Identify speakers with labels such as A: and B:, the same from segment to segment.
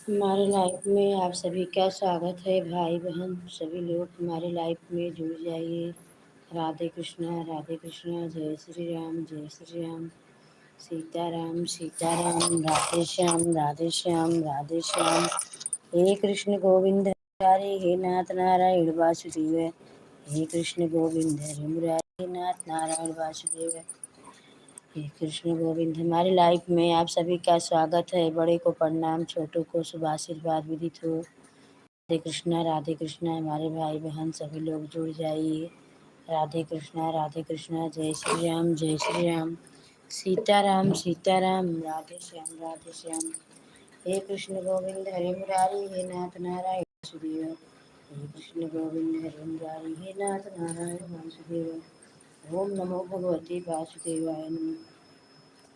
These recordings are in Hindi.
A: हमारे लाइफ में आप सभी का स्वागत है भाई बहन सभी लोग हमारे लाइफ में जुड़ जाइए। राधे कृष्णा जय श्री राम सीताराम राधे श्याम हे कृष्ण गोविंद हरे हे नाथ नारायण वासुदेव हे कृष्ण गोविंद हरे मुरारी हे नाथ नारायण वासुदेव हे कृष्ण गोविंद। हमारी लाइफ में आप सभी का स्वागत है। बड़े को प्रणाम, छोटों को शुभ आशीर्वाद विदित हो। राधे कृष्णा हमारे भाई बहन सभी लोग जुड़ जाइए। राधे कृष्णा जय श्री राम सीताराम राधे श्याम हे कृष्ण गोविंद हरे मुरारी हे नाथ नारायण वासुदेव हे कृष्ण गोविंद हरे मुरारी हे नाथ नारायण वासुदेव ओम नमो भगवते वासुदेवाय नमः।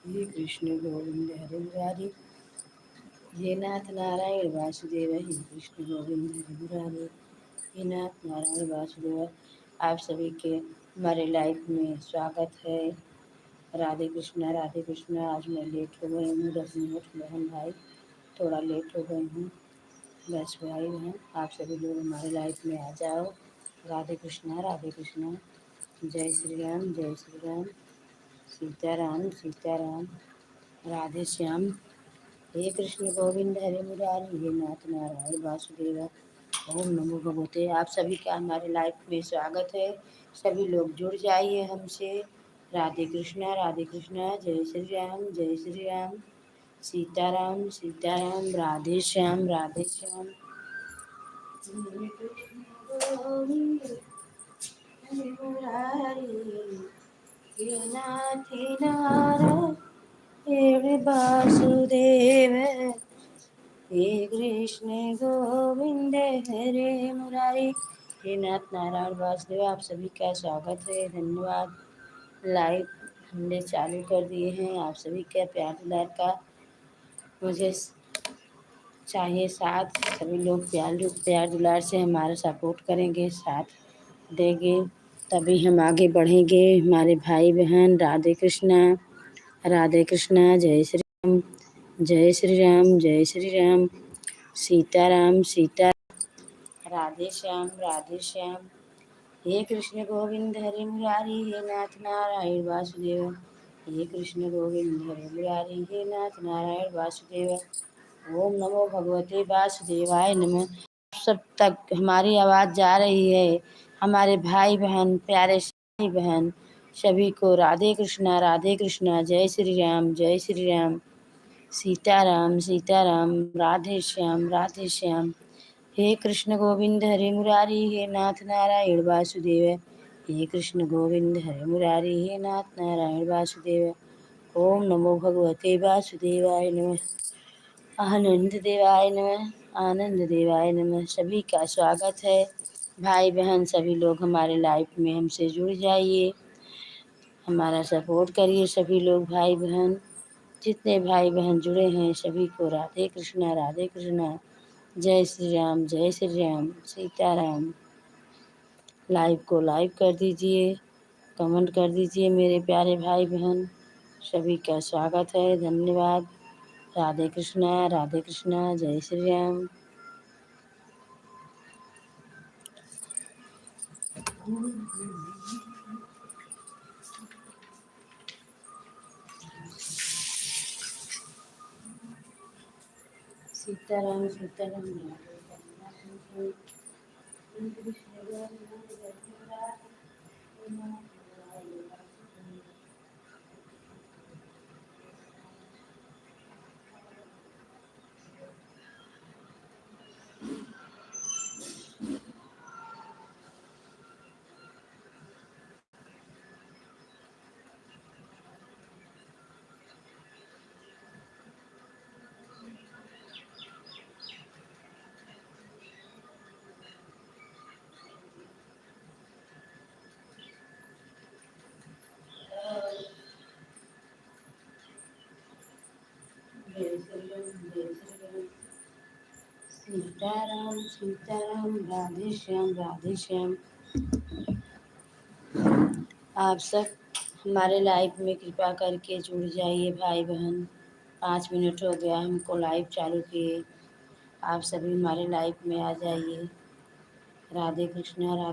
A: हे कृष्ण गोविंद हरे मुरारी हे नाथ नारायण वासुदेव हे कृष्ण गोविंद हरे मुरारी हे नाथ नारायण वासुदेव। आप सभी के हमारे लाइफ में स्वागत है। राधे कृष्णा आज मैं लेट हो गई हूँ 10 मिनट बहन भाई, थोड़ा लेट हो गई हूँ। बस भाई बहन आप सभी लोग हमारे लाइफ में आ जाओ। राधे कृष्णा जय श्री राम सीताराम राधे श्याम हे कृष्ण गोविंद हरे मुरारी हे नाथ नारायण वासुदेव ओम नमो भगवते। आप सभी का हमारे लाइफ में स्वागत है। सभी लोग जुड़ जाइए हमसे। राधे कृष्णा जय श्री राम सीताराम राधे श्याम हे कृष्ण गोविंद हरे मुरारी हे नाथ नारायण वासुदेव हे कृष्ण गोविंद हरे मुरारी हे नाथ नारायण वासुदेव। आप सभी का स्वागत है, धन्यवाद। लाइव हमने चालू कर दिए हैं। आप सभी का प्यार दुलार का मुझे चाहिए साथ। सभी लोग प्यार दुलार से हमारा सपोर्ट करेंगे, साथ देंगे, तभी हम आगे बढ़ेंगे। हमारे भाई बहन राधे कृष्णा जय श्री राम सीता राधे श्याम हे कृष्ण गोविंद हरे मुरारी हे नाथ नारायण वासुदेव हे कृष्ण गोविंद हरे मुरारी हे नाथ नारायण वासुदेव ओम नमो भगवते वासुदेवाय नमः। सब तक हमारी आवाज़ जा रही है। हमारे भाई बहन प्यारे भाई बहन सभी को राधे कृष्णा जय श्री राम सीताराम राधे श्याम हे कृष्ण गोविंद हरे मुरारी हे नाथ नारायण वासुदेव हे कृष्ण गोविंद हरे मुरारी हे नाथ नारायण वासुदेव ओम नमो भगवते वासुदेवाय नमः। आनंद देवाय नमः। सभी का स्वागत है। भाई बहन सभी लोग हमारे लाइफ में हमसे जुड़ जाइए, हमारा सपोर्ट करिए। सभी लोग भाई बहन जितने भाई बहन जुड़े हैं सभी को राधे कृष्णा जय श्री राम सीताराम। लाइव को लाइव कर दीजिए, कमेंट कर दीजिए मेरे प्यारे भाई बहन। सभी का स्वागत है, धन्यवाद। राधे कृष्णा जय श्री राम। सीताराम सीताराम राधे श्याम। आप सब हमारे लाइफ में कृपा करके जुड़ जाइए भाई बहन। 5 मिनट हो गया हमको लाइव चालू किए। आप सभी हमारे लाइफ में आ जाइए। राधे कृष्णा,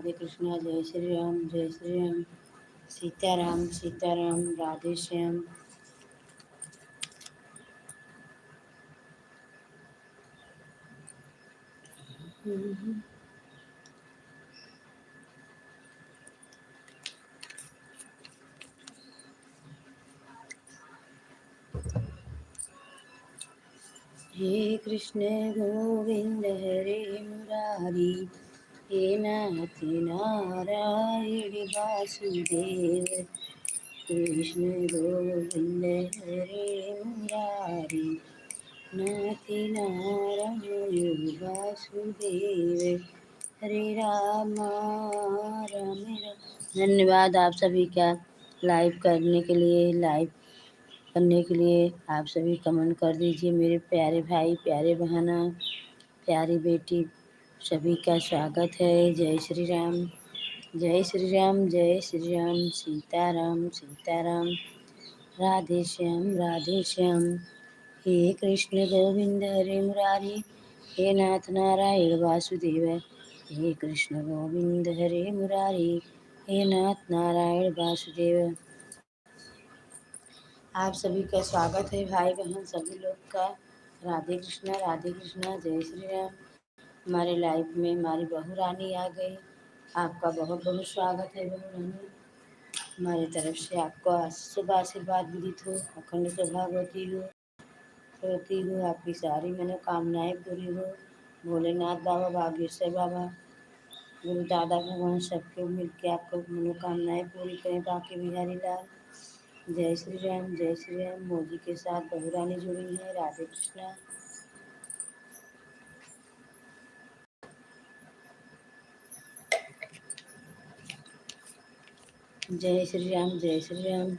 A: जय श्री राम, सीताराम सीताराम, राधे श्याम। हे कृष्ण गोविंद हरे मुरारी, हे नाथ नारायण वासुदेव। कृष्ण गोविंद हरे मुरारी, नाथ नारायण वासुदेव। हरे राम राम राम। धन्यवाद आप सभी का लाइव करने के लिए। लाइव करने के लिए आप सभी कमेंट कर दीजिए। मेरे प्यारे भाई, प्यारे बहना, प्यारी बेटी, सभी का स्वागत है। जय श्री राम, जय श्री राम, जय श्री राम, सीताराम सीताराम, राधे श्याम राधे श्याम। हे कृष्ण गोविंद हरे मुरारी, हे नाथ नारायण वासुदेव। हे कृष्ण गोविंद हरे मुरारी, हे नाथ नारायण वासुदेव। आप सभी का स्वागत है भाई बहन सभी लोग का। राधे कृष्णा, जय श्री राम। हमारे लाइफ में हमारी बहू रानी आ गई। आपका बहुत बहुत स्वागत है बहू रानी। हमारी तरफ से आपको शुभ आशीर्वाद विदित हो, अखंड सौभाग्यवती हो, आपकी सारी मनोकामनाएं पूरी हो। भोलेनाथ बाबा, बागेश्वर बाबा, गुरु दादा भगवान सबके मिल के आपको मनोकामनाएं पूरी करें। बाकी बिहारी लाल, जय श्री राम, जय श्री राम। मोदी के साथ बहू रानी जुड़ी है। राधे कृष्णा। जय श्री राम, जय श्री राम।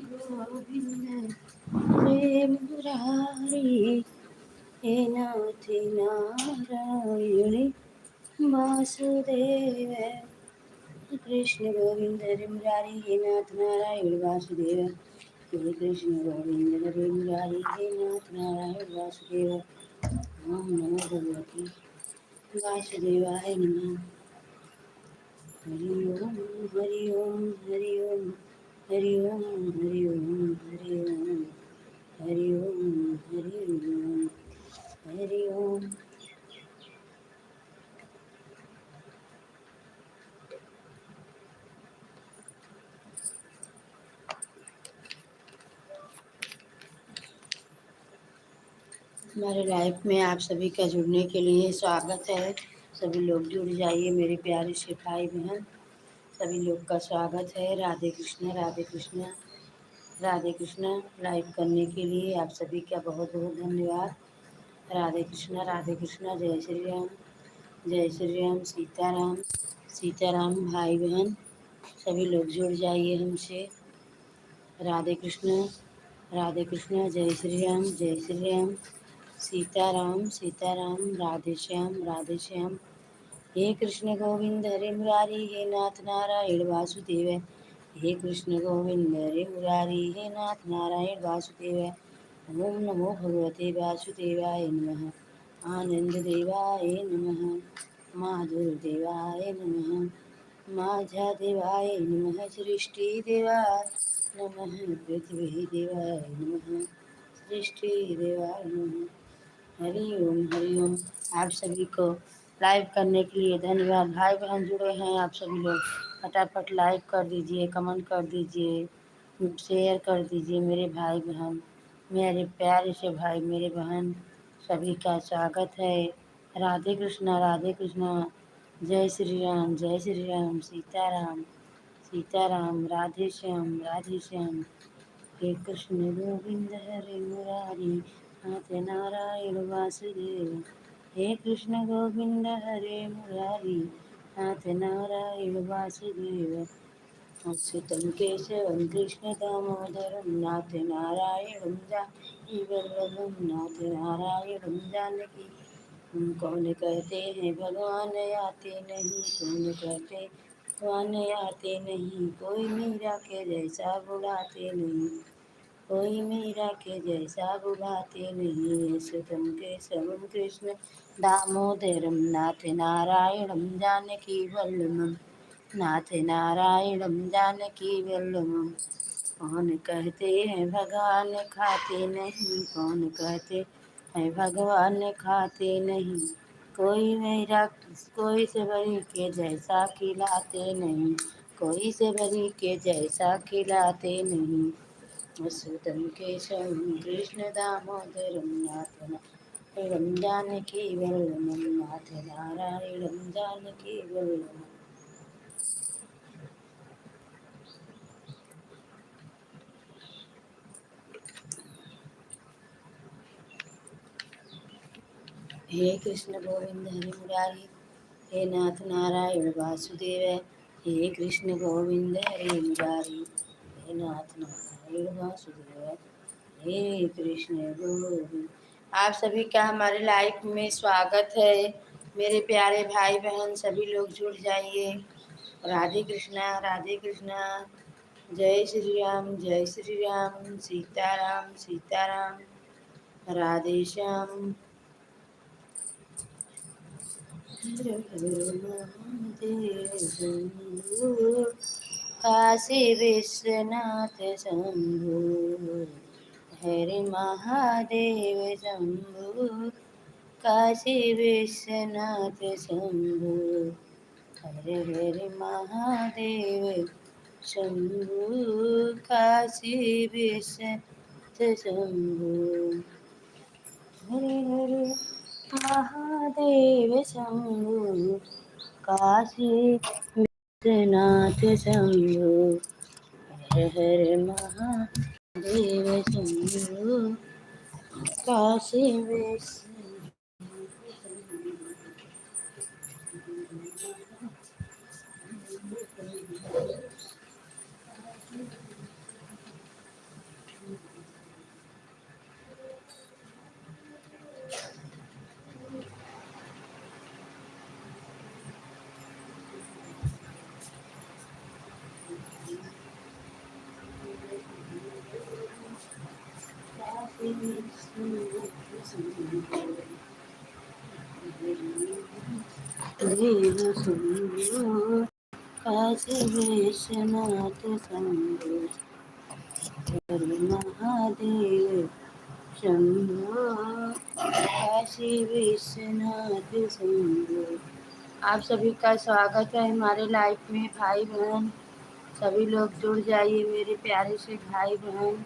A: गोविंद हरे मुरारी, हे नाथ नारायण वासुदेव। कृष्ण गोविंद हरे मुरारी, हे नाथ नारायण वासुदेव। हे कृष्ण गोविंद हरे मुरारी, हे नाथ नारायण वासुदेव। ओम नमो भगवती वासुदेवाय नमः। हरि ओम हरि ओम हरि ओम हरि ओम हरि ओम हरि ओम हरि ओम हरि ओम हरि ओम। हमारे लाइफ में आप सभी का जुड़ने के लिए स्वागत है। सभी लोग जुड़ जाइए मेरे प्यारे से भाई बहन। सभी लोग का स्वागत है। राधे कृष्णा राधे कृष्णा राधे कृष्णा। लाइव करने के लिए आप सभी का बहुत बहुत धन्यवाद। राधे कृष्णा जय श्री राम जय श्री राम। सीताराम सीताराम भाई बहन सभी लोग जुड़ जाइए हमसे। राधे कृष्णा जय श्री राम सीताराम सीताराम। राधे श्याम। हे कृष्ण गोविंद हरे मुरारी हे नाथ नारायण वासुदेव। हे कृष्ण गोविंद हरे मुरारी हे नाथ नारायण वासुदेव। ओम नमो भगवते वासुदेवाय नमः। आनंद देवाय नमः। माधुर्देवाय नमः। माझा देवाय नमः। सृष्टि देवाय नमः। पृथ्वी देवाय नमः। सृष्टि देवाय नमः। हरि ओम। आप सभी को लाइव करने के लिए धन्यवाद। भाई बहन जुड़े हैं आप सभी लोग, फटाफट लाइक कर दीजिए, कमेंट कर दीजिए, शेयर कर दीजिए। मेरे भाई बहन, मेरे प्यारे से भाई, मेरे बहन सभी का स्वागत है। राधे कृष्णा जय श्री राम सीताराम सीताराम। राधे श्याम। हे कृष्ण गोविंद हरे मुरारी नाथ नारायण वासुदेव। हे कृष्ण गोविंद हरे मुरारी नाथ नारायण वासुदेव। अच्युतं केशवं कृष्ण दामोदरं नाथ नारायणं जानकी वल्लभं नाथ नारायणं जानकी। कौन कहते हैं भगवान आते नहीं, कौन कहते भगवान आते नहीं। कोई मीरा के जैसा बुलाते नहीं, कोई मीरा के जैसा बुलाते नहीं। सुतम के सबम कृष्ण दामोदरम नाथ नारायणम जानकी वल्लभम नाथ नारायणम जानकी वल्लभम। कौन कहते हैं भगवान खाते नहीं, कौन कहते हैं भगवान खाते नहीं। कोई मेरा कोई से बड़ी के जैसा खिलाते नहीं, कोई से बड़ी के जैसा खिलाते नहीं। वसुदं केशवं कृष्ण दामोदरं नाथ नारायणं जानकी वल्लभं नाथ नारायणं जानकी वल्लभम्। हे कृष्ण गोविंद हरे मुरारी हे नाथ नारायण वासुदेव। हे कृष्ण गोविंद हरे मुरारी हे नाथ नारायण वासुदेव। हे कृष्ण गोविंद। आप सभी का हमारे लाइफ में स्वागत है। मेरे प्यारे भाई बहन सभी लोग जुड़ जाइए। राधे कृष्णा जय श्री राम सीताराम सीताराम। राधे श्याम। हर हर महादेव शंभो। काशी विश्वनाथ शंभो। हरे महादेव शंभो। काशी विश्वनाथ शंभो। हरे हरे महादेव शंभो। काशी विश्वनाथ शंभो। हरे हरे महादेव शंभो। काशी विश्वनाथ शंभो। हर हर महादेव शंभो। काशी विश्वनाथ। देव शंभो। काशी विश्वनाथ शंभो। हरे महादेव शंभो। काशी विश्वनाथ शंभो। आप सभी का स्वागत है हमारे लाइफ में भाई बहन। सभी लोग जुड़ जाइए मेरे प्यारे से भाई बहन।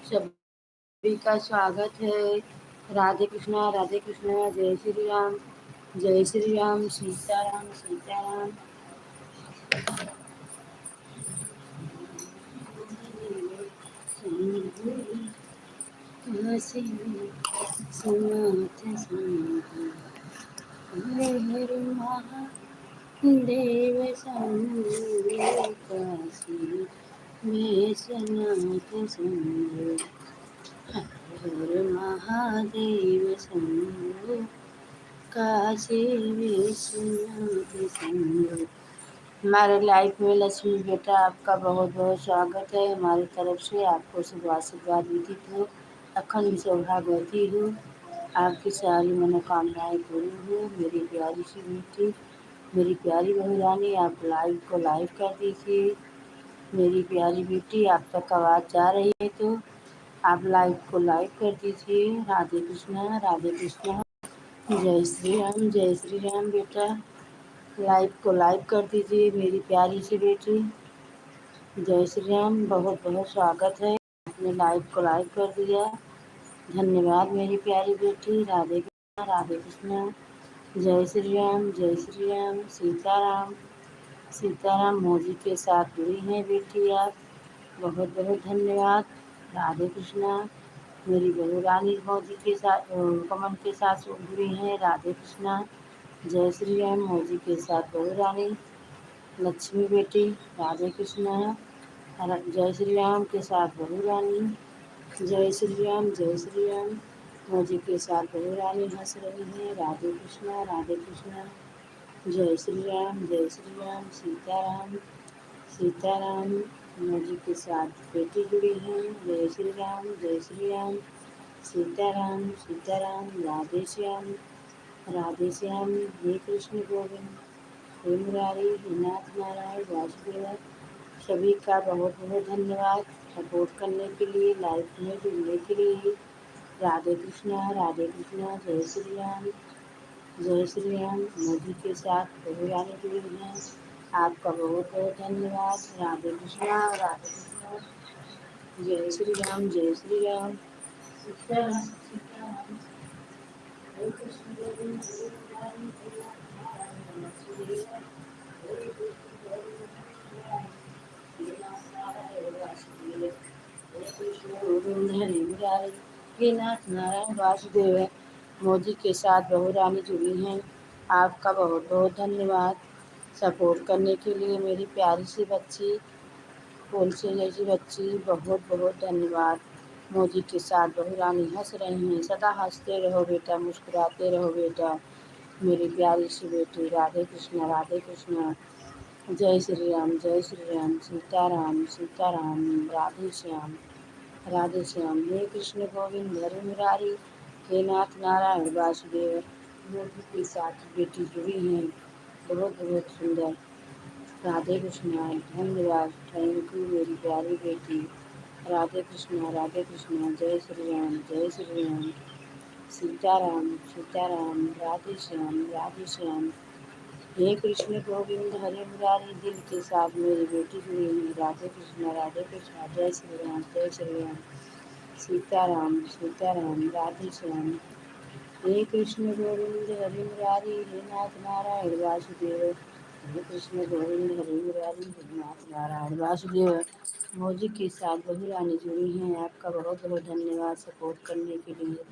A: सभी का स्वागत है। राधे कृष्णा जय श्री राम जय श्री राम सीताराम सीताराम। काशी समात समाधि हर हर महादेव शंभु काशी में सनात शंभु हर महादेव शंभु काशी विश्वनाथ शंभु। हमारे लाइफ में लक्ष्मी बेटा आपका बहुत बहुत स्वागत है। हमारी तरफ से आपको शुभ आशीर्वाद विदित हो, अखंड सौभाग्यवती हो, आपकी सारी मनोकामनाएं पूरी हो। मेरी प्यारी सी बेटी, मेरी प्यारी बहू रानी, आप लाइव को लाइव कर दीजिए। मेरी प्यारी बेटी, आप तक आवाज़ जा रही है तो आप लाइव को लाइव कर दीजिए। राधे कृष्णा राधे कृष्णा। जय श्री राम जय श्री राम। बेटा लाइव को लाइव कर दीजिए मेरी प्यारी सी बेटी। जय श्री राम। बहुत बहुत स्वागत है, आपने लाइव को लाइव कर दिया। धन्यवाद मेरी प्यारी बेटी। राधे कृष्णा राधे कृष्णा। जय श्री राम जय श्री राम। सीताराम सीताराम मोदी के साथ जुड़ी हैं बेटी आप, बहुत बहुत धन्यवाद। राधे कृष्णा। मेरी बहू रानी मोदी के साथ कमल के साथ जुड़ी हैं। राधे कृष्णा। जय श्री राम। मोदी के साथ बहू रानी लक्ष्मी बेटी। राधे कृष्णा। जय श्री राम के साथ बहू रानी। जय श्री राम जय श्री राम। मोदी के साथ बहू रानी हंस रही हैं। राधे कृष्णा राधे कृष्णा। जय श्री राम जय श्री राम। सीताराम सीताराम। मोदी के साथ बेटी जुड़ी हैं। जय श्री राम जय श्री राम। सीताराम सीताराम। राधे श्याम हे कृष्ण गोविंद हे मुरारी हे नाथ नारायण वासुदेव। सभी का बहुत बहुत धन्यवाद सपोर्ट करने के लिए, लाइफ में जुड़ने के लिए। राधे कृष्णा जय श्री राम जय श्री राम। मोदी के साथ बहू रानी जुड़ी हैं, आपका बहुत बहुत धन्यवाद। राधे कृष्णा राधे कृष्णा। जय श्री राम जय श्री राम। सीताराम सीताराम। हरे कृष्ण गोविंद हरे मुरारी हरे राम वासुदेव। हरे कृष्ण गोविंद हरे नाथ नारायण वासुदेव। हरे कृष्ण गोविंद हरे मुरारी हे नाथ नारायण वासुदेव। मोदी के साथ बहू रानी जुड़ी हैं, आपका बहुत बहुत धन्यवाद सपोर्ट करने के लिए। मेरी प्यारी सी बच्ची, फूल से जैसी बच्ची, बहुत बहुत धन्यवाद। मोदी के साथ बहू रानी हंस रही हैं। सदा हंसते रहो बेटा, मुस्कुराते रहो बेटा, मेरी प्यारी सी बेटी। राधे कृष्णा। जय श्री राम सीताराम सीताराम। राधे श्याम हे कृष्ण गोविंद हरे मुरारी हे नाथ नारायण वासुदेव। मोदी के साथ बेटी जुड़ी हैं, बहुत बहुत सुंदर। राधे कृष्णा धन्यवाद, थैंक यू मेरी प्यारी बेटी। राधे कृष्णा जय श्री राम। सीताराम। राधे श्याम हे कृष्ण गोविंद हरे मुरारी। दिल के साथ मेरी बेटी जुड़ी है। राधे कृष्णा जय श्री राम। सीताराम राधे श्याम हे कृष्ण गोविंद हरे मुरारी हे नाथ नारायण वासुदेव। हरे कृष्ण गोविंद हरे मुरारी हे नाथ नारायण वासुदेव। मोदी के साथ बहू रानी जुड़ी हैं, आपका बहुत बहुत धन्यवाद सपोर्ट करने के लिए।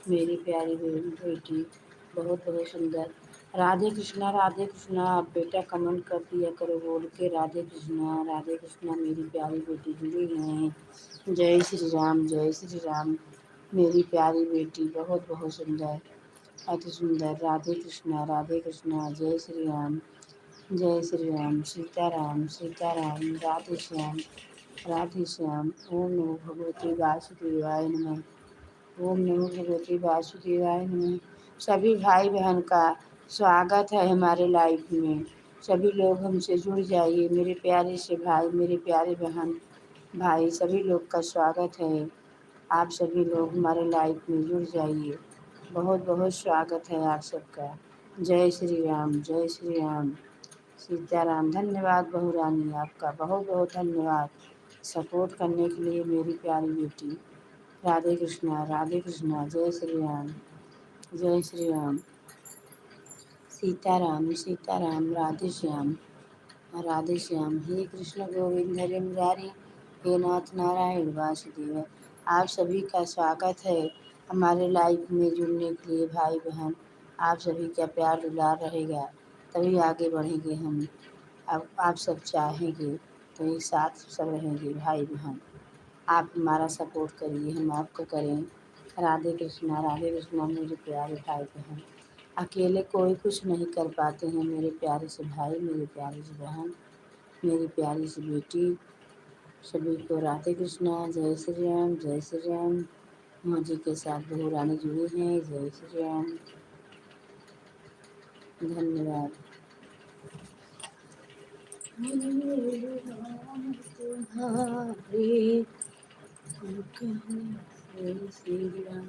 A: मेरी प्यारी बेटी, बहुत बहुत सुंदर। राधे कृष्णा। आप बेटा कमेंट कर दिया करो बोल के। राधे कृष्णा मेरी प्यारी बेटी जुड़ी हैं। जय श्री राम। मेरी प्यारी बेटी बहुत बहुत सुंदर, अति सुंदर। राधे कृष्णा जय श्री राम। सीताराम। राधे श्याम। ओम नमो भगवते वासुदेवाय नमः। ओम नमो भगवते वासुदेवाय नमः। सभी भाई बहन का स्वागत है हमारे लाइफ में। सभी लोग हमसे जुड़ जाइए, मेरे प्यारे से भाई, मेरे प्यारे बहन भाई, सभी लोग का स्वागत है। आप सभी लोग हमारे लाइफ में जुड़ जाइए, बहुत बहुत स्वागत है आप सबका। जय श्री राम। सीताराम। धन्यवाद बहू रानी, आपका बहुत बहुत धन्यवाद सपोर्ट करने के लिए मेरी प्यारी बेटी। राधे कृष्णा जय श्री राम। सीताराम सीताराम राधे श्याम। हे कृष्ण गोविंद हरे मुरारी, हे नाथ नारायण वासुदेव। आप सभी का स्वागत है हमारे लाइफ में जुड़ने के लिए भाई बहन। आप सभी का प्यार दुलार रहेगा तभी आगे बढ़ेंगे हम। अब आप सब चाहेंगे तो एक साथ सब रहेंगे भाई बहन। आप हमारा सपोर्ट करिए, हम आपको करें। राधे कृष्णा मेरे प्यारे भाई बहन। अकेले कोई कुछ नहीं कर पाते हैं मेरे प्यारे से भाई, मेरे प्यारी सी बहन, मेरी प्यारी सी बेटी। सभी को राधे कृष्णा, जय श्री राम, जय श्री राम। मौजी के साथ बहू रानी जुड़ी हैं, जय श्री राम, धन्यवाद। तुम्हारे जय श्री राम,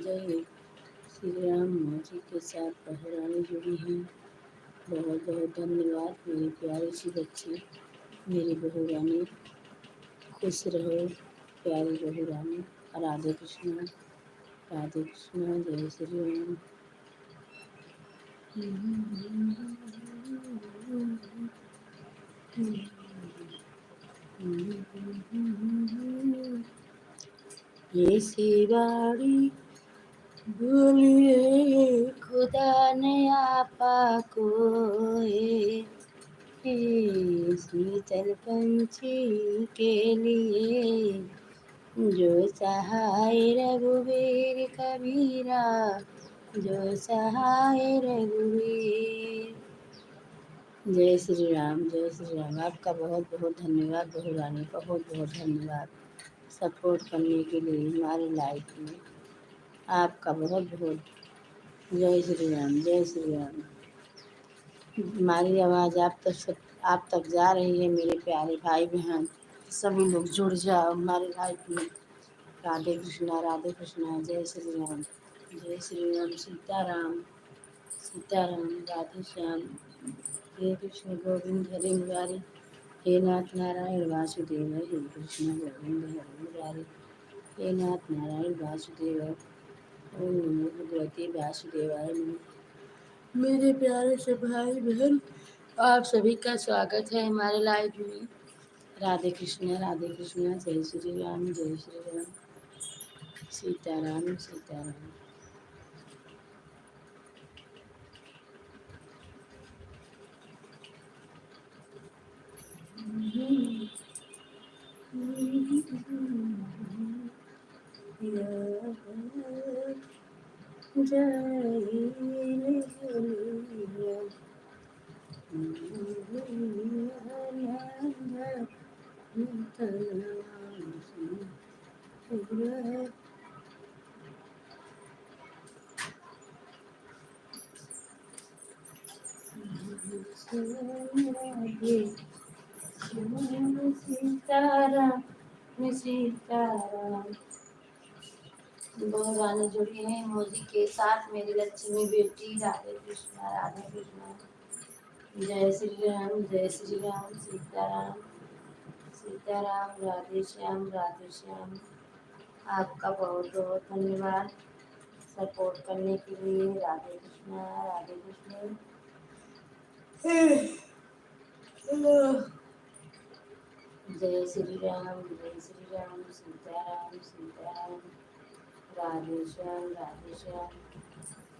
A: जय श्री राम। मौजी के साथ बहू रानी जुड़ी हैं, बहुत बहुत धन्यवाद मेरी प्यारी सी बच्ची, मेरी बहू रानी। खुश रहो प्यारी बहू रानी। राधे कृष्णा, जय श्री राम। ये शिवाड़ी बोलिए खुदा ने आपा को, हे शीतल पंछी के लिए जो सहाय रघुवीर कबीरा, जो सहाय रघुवीर। जय श्री राम, जय श्री राम। आपका बहुत बहुत धन्यवाद बहू रानी, बहुत बहुत धन्यवाद सपोर्ट करने के लिए हमारे लाइफ में। आपका बहुत बहुत जय श्री राम, जय श्री राम। हमारी आवाज़ आप तक जा रही है मेरे प्यारे भाई बहन। सभी लोग जुड़ जाओ हमारे लाइफ में। राधे कृष्णा, जय श्री राम, जय श्री राम। सीताराम सीताराम, राधे श्याम। हे कृष्ण गोविंद हरे मुरारी, हे नाथ नारायण वासुदेव। हे कृष्ण गोविंद हरे मुरारी, हे नाथ नारायण वासुदेव। ओम नमो भगवते वासुदेवाय नमः। मेरे प्यारे से भाई बहन, आप सभी का स्वागत है हमारे लाइफ में। राधे कृष्णा, जय श्री राम, जय श्री राम। सीताराम सीताराम। सीताराम सीताराम। गाने जुड़ी हैं मोदी के साथ मेरी लक्ष्मी बेटी। राधे कृष्णा, जय श्री राम, जय श्री राम। सीताराम सीताराम, राधे श्याम, राधे श्याम। आपका बहुत बहुत धन्यवाद सपोर्ट करने के लिए। राधे कृष्णा, राधे कृष्णा। जय श्री राम, जय श्री राम। सीताराम सीताराम, राधे श्याम, राधे श्याम।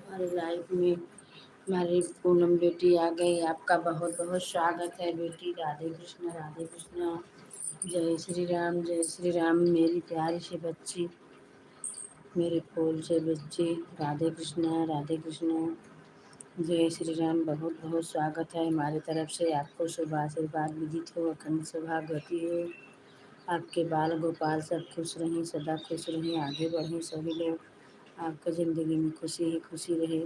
A: हमारी लाइफ में हमारी पूनम बेटी आ गई। आपका बहुत बहुत स्वागत है बेटी। राधे कृष्णा, राधे कृष्णा। जय श्री राम, जय श्री राम। मेरी प्यारी सी बच्ची, मेरे फूल से बच्ची। राधे कृष्णा, राधे कृष्णा। जय श्री राम। बहुत बहुत स्वागत है हमारी तरफ से। आपको शुभ आशीर्वाद विदित हो, अखंड सौभाग्यवती हो। आपके बाल गोपाल सब खुश रहें, सदा खुश रहें, आगे बढ़ें सभी लोग। आपका ज़िंदगी में खुशी ही खुशी रहे।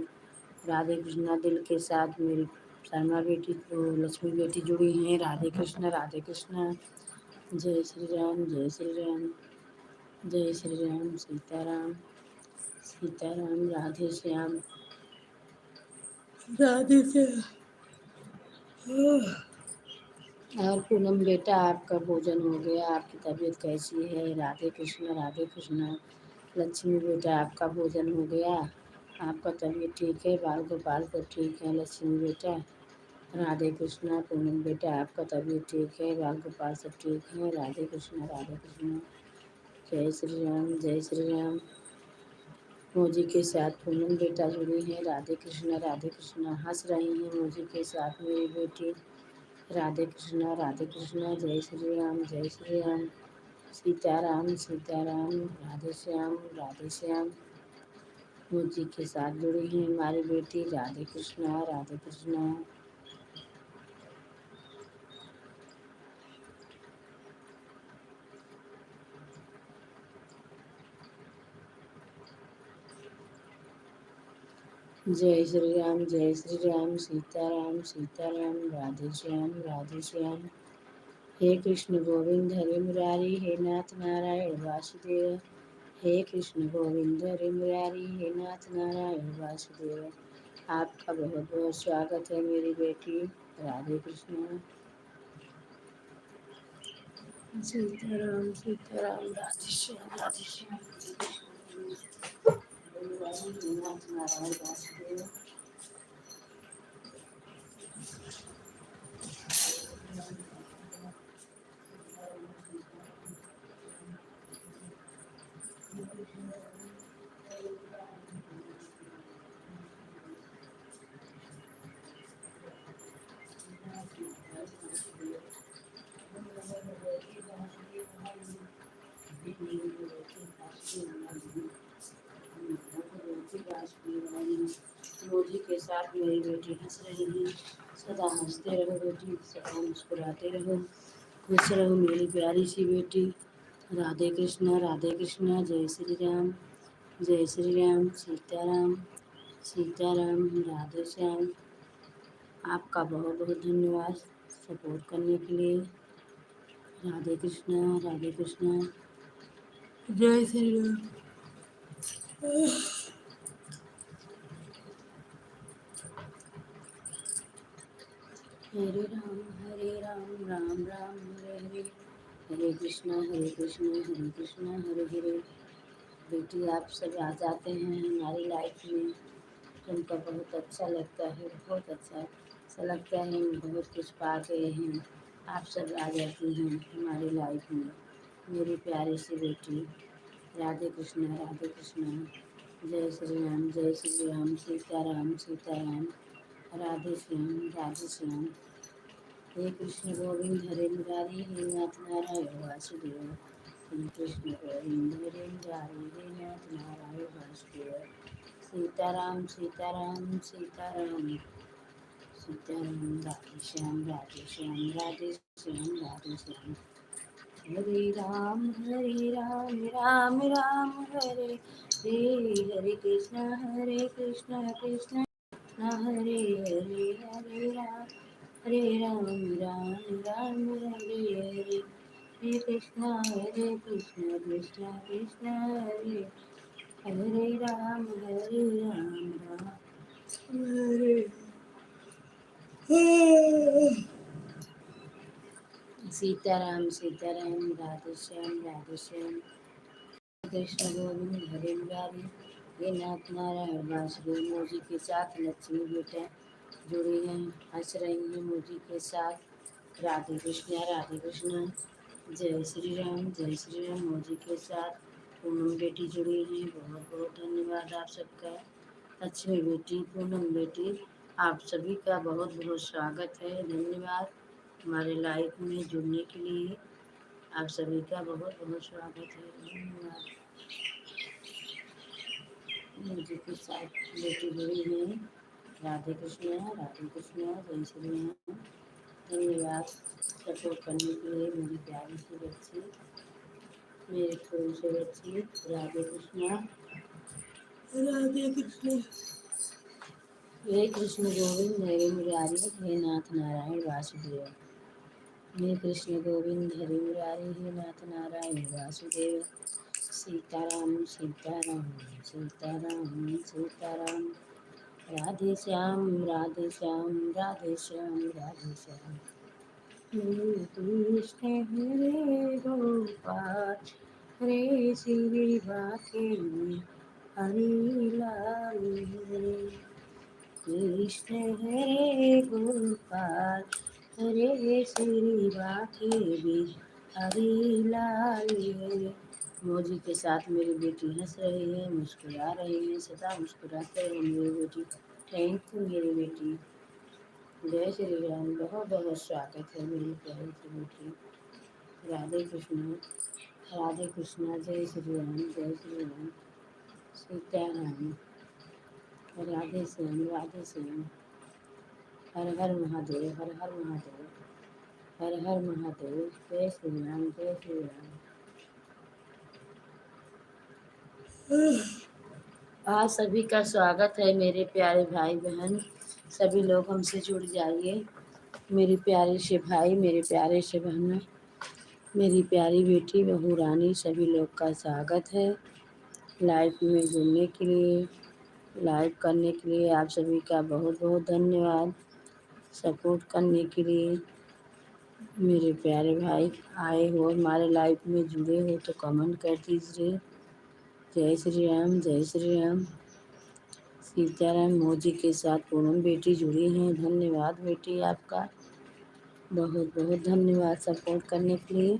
A: राधे कृष्णा। दिल के साथ मेरी शर्मा बेटी तो लक्ष्मी बेटी जुड़ी हैं। राधे कृष्णा, राधे कृष्णा। जय श्री राम, जय श्री राम, जय श्री राम। सीताराम सीताराम, राधे श्याम, राधे श्याम। और पूनम बेटा आपका भोजन हो गया? आपकी तबीयत कैसी है? राधे कृष्णा, राधे कृष्णा। लक्ष्मी बेटा आपका भोजन हो गया? आपका तबीयत ठीक है? बाल गोपाल को ठीक है? लक्ष्मी बेटा, राधे कृष्णा। पूनम बेटा, आपका तबीयत ठीक है? बाल गोपाल सब ठीक है? राधे कृष्णा, राधे कृष्णा। जय श्री राम, जय श्री राम। मौजी के साथ पूनम बेटा जुड़ी है। राधे कृष्णा, राधे कृष्णा। हंस रही हैं मौजी के साथ मेरी बेटी। राधे कृष्णा, राधे कृष्णा। जय श्री राम, जय श्री राम। सीताराम, सीताराम। राधे श्याम, राधे श्याम। मौजी के साथ जुड़ी है हमारी बेटी। राधे कृष्णा, राधे कृष्णा। जय श्री राम, जय श्री राम। सीताराम, सीताराम। राधे श्याम, राधे श्याम। हे कृष्ण गोविंद हरे मुरारी, हे नाथ नारायण वासुदेव। हे कृष्ण गोविंद हरे मुरारी, हे नाथ नारायण वासुदेव। आपका बहुत बहुत स्वागत है मेरी बेटी। राधे कृष्ण। सीताराम, सीताराम। राधे श्याम, राधे श्याम। हे नाथ नारायण वासुदेव। मोदी के साथ मेरी बेटी हंस रही है। सदा हंसते रहो बेटी, सदा मुस्कुराते रहो। खुश रहो मेरी प्यारी सी बेटी। राधे कृष्णा, राधे कृष्णा। जय श्री राम, जय श्री राम। सीताराम, सीताराम। राधे श्याम। आपका बहुत बहुत धन्यवाद सपोर्ट करने के लिए। राधे कृष्णा, राधे कृष्णा। जय श्री राम। हरे राम, राम राम हरे हरे। हरे कृष्णा, हरे कृष्णा, हरे कृष्णा, हरे हरे। बेटी आप सब आ जाते हैं हमारी लाइफ में तो हमको बहुत अच्छा लगता है, बहुत अच्छा लगता है। हम बहुत कुछ पा गए हैं। आप सब आ जाती हैं हमारी लाइफ में मेरी प्यारी सी बेटी। राधे कृष्णा, राधे कृष्णा। जय श्री राम, जय श्री राम। सीताराम, सीताराम। राधे श्याम, राधे श्याम। हे कृष्ण गोविंद हरे मुरारी, हे नाथ नारायण वासुदेव। हे कृष्ण गोविंद हरे मुरारी, हे नाथ नारायण वासुदेव। सीताराम, सीताराम, सीताराम। सीताराम। राधे श्याम, राधे श्याम। राधे श्याम, राधे श्याम। हरे राम, राम राम हरे हरे। हरे कृष्ण, कृष्ण हरे हरे। हरे राम, राम राम हरे हरे। हरे कृष्णा, कृष्ण कृष्ण हरे हरे। राम, राम हरे। सीताराम, सीताराम। राधे श्याम, राधे श्याम। कृष्ण गोविंद हरे मुरारी, हे नाथ नारायण वासुदेव। मोदी के साथ लक्ष्मी बेटा जुड़ी हैं, हंस रही हैं मोदी के साथ। राधे कृष्णा, राधे कृष्णा। जय श्री राम, जय श्री राम। मोदी के साथ पूनम बेटी जुड़ी हैं। बहुत बहुत धन्यवाद आप सबका। लक्ष्मी बेटी, पूनम बेटी, आप सभी का बहुत बहुत स्वागत है। धन्यवाद हमारे लाइफ में जुड़ने के लिए। आप सभी का बहुत बहुत स्वागत है। धन्यवाद। मुझे के साथ बेटी जुड़ी है। राधे कृष्णा, राधे कृष्णा। जय श्री राम। धन्यवाद सपोर्ट करने के लिए मेरी प्यारी सी बच्ची, मेरे फूल से बच्ची। राधे कृष्णा, राधे कृष्णा। हे कृष्ण गोविंद हरे मुरारी, हे नाथ नारायण वासुदेव। हे कृष्ण गोविंद हरे मुरारी, हे नाथ नारायण वासुदेव। सीताराम, सीताराम। सीताराम, सीताराम। राधे श्याम, राधे श्याम। राधे श्याम, राधे श्याम। हरे कृष्ण हरे गोपाल, हरे श्री राधे। हरे लाल हरे कृष्ण हरे गोपाल हरे श्री राधे विष्णु हरे लाल हरे। मौजी के साथ मेरी बेटी हंस रही है, मुस्कुरा रही है, सदा मुस्कुराते रहे मेरी बेटी। थैंक यू मेरी बेटी। जय श्री राम। बहुत बहुत स्वागत है मेरी प्यारी सी बेटी। राधे कृष्ण राधे कृष्ण। जय श्री राम जय श्री राम। सीताराम। राधे श्याम राधे श्याम। हर हर महादेव हर हर महादेव हर हर महादेव। जय श्री राम जय श्री राम। आज सभी का स्वागत है मेरे प्यारे भाई बहन। सभी लोग हमसे जुड़ जाइए। मेरी प्यारी से भाई, मेरे प्यारे से बहन, मेरी प्यारी बेटी बहू रानी, सभी लोग का स्वागत है लाइव में जुड़ने के लिए। लाइव करने के लिए आप सभी का बहुत बहुत धन्यवाद। सपोर्ट करने के लिए मेरे प्यारे भाई आए हो, हमारे लाइव में जुड़े हो तो कमेंट कर दीजिए। जय श्री राम जय श्री राम। सीताराम। मौजी के साथ पूनम बेटी जुड़ी हैं। धन्यवाद बेटी आपका, बहुत बहुत धन्यवाद सपोर्ट करने के लिए।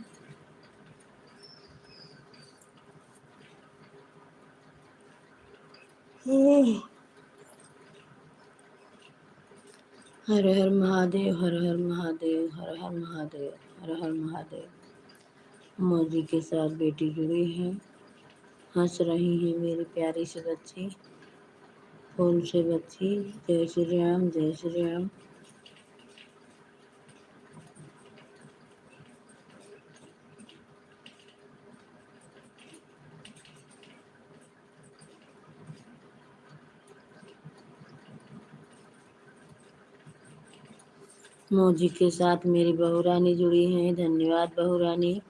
A: हर हर महादेव हर हर महादेव हर हर महादेव हर हर महादेव। मौजी के साथ बेटी जुड़ी है, हंस रही है मेरी प्यारी सी बच्ची, फूल से बच्ची। जय श्री राम जय श्री राम। मौजी के साथ मेरी बहू रानी जुड़ी हैं। धन्यवाद बहू रानी,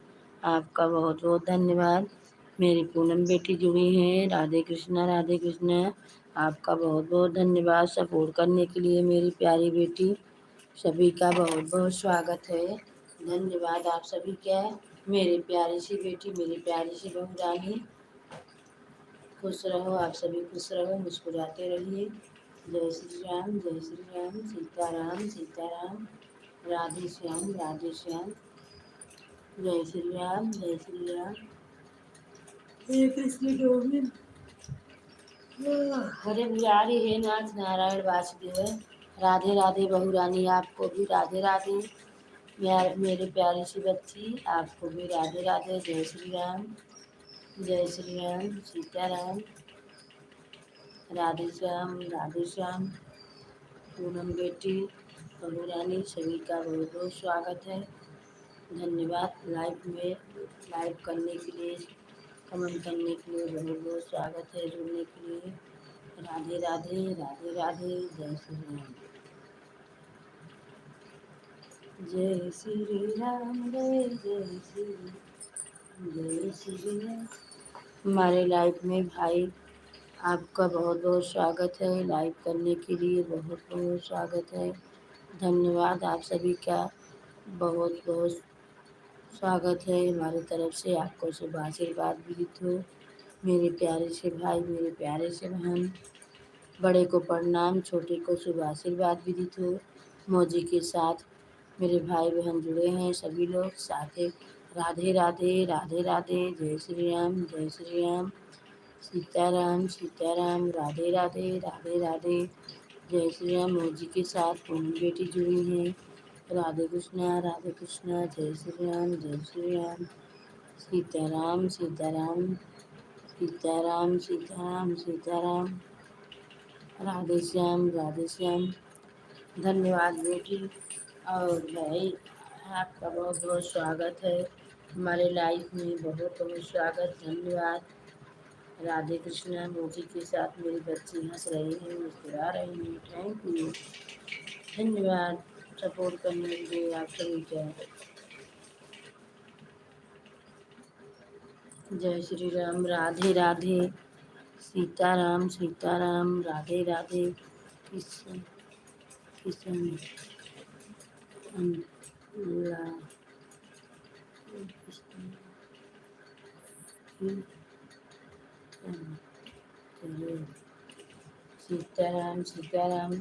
A: आपका बहुत बहुत धन्यवाद। मेरी पूनम बेटी जुड़ी हैं। राधे कृष्णा राधे कृष्णा। आपका बहुत बहुत धन्यवाद सपोर्ट करने के लिए मेरी प्यारी बेटी। सभी का बहुत बहुत स्वागत है। धन्यवाद आप सभी का। मेरी प्यारी सी बेटी, मेरी प्यारी सी बहू रानी, खुश रहो आप सभी, खुश रहो, मुस्कुराते रहिए। जय श्री राम जय श्री राम। सीताराम सीताराम। राधे श्याम राधे श्याम। जय श्री राम जय श्री राम। हे कृष्ण गोविंद हरे मुरारी हे नाथ नारायण वासुदेव। राधे राधे बहू रानी, आपको भी राधे राधे। मेरे प्यारी सी बच्ची, आपको भी राधे राधे। जय श्री राम जय श्री राम। सीताराम। राधे श्याम राधे श्याम। पूनम बेटी बहू रानी, सभी का बहुत बहुत स्वागत है। धन्यवाद लाइव में लाइव करने के लिए, कमेंट करने के लिए बहुत बहुत स्वागत है, जुड़ने के लिए। राधे राधे राधे राधे। जय श्री राम जय श्री राम जय श्री राम। हमारे लाइव में भाई आपका बहुत बहुत स्वागत है। लाइव करने के लिए बहुत बहुत स्वागत है। धन्यवाद आप सभी का, बहुत बहुत स्वागत है हमारी तरफ से। आपको शुभ आशीर्वाद विदित हो मेरे प्यारे से भाई, मेरे प्यारे से बहन। बड़े को प्रणाम, छोटे को शुभ आशीर्वाद विदित हो। मौजी के साथ मेरे भाई बहन जुड़े हैं, सभी लोग साथ ही राधे राधे राधे राधे। जय श्री राम जय श्री राम। सीताराम सीताराम। राधे राधे राधे राधे। जय श्री राम। मौजी के साथ पूनम बेटी जुड़ी हैं। राधे कृष्णा जय श्री राम जय श्री राम। सीताराम सीताराम सीताराम सीताराम सीताराम। राधे श्याम राधे श्याम। धन्यवाद बेटी और भाई, आपका बहुत बहुत स्वागत है हमारे लाइफ में, बहुत बहुत स्वागत। धन्यवाद। राधे कृष्णा। मोदी के साथ मेरी बच्ची हंस रही है, मुस्कुरा रही है। थैंक यू, धन्यवाद सपोर्ट करने के लिए आप सभी का। जय श्री राम। राधे राधे। सीताराम सीताराम। राधे राधे। कृष्ण कृष्ण ला कृष्ण करो। सीताराम सीताराम।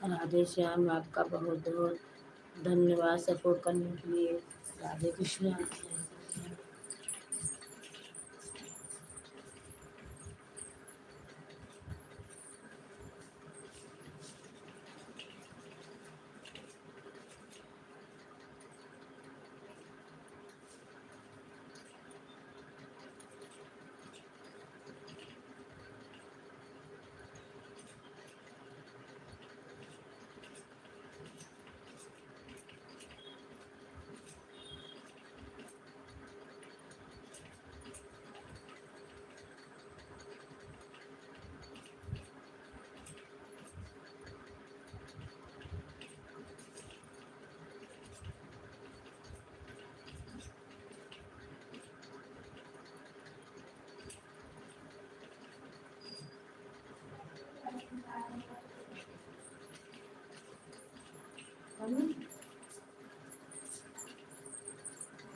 A: राधे श्याम। आपका बहुत बहुत धन्यवाद सपोर्ट करने के लिए। राधे कृष्ण।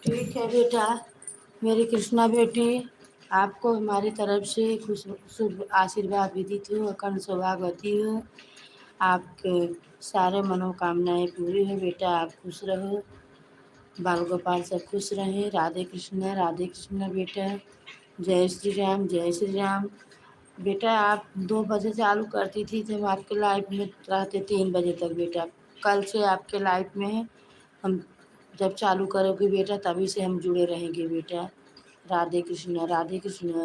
A: ठीक है बेटा, मेरी कृष्णा बेटी, आपको हमारी तरफ से खुश शुभ आशीर्वाद विदित हो, अखंड सौभाग्यवती हो। आपके सारे मनोकामनाएं पूरी हो बेटा। आप खुश रहो, बाल गोपाल सब खुश रहें। राधे कृष्ण बेटा। जय श्री राम जय श्री राम। बेटा आप 2 बजे चालू करती थी जब आपके लाइफ में रहते 3 बजे तक बेटा। कल से आपके लाइफ में हम जब चालू करोगे बेटा तभी से हम जुड़े रहेंगे बेटा। राधे कृष्ण।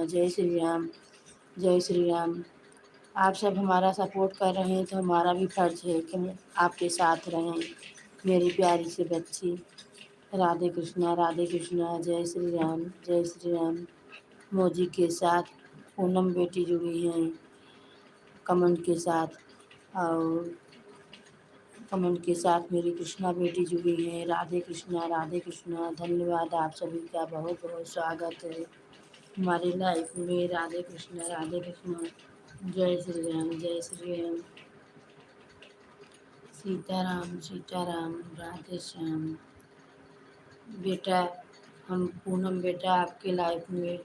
A: जय श्री राम जय श्री राम। आप सब हमारा सपोर्ट कर रहे हैं तो हमारा भी फर्ज है कि हम आपके साथ रहें, मेरी प्यारी सी बच्ची। राधे कृष्णा। जय श्री राम जय श्री राम। मोजी के साथ पूनम बेटी जुड़ी हैं कमेंट के साथ, और कमेंट के साथ मेरी कृष्णा बेटी जुड़ी हैं। राधे कृष्णा। धन्यवाद आप सभी का, बहुत बहुत स्वागत है हमारी लाइफ में। राधे कृष्णा। जय श्री राम जय श्री राम। सीताराम। राधे श्याम। बेटा हम पूनम बेटा आपके लाइफ में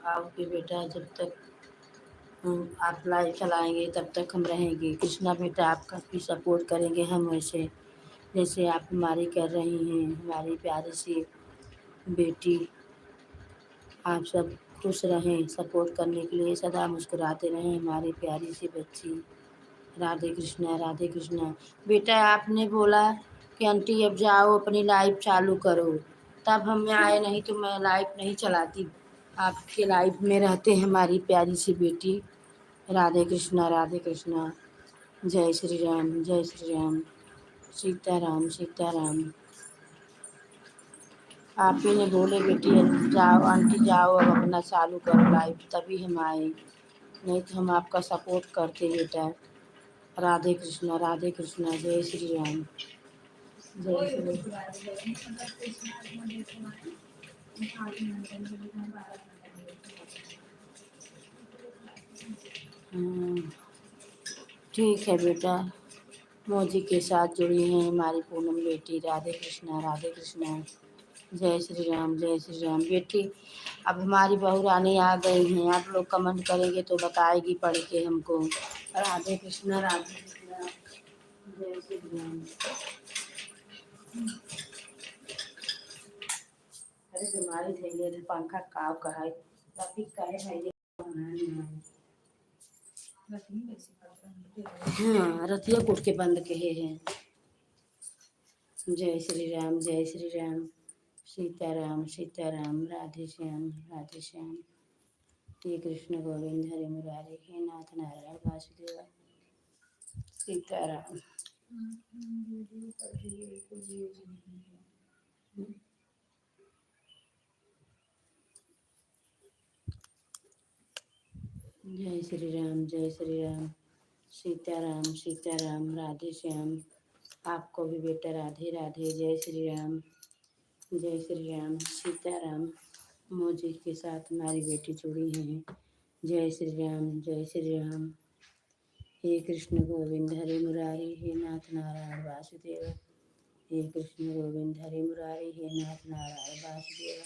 A: आओगे बेटा। जब तक आप लाइव चलाएंगे तब तक हम रहेंगे। कृष्णा बेटा आपका भी सपोर्ट करेंगे हम वैसे, जैसे आप हमारी कर रही हैं। हमारी प्यारी सी बेटी, आप सब खुश रहें, सपोर्ट करने के लिए सदा मुस्कुराते रहें हमारी प्यारी सी बच्ची। राधे कृष्णा। बेटा आपने बोला कि आंटी अब जाओ अपनी लाइव चालू करो, तब हम आए, नहीं तो मैं लाइव नहीं चलाती। आपके लाइव में रहते हैं हमारी प्यारी सी बेटी। राधे कृष्णा। जय श्री राम जय श्री राम। सीताराम। आप ही ने बोले बेटी जाओ आंटी जाओ अब अपना चालू करो लाइव, तभी हम आए, नहीं तो हम आपका सपोर्ट करते बेटा। राधे कृष्णा। जय श्री राम जय श्री। हाँ, ठीक है बेटा। मौजी के साथ जुड़ी हैं हमारी पूनम बेटी। राधे कृष्णा। जय श्री राम बेटी। अब हमारी बहू रानी आ गई हैं, आप लोग कमेंट करेंगे तो बताएगी पढ़ के हमको। राधे कृष्णा। जय श्री राम। अरे बीमारी થઈ ગઈ पंखा काव कहा ट्रैफिक का है भाई। हाँ रतिया कोट के बंद कहे हैं। जय श्री राम जय श्री राम। सीताराम। राधे श्याम। हे कृष्ण गोविंद हरे मुरारी हे नाथ नारायण वासुदेव। सीताराम। जय श्री राम। सीताराम। राधे श्याम। आपको भी बेटा राधे राधे। जय श्री राम। सीताराम। मौजी के साथ हमारी बेटी जुड़ी हैं। जय श्री राम। हे कृष्ण गोविंद हरे मुरारी हे नाथ नारायण वासुदेव। हे कृष्ण गोविंद हरे मुरारी हे नाथ नारायण वासुदेव।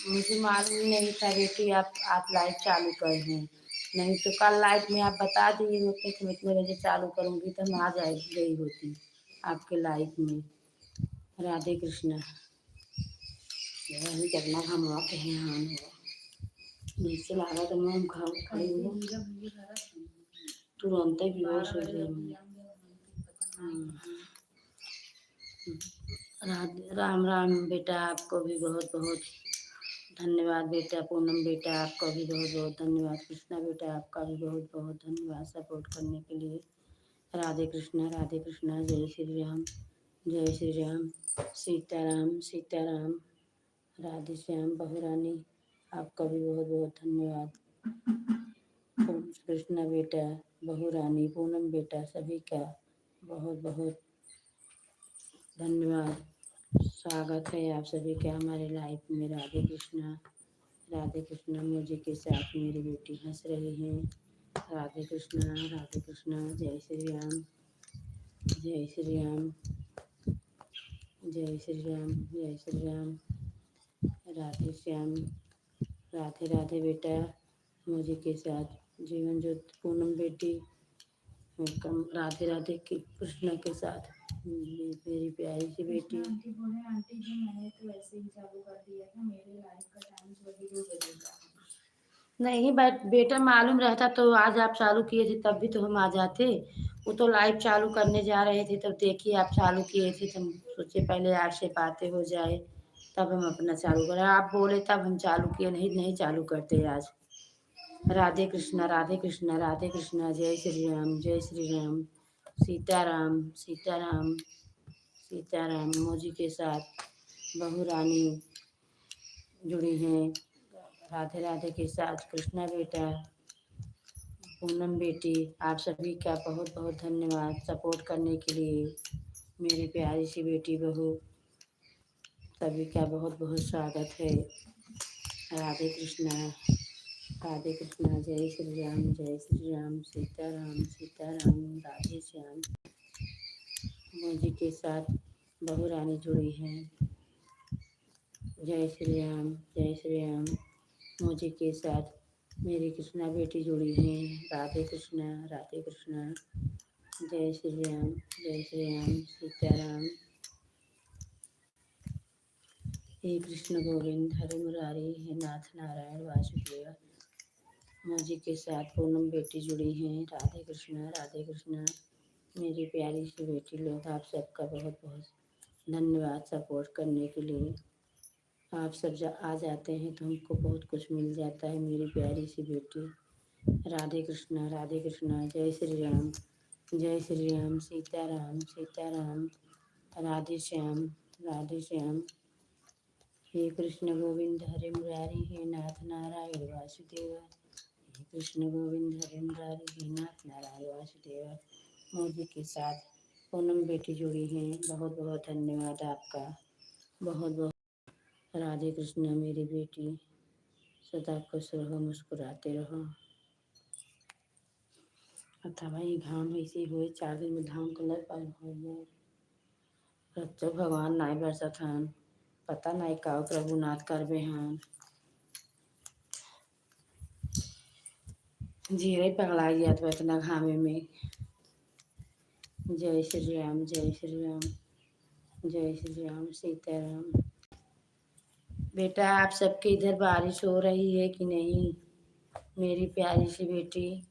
A: मुझे मालूम नहीं था बेटी आप लाइव चालू कर दें, नहीं तो कल लाइट में आप बता दिए होते कि मैं इतने बजे चालू करूँगी तो मैं आ जाए गई होती आपके लाइफ में। राधे कृष्णा। यही करना हम आते हैं हम नीचे लगा तो मैं खड़ी हूँ तुरंत ही बेहोश हो गई। राम राम बेटा, आपको भी बहुत बहुत धन्यवाद बेटा। पूनम बेटा आपका भी बहुत बहुत धन्यवाद। कृष्णा बेटा आपका भी बहुत बहुत धन्यवाद सपोर्ट करने के लिए। राधे कृष्णा राधे कृष्णा। जय श्री राम जय श्री राम। सीताराम सीताराम। राधे श्याम बहुरानी आपका भी बहुत बहुत धन्यवाद। कृष्णा बेटा, बहुरानी, पूनम बेटा सभी का बहुत बहुत धन्यवाद। स्वागत है आप सभी का हमारे लाइफ में। राधे कृष्णा राधे कृष्णा। मुझे के साथ मेरी बेटी हंस रही है। राधे कृष्णा राधे कृष्णा। जय श्री राम जय श्री राम जय श्री राम जय श्री राम। राधे श्याम राधे राधे बेटा। मुझे के साथ जीवन ज्योति पूनम बेटी राधे राधे के कृष्णा के साथ मेरी प्यारी सी बेटी। आंटी बोले आंटी जी मैंने तो ऐसे ही चालू कर दिया था, मेरे लाइफ का टाइम सुबह 2 बजे का। नहीं बट बेटा मालूम रहता तो आज आप चालू किए थे तब भी तो हम आ जाते। वो तो लाइव चालू करने जा रहे थे तब देखिए आप चालू किए थे तो हम सोचे पहले आपसे बातें हो जाए तब हम अपना चालू करें। आप बोले तब हम चालू किए, नहीं नहीं चालू करते आज। राधे कृष्णा राधे कृष्णा राधे कृष्णा। जय श्री राम जय श्री राम। सीताराम सीताराम सीताराम। मौजी के साथ बहुरानी जुड़ी हैं। राधे राधे के साथ कृष्णा बेटा, पूनम बेटी, आप सभी का बहुत बहुत धन्यवाद सपोर्ट करने के लिए। मेरी प्यारी सी बेटी बहू सभी का बहुत बहुत स्वागत है। राधे कृष्णा राधे कृष्णा। जय श्री राम जय श्री राम। सीताराम सीताराम। राधे श्याम। मौजी के साथ बहुरानी जुड़ी हैं। जय श्री राम जय श्री राम। मौजी के साथ मेरी कृष्णा बेटी जुड़ी हैं। राधे कृष्णा राधे कृष्णा। जय श्री राम जय श्री राम। सीताराम। हे कृष्ण गोविंद हरे मुरारी हे नाथ नारायण वासुदेव। मौजी के साथ पूनम बेटी जुड़ी हैं। राधे कृष्णा मेरी प्यारी सी बेटी लोग, आप सबका बहुत बहुत धन्यवाद सपोर्ट करने के लिए। आप सब आ जाते हैं तो हमको बहुत कुछ मिल जाता है। मेरी प्यारी सी बेटी राधे कृष्णा जय श्री राम जय श्री राम। सीताराम सीताराम। राधे श्याम। हे कृष्ण गोविंद हरे मुरारी हे नाथ नारायण वासुदेव। हे कृष्ण गोविंद हरे मुरारी हे नाथ नारायण वासुदेव। मौजी के साथ पूनम बेटी जुड़ी हैं। बहुत बहुत धन्यवाद आपका। बहुत बहुत राधे कृष्ण मेरी बेटी, सदा खुश रहो मुस्कुराते रहो। अथा भाई घाम ऐसे हुए 4 दिन में धाम कलर पर हो रच्चो भगवान नाय बरसत हन। पता नहीं का प्रभुनाथ करबे हन। जीरे पगला गया तो इतना घामे में। जय श्री राम जय श्री राम जय श्री राम। सीताराम। बेटा आप सबके इधर बारिश हो रही है कि नहीं? मेरी प्यारी सी बेटी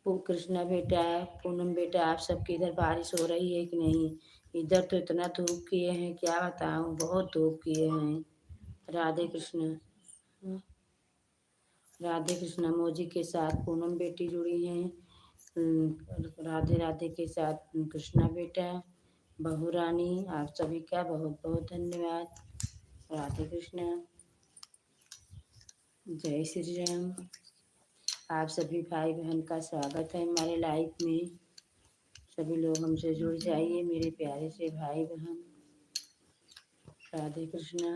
A: कृष्णा बेटा, पूनम बेटा, आप सबके इधर बारिश हो रही है कि नहीं? इधर तो इतना धूप किए हैं क्या बताऊं, बहुत धूप किए हैं। राधे कृष्ण राधे कृष्णा। मौजी के साथ पूनम बेटी जुड़ी हैं। राधे राधे के साथ कृष्णा बेटा, बहुरानी, आप सभी का बहुत बहुत धन्यवाद। राधे कृष्णा। जय श्री राम। आप सभी भाई बहन का स्वागत है हमारे लाइफ में। सभी लोग हमसे जुड़ जाइए मेरे प्यारे से भाई बहन। राधे कृष्णा।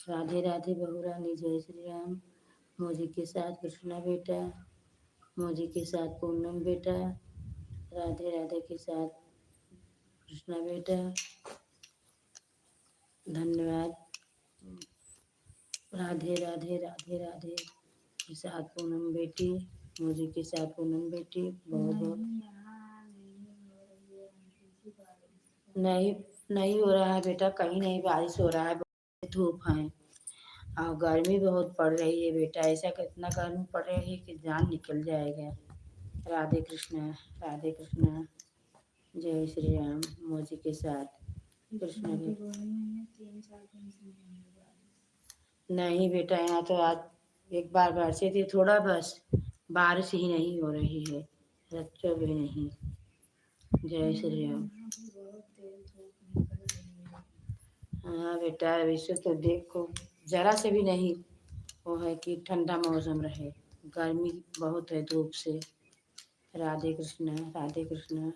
A: राधे राधे बहुरानी। जय श्री राम। मौजी के साथ कृष्णा बेटा, मौजी के साथ पूनम बेटा, राधे राधे के साथ कृष्णा बेटा, धन्यवाद। राधे राधे राधे राधे के साथ पूनम बेटी, मोदी के साथ पूनम बेटी बहुत बहुत नहीं नहीं हो रहा है बेटा, कहीं नहीं बारिश हो रहा है, बहुत धूप है और गर्मी बहुत पड़ रही है बेटा, ऐसा कितना गर्मी पड़ रही है कि जान निकल जाएगा। राधे कृष्णा, राधे कृष्णा, जय श्री राम। मोदी के साथ कृष्णा भी नहीं बेटा, यहाँ तो आज एक बार बरसी थी थोड़ा बस, बारिश ही नहीं हो रही है, रच्चो भी नहीं। जय श्री राम। हाँ बेटा, वैसे तो देखो जरा से भी नहीं वो है कि ठंडा मौसम रहे, गर्मी बहुत है धूप से। राधे कृष्णा, राधे कृष्णा,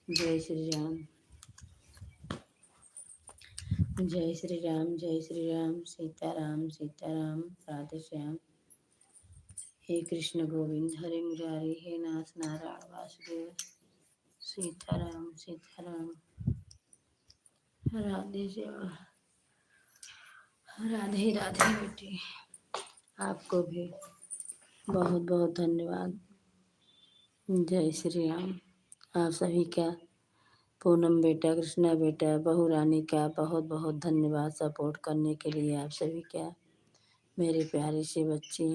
A: जय श्री राम, जय श्री राम, जय श्री राम, सीताराम सीताराम, राधे श्याम। हे कृष्ण गोविंद हरे मुरारी, हे नाथ नारायण वासुदेव, सीताराम सीताराम, राधे श्याम। राधे राधे बेटी, आपको भी बहुत बहुत धन्यवाद। जय श्री राम। आप सभी का, पूनम बेटा, कृष्णा बेटा, बहू रानी का बहुत बहुत धन्यवाद सपोर्ट करने के लिए। आप सभी का, मेरे प्यारे से बच्चे,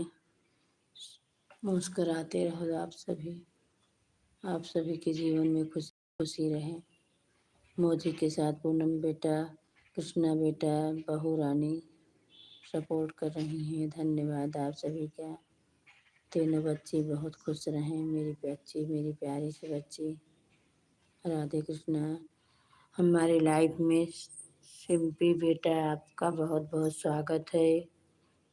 A: मुस्कुराते रहो आप सभी, आप सभी के जीवन में खुशी खुशी रहे। मोदी के साथ पूनम बेटा, कृष्णा बेटा, बहू रानी सपोर्ट कर रही हैं। धन्यवाद आप सभी का। तीनों बच्चे बहुत खुश रहें, मेरी बच्ची, मेरी प्यारी से बच्ची। राधे कृष्णा। हमारे लाइफ में सिंपी बेटा, आपका बहुत बहुत स्वागत है।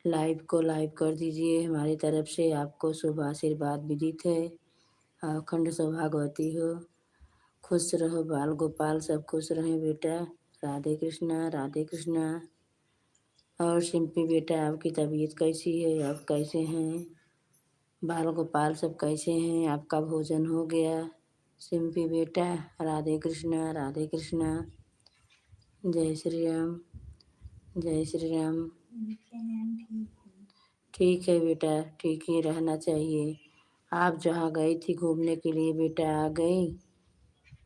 A: लाइव को लाइव कर दीजिए, हमारी तरफ से आपको शुभ आशीर्वाद विदित है। अखंड सौभाग्यवती हो, खुश रहो, बाल गोपाल सब खुश रहें बेटा। राधे कृष्णा, राधे कृष्णा। और सिंपी बेटा, आपकी तबीयत कैसी है, आप कैसे हैं? बाल गोपाल सब कैसे हैं? आपका भोजन हो गया? सिंपी बेटा, राधे कृष्णा, राधे कृष्णा, जय श्री राम, जय श्री राम। ठीक है बेटा, ठीक ही रहना चाहिए। आप जहाँ गई थी घूमने के लिए बेटा, आ गई?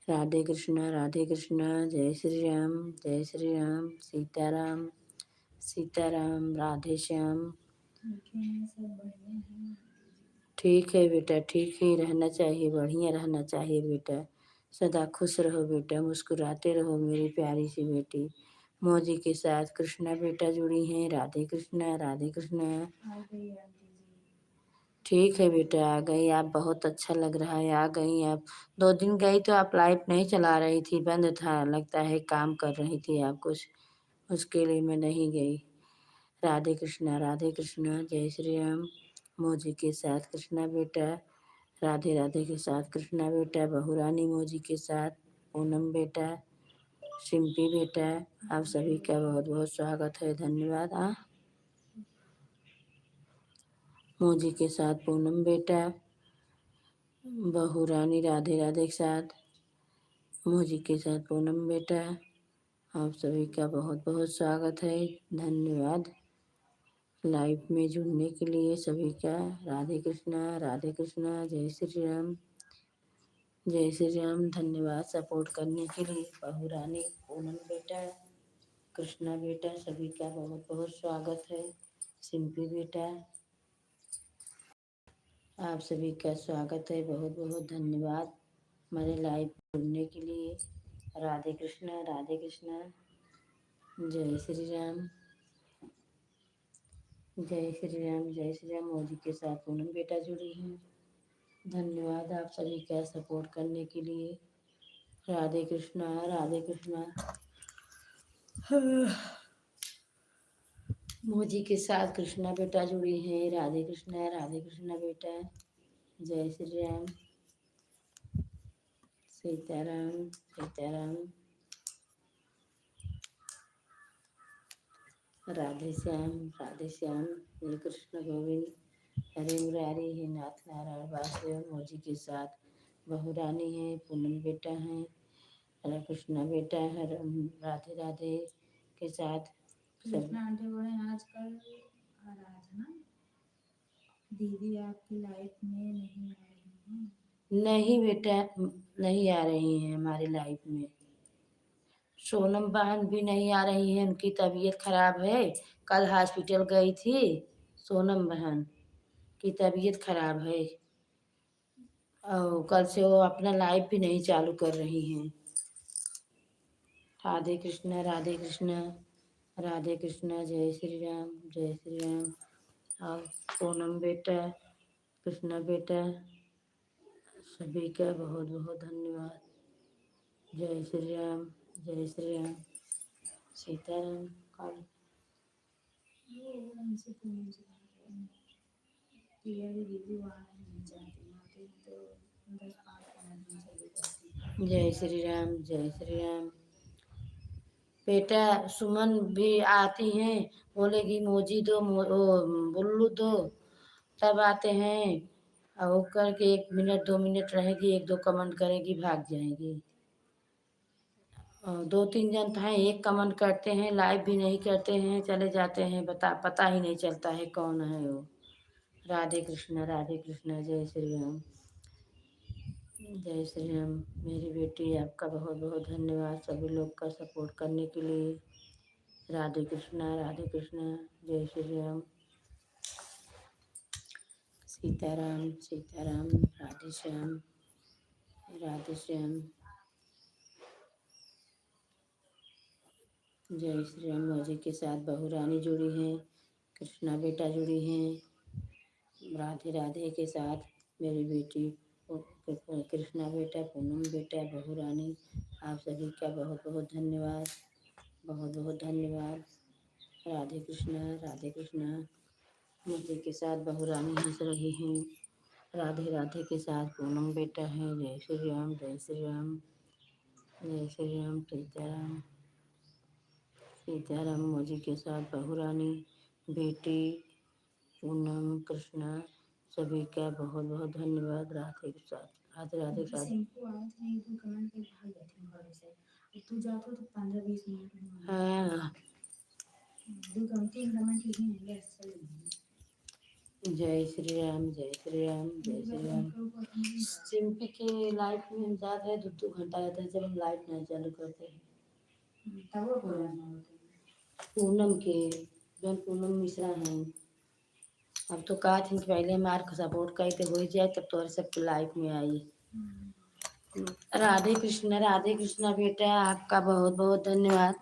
A: राधे कृष्णा, राधे कृष्णा, जय श्री राम, जय श्री राम, सीताराम सीताराम, राधे श्याम। ठीक है बेटा, ठीक ही रहना चाहिए, बढ़िया रहना चाहिए बेटा। सदा खुश रहो बेटा, मुस्कुराते रहो मेरी प्यारी सी बेटी। मौजी के साथ कृष्णा बेटा जुड़ी हैं। राधे कृष्णा, राधे कृष्णा। ठीक है बेटा, आ गई आप, बहुत अच्छा लग रहा है, आ गई आप। 2 दिन गई तो आप लाइट नहीं चला रही थी, बंद था, लगता है काम कर रही थी आप कुछ, उसके लिए मैं नहीं गई। राधे कृष्णा, राधे कृष्णा, जय श्री राम। मौजी के साथ कृष्णा बेटा, राधे राधे के साथ कृष्णा बेटा, बहू रानी मौजी के साथ पूनम बेटा, सिंपी बेटा, आप सभी का बहुत बहुत स्वागत है, धन्यवाद। मौजी के साथ पूनम बेटा, बहू रानी राधे राधे के साथ, मौजी के साथ पूनम बेटा, आप सभी का बहुत बहुत स्वागत है, धन्यवाद। लाइव में जुड़ने के लिए सभी का राधे कृष्णा, राधे कृष्णा, जय श्री राम, जय श्री राम। धन्यवाद सपोर्ट करने के लिए। बहू रानी, पूनम बेटा, कृष्णा बेटा, सभी का बहुत बहुत स्वागत है। सिंपी बेटा, आप सभी का स्वागत है, बहुत बहुत धन्यवाद हमारे लाइव जुड़ने के लिए। राधे कृष्णा, राधे कृष्णा, जय श्री राम, जय श्री राम, जय श्री राम। मोदी के साथ पूनम बेटा जुड़ी हैं, धन्यवाद आप सभी का सपोर्ट करने के लिए। राधे कृष्णा, राधे कृष्णा। मोदी के साथ कृष्णा बेटा जुड़ी हैं। राधे कृष्णा बेटा, जय श्री राम, सीताराम सीताराम, राधे श्याम, राधे श्याम। हे कृष्ण गोविंद हरे मुरारी, हे नाथ नारायण वासुदेव। मौजी के साथ बहू रानी है, पूनम बेटा है, हरे कृष्णा बेटा है, राधे राधे के साथ सब।
B: दीदी आपकी लाइफ में नहीं आ रही हैं?
A: नहीं बेटा, नहीं आ रही हैं हमारी लाइफ में। सोनम बहन भी नहीं आ रही है, उनकी तबीयत खराब है। कल हॉस्पिटल गई थी। सोनम बहन की तबीयत खराब है और कल से वो अपना लाइफ भी नहीं चालू कर रही हैं। राधे कृष्णा, राधे कृष्णा, राधे कृष्णा। जय श्री राम, जय श्री राम। और पूनम बेटा, कृष्णा बेटा, सभी का बहुत बहुत धन्यवाद। जय श्री राम, जय श्री राम। सीताराम। काल
B: वो उनसे पूछना चाहते हैं कि अरे दीदी वहाँ नहीं जाती, वहाँ पे तो 10-5 मिनट में चली जाती।
A: जय श्री राम, जय श्री राम। बेटा सुमन भी आती हैं, बोलेगी मोजी दो, बुल्लू दो, तब आते हैं। और वो करके 1 मिनट 2 मिनट रहेगी, 1 2 कमेंट करेगी, भाग जाएगी। 2 3 जन तो हैं, एक कमेंट करते हैं, लाइव भी नहीं करते हैं, चले जाते हैं, पता ही नहीं चलता है कौन है वो। राधे कृष्णा, राधे कृष्णा। जय श्री राम, जय श्री राम। मेरी बेटी, आपका बहुत बहुत धन्यवाद सभी लोग का सपोर्ट करने के लिए। राधे कृष्णा, राधे कृष्णा। जय श्री राम। सीताराम, सीताराम। राधे श्याम, राधे श्याम। जय श्री राम। मौजी के साथ बहू रानी जुड़ी हैं, कृष्णा बेटा जुड़ी हैं। राधे राधे के साथ मेरी बेटी कृष्णा बेटा, पूनम बेटा, बहू रानी। आप सभी का बहुत बहुत धन्यवाद, बहुत बहुत धन्यवाद। राधे कृष्णा, राधे कृष्णा। मौजी के साथ बहू रानी हंस रही हैं, राधे राधे के साथ पूनम बेटा है। जय श्री राम, जय श्री राम, जय श्री राम। सीताराम, सीताराम। मौजी के साथ बहू रानी, बेटी पूनम, कृष्णा, सभी का बहुत बहुत धन्यवाद। राधे के साथ, राधे राधे के साथ।
B: सिंपल आवाज नहीं तो कमेंट पे भाग जाती हूँ घर से। और तू जाता तो 15-20 मिनट में
A: हाँ।
B: 2 3 कमेंट लिखे हैं, बस चल गई।
A: जय श्री राम, जय श्री राम, जय श्री राम। सिंपी के लाइफ में हम जाते हैं, 2 2 घंटा रहते हैं जब हम लाइफ नहीं चालू करते हैं।
B: तब वो पुराना होता है।
A: पूनम के, जौन पूनम मिश्रा हैं, अब तो कहा थी कि पहले मार्क सपोर्ट करी तो हो जाए, तब तो सबके लाइफ में आई। राधे कृष्णा, राधे कृष्णा बेटा, आपका बहुत बहुत धन्यवाद।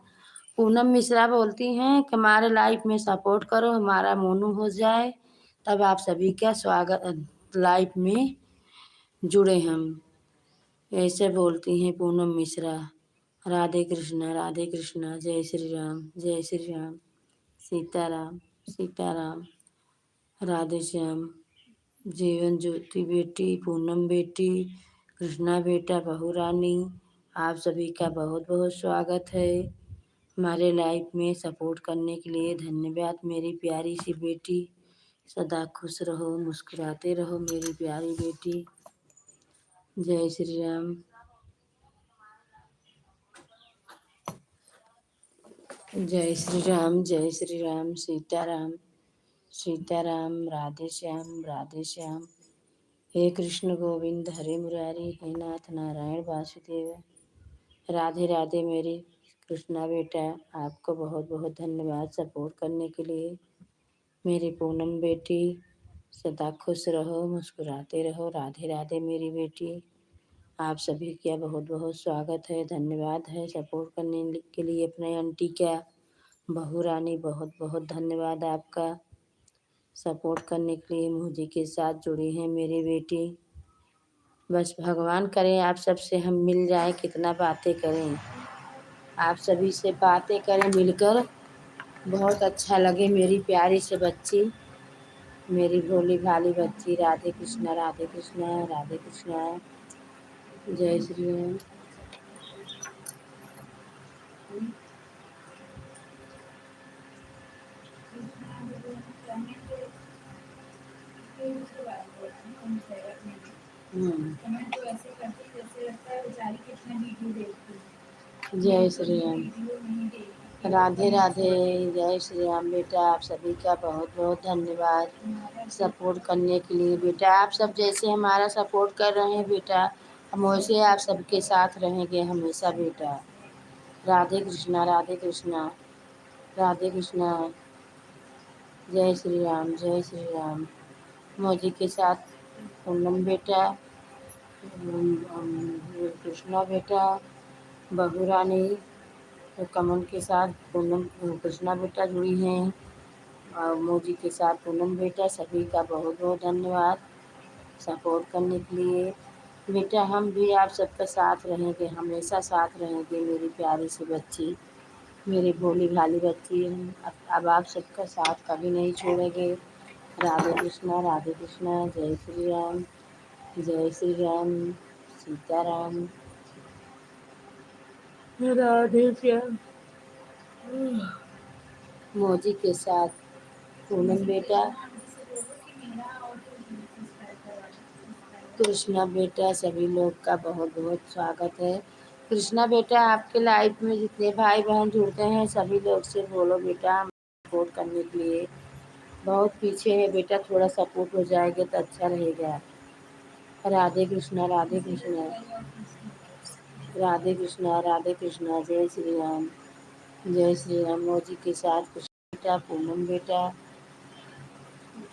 A: पूनम मिश्रा बोलती हैं कि हमारे लाइफ में सपोर्ट करो, हमारा मोनू हो जाए, तब आप सभी का स्वागत लाइफ में जुड़े हम। ऐसे बोलती हैं पूनम मिश्रा। राधे कृष्णा, राधे कृष्णा। जय श्री राम, जय श्री राम। सीताराम, सीताराम। राधे श्याम। जीवन ज्योति बेटी, पूनम बेटी, कृष्णा बेटा, बहू रानी, आप सभी का बहुत बहुत स्वागत है। हमारे लाइफ में सपोर्ट करने के लिए धन्यवाद मेरी प्यारी सी बेटी। सदा खुश रहो, मुस्कुराते रहो मेरी प्यारी बेटी। जय श्री राम, जय श्री राम, जय श्री राम। सीताराम, सीताराम। राधे श्याम, राधे श्याम। हे कृष्ण गोविंद हरे मुरारी, हे नाथ नारायण वासुदेव। राधे राधे मेरी कृष्णा बेटा, आपको बहुत बहुत धन्यवाद सपोर्ट करने के लिए। मेरी पूनम बेटी, सदा खुश रहो, मुस्कुराते रहो। राधे राधे मेरी बेटी, आप सभी का बहुत बहुत स्वागत है, धन्यवाद है सपोर्ट करने के लिए। अपने आंटी का, बहू रानी, बहुत बहुत धन्यवाद आपका सपोर्ट करने के लिए। मुझे के साथ जुड़ी हैं मेरी बेटी। बस भगवान करें आप सबसे हम मिल जाएं, कितना बातें करें, आप सभी से बातें करें मिलकर, बहुत अच्छा लगे। मेरी प्यारी से बच्ची, मेरी भोली भाली बच्ची। राधे कृष्णा, राधे कृष्णा, राधे कृष्णा। जय श्री राम।
B: कमेंट तो ऐसे करती है जैसे लगता है बेचारी कितना वीडियो देखती है।
A: जय श्री राम,
B: वीडियो नहीं देखती।
A: राधे राधे। जय श्री राम बेटा, आप सभी का बहुत बहुत धन्यवाद सपोर्ट करने के लिए। बेटा आप सब जैसे हमारा सपोर्ट कर रहे हैं बेटा, हम वैसे आप सबके साथ रहेंगे हमेशा बेटा। राधे कृष्णा, राधे कृष्णा, राधे कृष्णा। जय श्री राम, जय श्री राम। मौजी के साथ पूनम बेटा, कृष्णा बेटा, बहू रानी, तो कमल के साथ पूनम कृष्णा बेटा जुड़ी हैं, और मोजी के साथ पूनम बेटा। सभी का बहुत बहुत धन्यवाद सपोर्ट करने के लिए। बेटा हम भी आप सबका साथ रहेंगे, हमेशा साथ रहेंगे मेरी प्यारी सी बच्ची, मेरी भोली भाली बच्ची। अब आप सबका साथ कभी नहीं छोड़ेंगे। राधे कृष्णा, राधे कृष्णा। जय श्री राम, जय श्री राम, सीताराम, राधे श्याम। मौजी के साथ पूनम बेटा, कृष्णा बेटा, सभी लोग का बहुत बहुत स्वागत है। कृष्णा बेटा आपके लाइफ में जितने भाई बहन जुड़ते हैं सभी लोग से बोलो बेटा सपोर्ट करने के लिए। बहुत पीछे है बेटा, थोड़ा सपोर्ट हो जाएगा तो अच्छा रहेगा। राधे कृष्णा, राधे कृष्णा, राधे कृष्णा, राधे कृष्णा। जय श्री राम, जय श्री राम। मौजी के साथ कृष्ण बेटा, पूनम बेटा,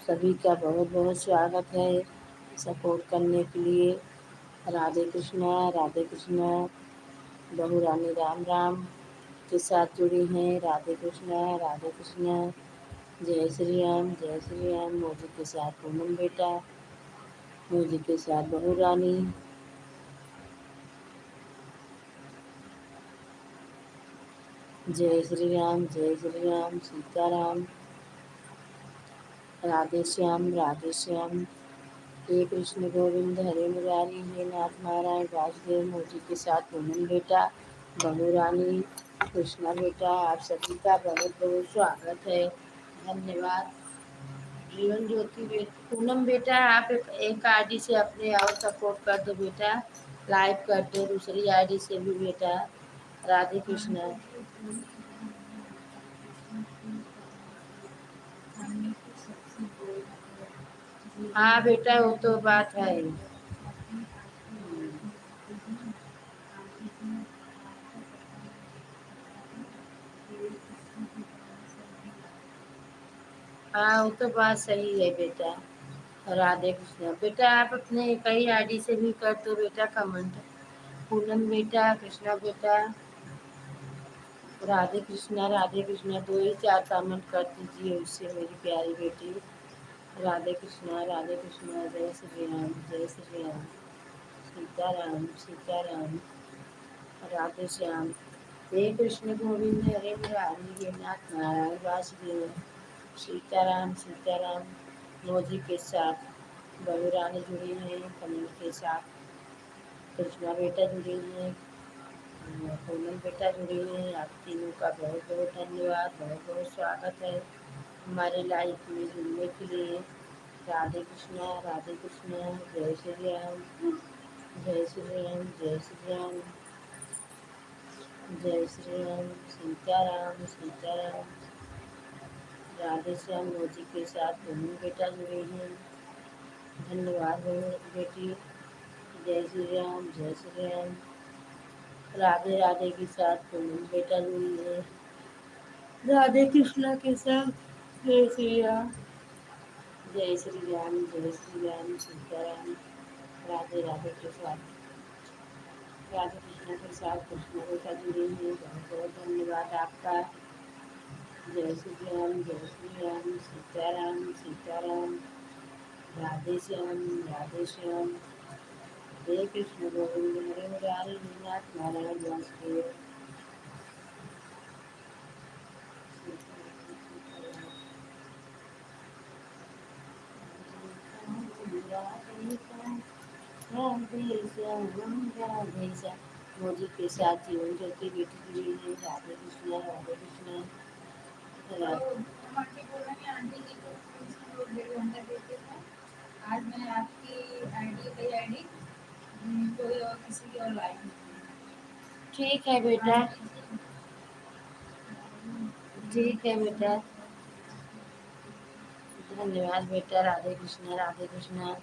A: सभी का बहुत बहुत स्वागत है सपोर्ट करने के लिए। राधे कृष्णा, राधे कृष्णा। बहू रानी राम राम के साथ जुड़ी हैं। राधे कृष्णा, राधे कृष्णा। जय श्री राम, जय श्री राम। मौजी के साथ पूनम बेटा, मौजी के साथ बहू रानी। जय श्री राम, जय श्री राम, सीताराम। राधे श्याम, राधे श्याम। हे कृष्ण गोविंद हरे मुरारी, हे नाथ नारायण वासुदेव। मौजी के साथ पूनम बेटा, बहू रानी, कृष्णा बेटा। आप सभी का बहुत बहुत स्वागत है, धन्यवाद। जीवन ज्योति पूनम बेटा आप एक आईडी से अपने और सपोर्ट कर दो बेटा, लाइव कर दो दूसरी आईडी से भी बेटा। राधे कृष्णा। हाँ बेटा वो तो बात है। हाँ वो तो बात सही है बेटा। राधे कृष्णा बेटा आप अपने कई आईडी से भी कर दो बेटा कमेंट। पूनम बेटा, कृष्णा बेटा, राधे कृष्णा दो ही चार कमेंट कर दीजिए उससे मेरी प्यारी बेटी। राधे कृष्णा, राधे कृष्णा। जय श्री राम, जय श्री राम, सीताराम, सीताराम। राधे श्याम। हे कृष्ण गोविंद हरे मुरारी, हे नाथ नारायण वासुदेव। सीताराम, सीताराम। मौजी के साथ बहू रानी जुड़ी हैं, कमल के साथ कृष्णा बेटा जुड़ी हैं, पूनम बेटा जुड़ी हैं। आप तीनों का बहुत बहुत धन्यवाद, बहुत बहुत स्वागत है हमारे लाइफ में जुड़ने के लिए। राधे कृष्णा, राधे कृष्णा। जय श्री राम, जय श्री राम, जय श्री राम, जय श्री राम, सीताराम, सीताराम। राधे श्याम। मौजी के साथ पूनम बेटा जुड़े हैं, धन्यवाद बेटी। जय श्री राम, जय श्री राम। राधे राधे के साथ पूनम बेटा जुड़ी है, राधे कृष्णा के साथ। जय श्री राम, जय श्री राम, जय श्री राम, सीताराम। राधे राधे के साथ राधे कृष्णा के साथ कृष्णा बेटा जुड़ी है, बहुत बहुत धन्यवाद आपका। जय श्री राम, जय श्री राम, सीताराम, सीताराम। राधे श्याम, राधे श्याम। हे कृष्ण गोविंद हरे मुरारी, हे नाथ नारायण वासुदेव। राधे श्याम, राधे श्याम। मोदी के साथ जीवन ज्योति बेटी जुड़ी है। राधे कृष्णा, राधे कृष्णा।
B: आज मैं आपकी आईडी कई आईडी कोई और किसी की और लाइक
A: ठीक है बेटा, ठीक है बेटा। धन्यवाद बेटा। राधे कृष्णा राधे कृष्णा।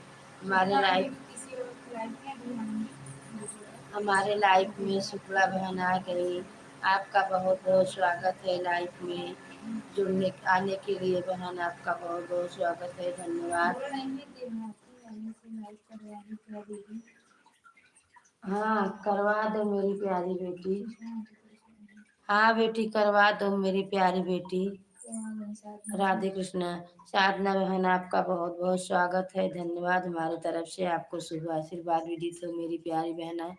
A: हमारे
B: शुक्ला
A: लाइफ
B: भी किसी और की लाइफ में भी हम
A: हमारे लाइफ में शुक्ला बहन आ गई। आपका बहुत बहुत स्वागत है लाइफ में जुड़ने आने के लिए बहन, आपका बहुत बहुत स्वागत है, धन्यवाद।
B: बोल रही है कि मैं आपकी वाली से लाइफ करवा दी क्या दीदी?
A: हाँ करवा दो मेरी प्यारी बेटी।
B: कृष्णा आंटी को सुना।
A: हाँ बेटी करवा दो मेरी प्यारी बेटी।
B: तो वहाँ गई साथ
A: राधे कृष्णा। साधना बहन आपका बहुत बहुत स्वागत है, धन्यवाद। हमारी तरफ से आपको शुभ आशीर्वाद भी दी तो मेरी प्यारी बहना।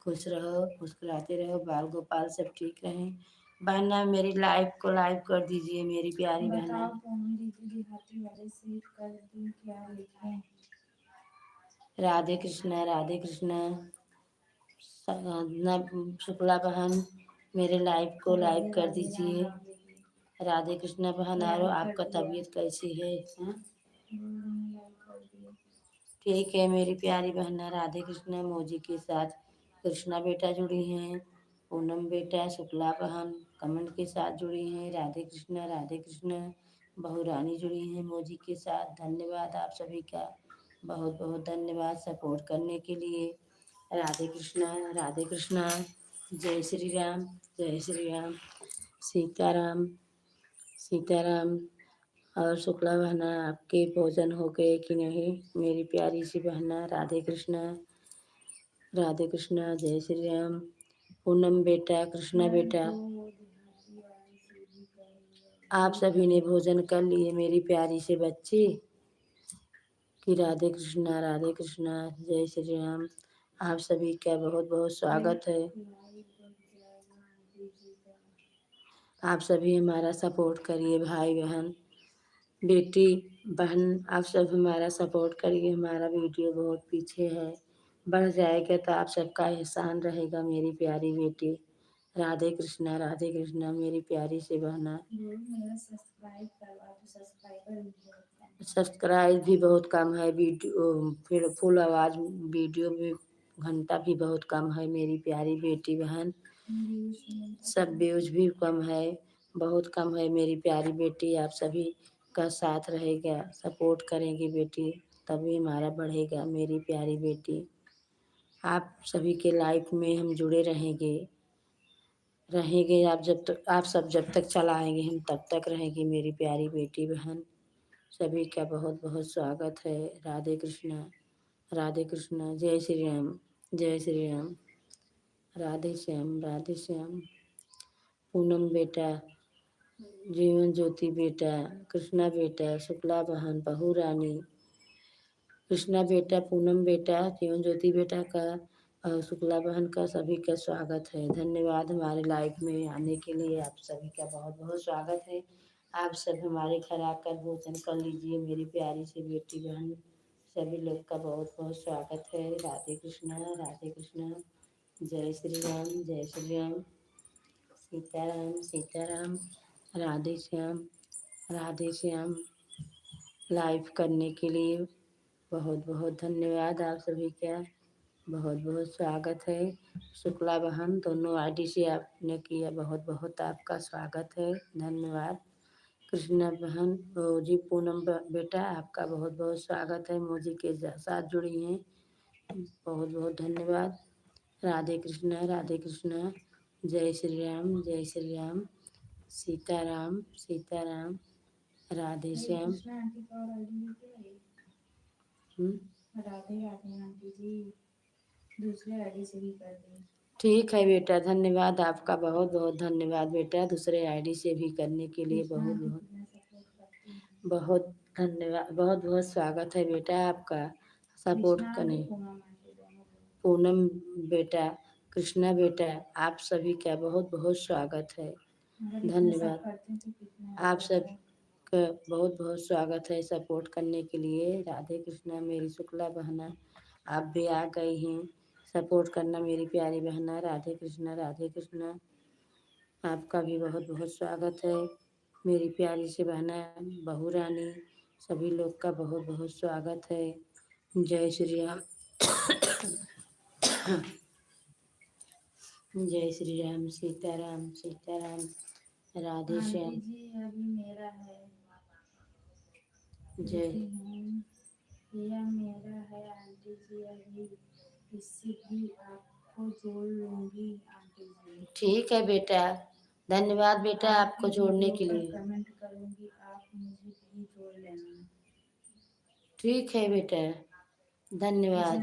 A: खुश रहो, मुस्कुराते रहो, बाल गोपाल सब ठीक रहें। बहना मेरी लाइफ को लाइव कर दीजिए मेरी प्यारी बहना।
B: बताओ पूनम दीदी देहाती वाले से कर दूं क्या लिखें?
A: राधे कृष्णा राधे कृष्णा। साधना शुक्ला बहन मेरे लाइव को लाइव
B: राधे
A: कर
B: राधे राम
A: दीजिए।
B: राम दीदी
A: राधे कृष्णा बहन आ रहा,
B: लाइक कर
A: आपका
B: दिया।
A: तबीयत कैसी है? हाँ?
B: बोल रही हैं लाइक कर दिया।
A: ठीक है मेरी प्यारी बहना। राधे कृष्णा मोजी के साथ कृष्णा बेटा जुड़ी हैं, पूनम बेटा, शुक्ला बहन कमेंट के साथ जुड़ी हैं। राधे कृष्णा बहू रानी जुड़ी हैं मोजी के साथ। धन्यवाद आप सभी का, बहुत बहुत धन्यवाद सपोर्ट करने के लिए। राधे कृष्णा राधे कृष्णा। जय श्री राम जय श्री राम। सीताराम सीताराम। और शुक्ला बहना आपके भोजन हो गए कि नहीं मेरी प्यारी सी बहना? राधे कृष्णा जय श्री राम। पूनम बेटा, कृष्णा
B: कर
A: बेटा,
B: दो देहाती वाले से भी कर लिया।
A: आप सभी ने भोजन कर लिए मेरी प्यारी से बच्ची की? राधे कृष्णा जय श्री राम। आप सभी का बहुत बहुत स्वागत है।
B: लाइक बढ़ जाएगा आंटी जी का।
A: आप सभी हमारा सपोर्ट करिए भाई बहन बेटी बहन, आप सब हमारा सपोर्ट करिए। हमारा वीडियो बहुत पीछे है, बढ़ जाएगा तो आप सबका एहसान रहेगा मेरी प्यारी बेटी। राधे कृष्णा मेरी प्यारी सी बहना।
B: बोल मेरा सब्सक्राइब करवा तो सब्सक्राइबर भी बहुत कम है।
A: सब्सक्राइब भी बहुत कम है, वीडियो फिर फुल आवाज़ वीडियो में घंटा भी बहुत कम है मेरी प्यारी बेटी बहन।
B: व्यूज नहीं
A: सब
B: आता।
A: व्यूज भी कम है, बहुत कम है मेरी प्यारी बेटी। आप सभी का साथ रहेगा, सपोर्ट करेंगी बेटी, तभी हमारा बढ़ेगा मेरी प्यारी बेटी। आप सभी के लाइफ में हम जुड़े रहेंगे रहेंगे आप सब जब तक चलाएंगे हम तब तक रहेंगी मेरी प्यारी बेटी बहन। सभी का बहुत बहुत स्वागत है। राधे कृष्णा जय श्री राम जय श्री राम। राधे श्याम। पूनम बेटा, जीवन ज्योति बेटा, कृष्णा बेटा, शुक्ला बहन, बहू रानी, कृष्णा बेटा, पूनम बेटा, जीवन ज्योति बेटा का और शुक्ला बहन का सभी का स्वागत है। धन्यवाद हमारे लाइफ में आने के लिए, आप सभी का बहुत बहुत स्वागत है। आप सब हमारे घर आकर भोजन कर लीजिए मेरी प्यारी सी बेटी बहन। सभी लोग का बहुत बहुत स्वागत है। राधे कृष्णा जय श्री राम जय श्री राम। सीताराम सीताराम। राधे श्याम। लाइव करने के लिए बहुत बहुत धन्यवाद आप सभी का, बहुत बहुत स्वागत है। शुक्ला बहन दोनों आईडी से आपने किया, बहुत बहुत आपका स्वागत है, धन्यवाद। कृष्णा बहन मोजी पूनम बेटा आपका बहुत बहुत स्वागत है, मोजी के साथ जुड़ी हैं, बहुत बहुत धन्यवाद। राधे कृष्णा जय श्री राम। सीताराम। राधे श्याम।
B: कृष्णा आंटी का और आईडी है क्या ये? राधे राधे आंटी जी दूसरे आईडी से भी कर दें।
A: ठीक है बेटा, धन्यवाद आपका, बहुत बहुत धन्यवाद बेटा, दूसरे आईडी से भी करने के लिए
B: कृष्णा
A: बहुत
B: आंटी
A: बहुत
B: कितना सपोर्ट करती हैं।
A: बहुत धन्यवाद, बहुत बहुत स्वागत है बेटा आपका सपोर्ट
B: कृष्णा आंटी
A: करने।
B: पूनम आंटी दोनों को।
A: पूनम बेटा, कृष्णा बेटा, आप सभी का बहुत बहुत स्वागत है,
B: अगर इतना सब
A: धन्यवाद।
B: करते हैं तो कितना
A: आप
B: अच्छा
A: सब
B: है।
A: का बहुत बहुत स्वागत है सपोर्ट करने के लिए। राधे कृष्णा मेरी शुक्ला बहना, आप भी आ गई हैं सपोर्ट करना मेरी प्यारी बहना। राधे कृष्णा आपका भी बहुत बहुत स्वागत है मेरी प्यारी सी बहना, बहू रानी, सभी लोग का बहुत बहुत स्वागत है। जय श्री राम जय श्री राम। सीताराम। राधे
B: आंटी
A: श्याम।
B: जी अभी मेरा है।
A: जय
B: लिखे हैं, यह मेरा है आंटी जी, अभी इससे भी आपको जोड़ लूंगी आंटी जी।
A: ठीक है बेटा, धन्यवाद बेटा आपको जोड़ने के लिए।
B: कमेंट करूंगी, आप मुझे भी जोड़ लेना।
A: ठीक है बेटा, धन्यवाद।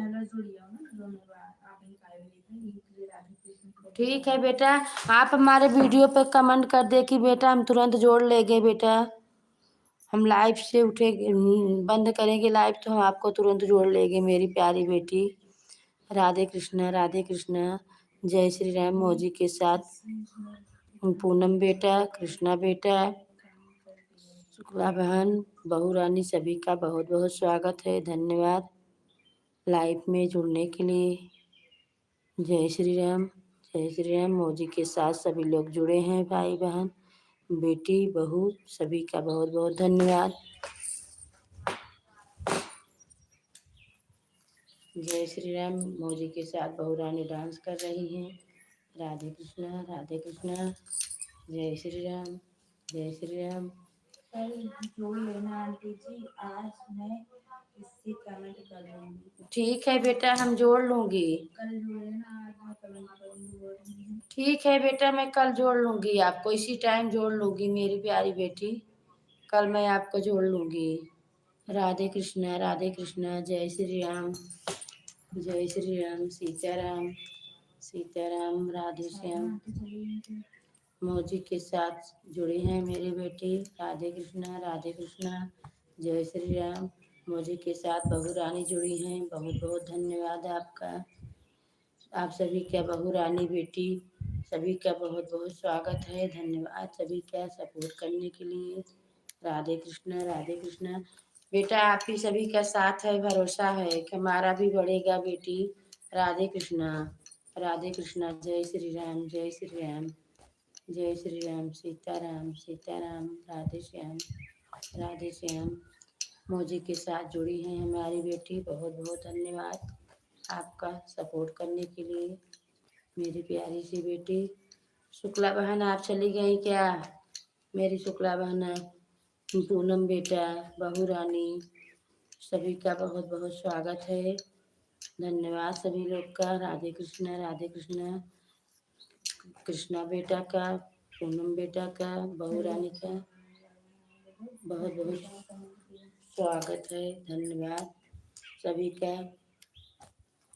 A: ठीक है बेटा, आप हमारे वीडियो पे कमेंट कर दे कि बेटा हम तुरंत जोड़ लेंगे बेटा। हम लाइव से उठे बंद करेंगे लाइव तो हम आपको तुरंत जोड़ लेंगे मेरी प्यारी बेटी। राधे कृष्णा, राधे कृष्णा। जय श्री राम मौजी के साथ पूनम बेटा, कृष्णा बेटा, शुक्ला बहन, बहू रानी, सभी का बहुत बहुत स्वागत है। धन्यवाद लाइव में जुड़ने के लिए। जय श्री राम, जय श्री राम मौजी के साथ सभी लोग जुड़े हैं, भाई बहन, बेटी, बहू, सभी का बहुत बहुत धन्यवाद। जय श्री राम मौजी के साथ बहू रानी डांस कर रही हैं। राधे कृष्णा, राधे कृष्णा। जय श्री राम, जय श्री राम।
B: कल जोड़ लेना आंटी जी, आज मैं इससे कमेंट कर लूंगी।
A: ठीक है बेटा, हम जोड़ लूंगी।
B: कल जोड़ लेना, आज मैं कमेंट करूंगी।
A: ठीक है बेटा, मैं कल जोड़ लूंगी आपको, इसी टाइम जोड़ लूंगी मेरी प्यारी बेटी। कल मैं आपको जोड़ लूंगी। राधे कृष्णा, राधे कृष्णा। जय श्री राम, जय श्री राम। सीताराम, सीताराम। राधे श्याम मौजी के साथ जुड़ी हैं मेरी बेटी। राधे कृष्णा, राधे कृष्णा। जय श्री राम मौजी के साथ बहू रानी जुड़ी हैं, बहुत बहुत धन्यवाद आपका। आप सभी का बहू रानी बेटी सभी का बहुत बहुत स्वागत है। धन्यवाद सभी का सपोर्ट करने के लिए। राधे कृष्णा, राधे कृष्णा। बेटा आप ही सभी का साथ है, भरोसा है कि हमारा भी बढ़ेगा बेटी। राधे कृष्णा, राधे कृष्णा। जय श्री राम, जय श्री राम, जय श्री राम। सीताराम, सीताराम। राधे श्याम, राधे श्याम। मौजी के साथ जुड़ी हैं हमारी बेटी, बहुत बहुत धन्यवाद आपका सपोर्ट करने के लिए मेरी प्यारी सी बेटी। शुक्ला बहन आप चली गई क्या? मेरी शुक्ला बहन है, पूनम बेटा, बहू रानी, सभी का बहुत बहुत स्वागत है। धन्यवाद सभी लोग का। राधे कृष्णा, राधे कृष्णा। कृष्णा बेटा का, पूनम बेटा का, बहू रानी का बहुत बहुत स्वागत है। धन्यवाद सभी का।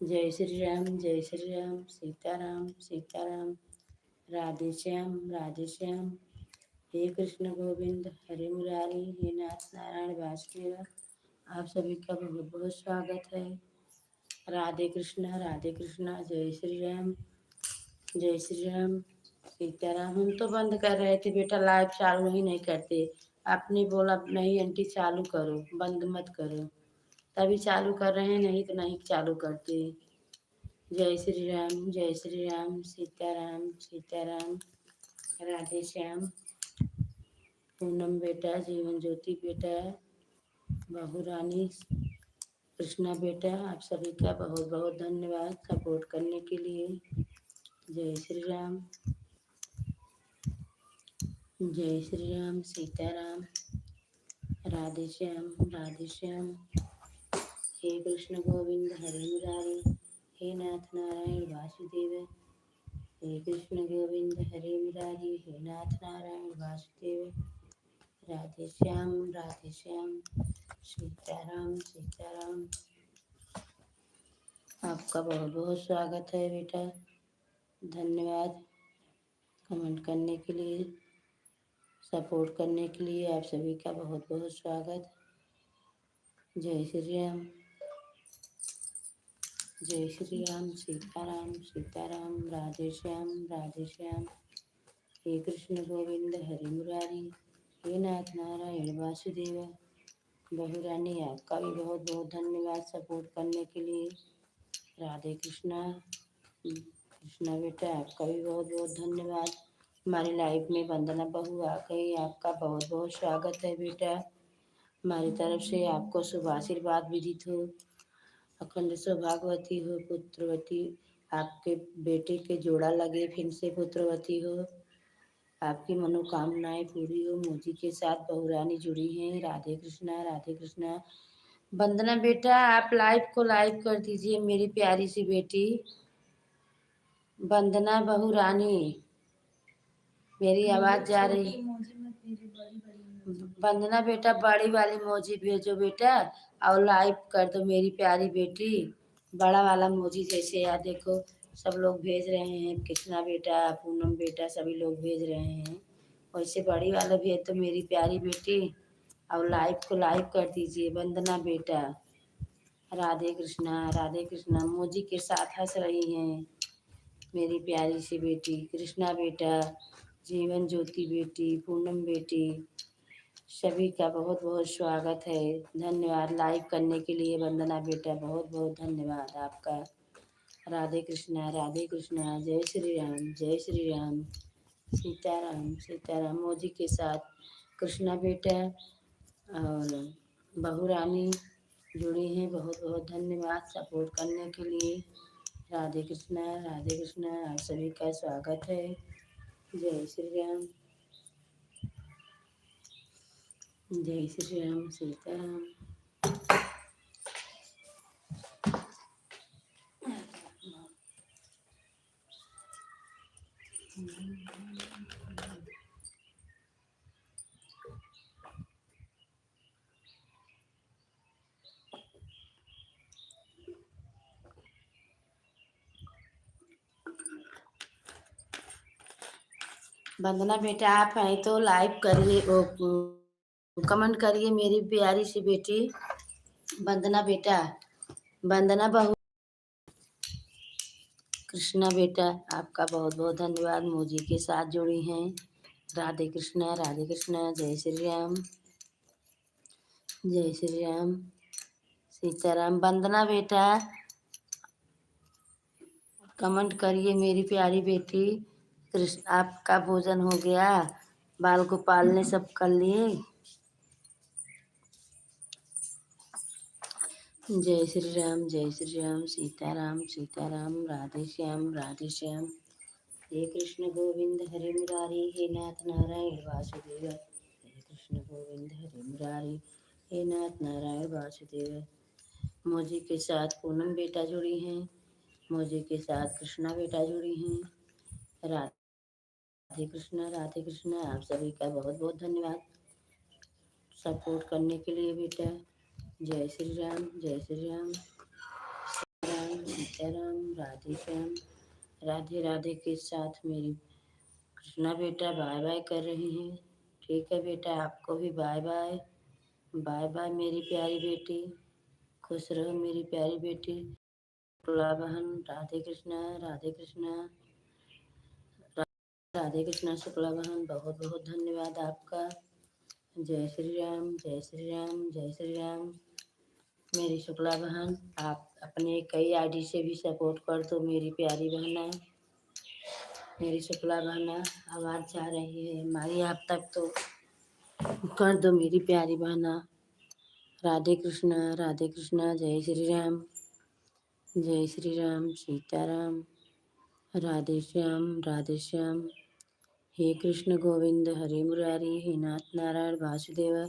A: जय श्री राम, जय श्री राम। सीताराम, सीताराम। राधे श्याम, राधे श्याम। हे कृष्ण गोविंद हरे मुरारी, हे नाथ नारायण वासुदेव। आप सभी का बहुत बहुत स्वागत है। राधे कृष्णा, राधे कृष्णा। जय श्री राम, जय श्री राम। सीताराम। हम तो बंद कर रहे थे बेटा, लाइव चालू ही नहीं करते। आपने बोला नहीं आंटी चालू करो, बंद मत करो, तभी चालू कर रहे हैं, नहीं तो नहीं चालू करते। जय श्री राम, जय श्री राम। सीताराम, सीताराम। राधे श्याम। पूनम बेटा, जीवन ज्योति बेटा, बहू रानी, कृष्णा बेटा, आप सभी का बहुत बहुत धन्यवाद सपोर्ट करने के लिए। जय श्री राम, जय श्री राम। सीताराम। राधे श्याम, राधे श्याम। हे कृष्ण गोविंद हरे मुरारी, हे नाथ नारायण वासुदेव। हे कृष्ण गोविंद हरे मुरारी, हे नाथ नारायण वासुदेव। राधे श्याम, राधे श्याम। सीताराम, सीताराम। आपका बहुत बहुत स्वागत है बेटा। धन्यवाद कमेंट करने के लिए, सपोर्ट करने के लिए आप सभी का बहुत बहुत स्वागत। जय श्री राम, जय श्री राम। सीताराम, सीताराम। राधे श्याम, राधे श्याम। हे कृष्ण गोविंद हरे मुरारी, हे नाथ नारायण वासुदेव। बहू रानी आपका भी बहुत बहुत धन्यवाद सपोर्ट करने के लिए। राधे कृष्णा, कृष्णा बेटा आपका भी बहुत बहुत धन्यवाद। हमारी लाइफ में वंदना बहू आ गई, आपका बहुत बहुत स्वागत है बेटा। हमारी तरफ से आपको शुभ आशीर्वाद विदित हो, अखंड सौभाग्यवती हो, पुत्रवती, आपके बेटे के जोड़ा लगे, फिर से पुत्रवती हो। आपकी मनोकामनाएं पूरी हो। मोदी के साथ बहुरानी जुड़ी हैं। राधे कृष्णा, राधे कृष्णा। वंदना बेटा, आप लाइव को लाइव कर दीजिए मेरी प्यारी सी बेटी वंदना बहुरानी। मेरी आवाज जा रही?
B: इमोजी मत भेजो, बड़ी बड़ी इमोजी।
A: वंदना बेटा, बड़ी वाली मोजी भेजो बेटा, और लाइव कर दो मेरी प्यारी बेटी। बड़ा वाला मोजी जैसे यार देखो सब लोग भेज रहे हैं, कृष्णा बेटा, पूनम बेटा, सभी लोग भेज रहे हैं। वैसे बड़ी वाला भेज दो मेरी प्यारी बेटी, और लाइव को लाइव कर दीजिए। वंदना बेटा, राधे कृष्णा, राधे कृष्णा। मोजी के साथ हंस रही हैं मेरी प्यारी सी बेटी। कृष्णा बेटा, जीवन ज्योति बेटी, पूनम बेटी, सभी का बहुत बहुत स्वागत है। धन्यवाद लाइव करने के लिए वंदना बेटा, बहुत बहुत धन्यवाद आपका। राधे कृष्णा, राधे कृष्णा। जय श्री राम, जय श्री राम। सीताराम, सीताराम। मोदी के साथ कृष्णा बेटा और बहुरानी जुड़ी हैं। बहुत बहुत धन्यवाद सपोर्ट करने के लिए। राधे कृष्णा, राधे कृष्णा। आप सभी का स्वागत है। जय श्री राम, जय श्री राम। सीताराम। वंदना बेटा, आप हैं तो लाइव करिए, कमेंट करिए मेरी प्यारी सी बेटी वंदना बेटा। वंदना बहु कृष्णा बेटा, आपका बहुत बहुत धन्यवाद। मोजी के साथ जुड़ी हैं। राधे कृष्णा, राधे कृष्णा। जय श्री राम, जय श्री राम। सीताराम। वंदना बेटा, कमेंट करिए मेरी प्यारी बेटी। कृष्ण, आपका भोजन हो गया? बाल गोपाल ने सब कर लिए? जय श्री राम, जय श्री राम। सीताराम, सीताराम। राधे श्याम, राधे श्याम। हे कृष्ण गोविंद हरे मुरारी, हे नाथ नारायण वासुदेव। हे कृष्ण गोविंद हरे मुरारी, हे नाथ नारायण वासुदेव। मोजी के साथ पूनम बेटा जुड़ी हैं। मोजी के साथ कृष्णा बेटा जुड़ी हैं। राधे कृष्णा, राधे कृष्णा। आप सभी का बहुत बहुत धन्यवाद सपोर्ट करने के लिए बेटा। जय श्री राम, जय श्री राम। राम, सीताराम। राधे श्याम, राधे राधे के साथ मेरी कृष्णा बेटा बाय बाय कर रही हैं। ठीक है बेटा, आपको भी बाय बाय। बाय बाय मेरी प्यारी बेटी। खुश रहो मेरी प्यारी बेटी। शुक्ला बहन, राधे कृष्णा, राधे कृष्णा। राधे कृष्णा शुक्ला बहन, बहुत बहुत धन्यवाद आपका। जय श्री राम, जय श्री राम, जय श्री राम। मेरी शुक्ला बहन, आप अपने कई आईडी से भी सपोर्ट कर दो मेरी प्यारी बहना। मेरी शुक्ला बहना, आवाज़ जा रही है हमारी आप तक तो कर दो मेरी प्यारी बहना। राधे कृष्णा, राधे कृष्णा। जय श्री राम, जय श्री राम। सीताराम। राधे श्याम, राधे श्याम। हे कृष्ण गोविंद हरे मुरारी, हे नाथ नारायण वासुदेव।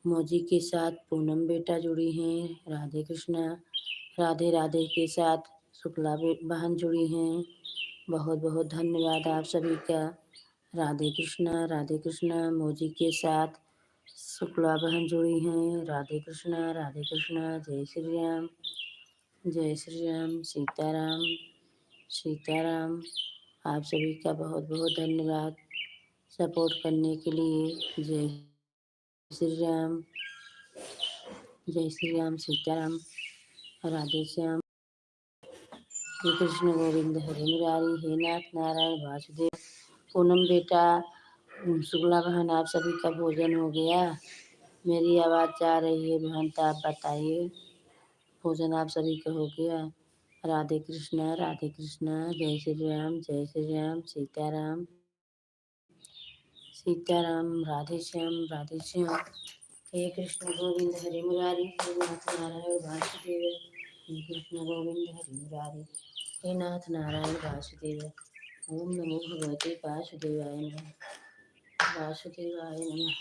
A: मोजी के साथ पूनम बेटा जुड़ी हैं। राधे कृष्णा, राधे राधे के साथ शुक्ला बहन जुड़ी हैं। बहुत बहुत धन्यवाद आप सभी का। राधे कृष्णा, राधे कृष्णा। मोजी के साथ शुक्ला बहन जुड़ी हैं। राधे कृष्णा, राधे कृष्णा। जय श्री राम, जय श्री राम। सीताराम, सीताराम। आप सभी का बहुत बहुत धन्यवाद सपोर्ट करने के लिए। जय श्री राम, जय श्री राम। सीताराम। राधे श्याम। श्री कृष्ण गोविंद हरे मुरारी, हे नाथ नारायण वासुदेव। पूनम बेटा, शुक्ला बहन, आप सभी का भोजन हो गया? मेरी आवाज़ जा रही है बहन तो आप बताइए। भोजन आप सभी का हो गया? राधे कृष्णा, राधे कृष्णा। जय श्री राम, जय श्री राम। सीताराम, सीताराम। राधे श्याम, राधे श्याम। हे कृष्ण गोविंद हरे मुरारी, हे नाथ नारायण वासुदेव। हे कृष्ण गोविंद हरे मुरारी, हे नाथ नारायण वासुदेव। ओम नमो भगवते वासुदेवाय नमः। वासुदेवाय नमः।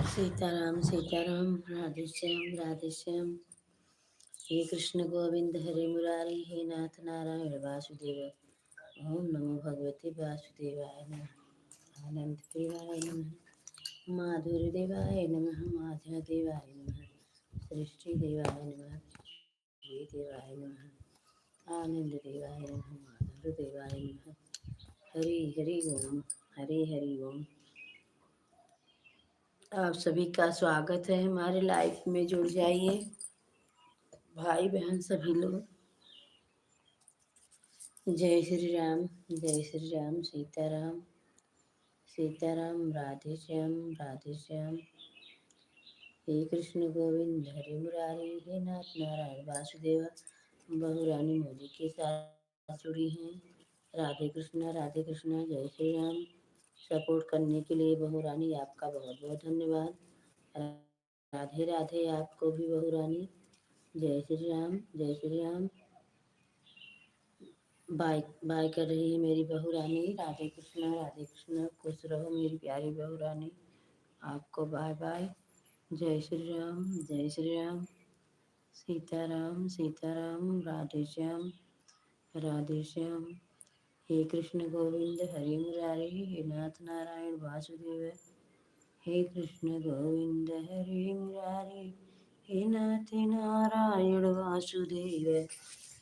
A: सीताराम सीताराम, राधेश्याम राधेश्याम। हे कृष्ण गोविंद हरे मुरारी, हे नाथ नारायण वासुदेव। ओम नमो भगवते वासुदेवाय नमः। आनंद देवाय नमः, माधुर्य देवाय नमः, माधव देवाय नमः, सृष्टि देवाय नमः, श्री देवाय नमः, आनंद देवाय नमः, माधुर्य देवाय नमः। हरि हरि ओम, हरि हरि ओम। आप सभी का स्वागत है हमारे लाइफ में। जुड़ जाइए भाई बहन सभी लोग। जय श्री राम, जय श्री राम, सीताराम सीताराम, राधे श्याम राधे श्याम। हे कृष्ण गोविंद हरे मुरारी, हे नाथ नारायण वासुदेव। बहु रानी मोदी के साथ जुड़ी हैं। राधे कृष्णा, जय श्री राम। सपोर्ट करने के लिए बहु रानी आपका बहुत बहुत धन्यवाद। राधे राधे आपको भी बहु रानी। जय श्री राम, जय श्री राम। बाय बाय कर रही है मेरी बहू रानी। राधे कृष्णा, खुश रहो मेरी प्यारी बहू रानी। आपको बाय बाय। जय श्री राम, जय श्री राम। सीताराम सीताराम, राधे श्याम राधे श्याम। हे कृष्ण गोविंद हरे मुरारी, हे नाथ नारायण वासुदेव। हे कृष्ण गोविंद हरे मुरारी, हे नाथ नारायण वासुदेव।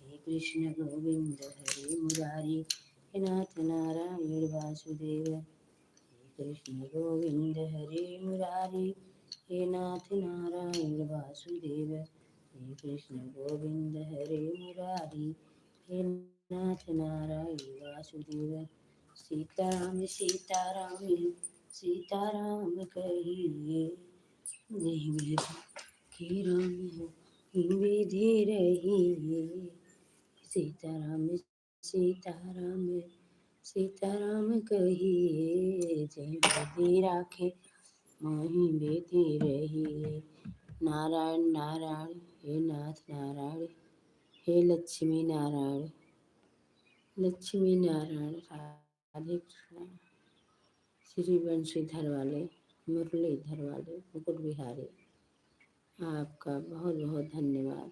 A: हे कृष्ण गोविंद हरे मुरारी, हे नाथ नारायण वासुदेव। हे कृष्ण गोविंद हरे मुरारी, हे नाथ नारायण वासुदेव। हे कृष्ण गोविंद हरे मुरारी, हे नाथ नारायण वासुदेव। सीताराम सीताराम, सीताराम कहिए, नहीं की राम हो विधि रहिए। सीताराम सीताराम, सीताराम कहिए, जय विधि राखे मोहि विधि रहिए। नारायण नारायण, हे नाथ नारायण, हे लक्ष्मी नारायण, लक्ष्मी नारायण। राधे कृष्ण। श्री बंशीधर वाले, मुरलीधर वाले, मुकुट बिहारी, आपका बहुत बहुत धन्यवाद।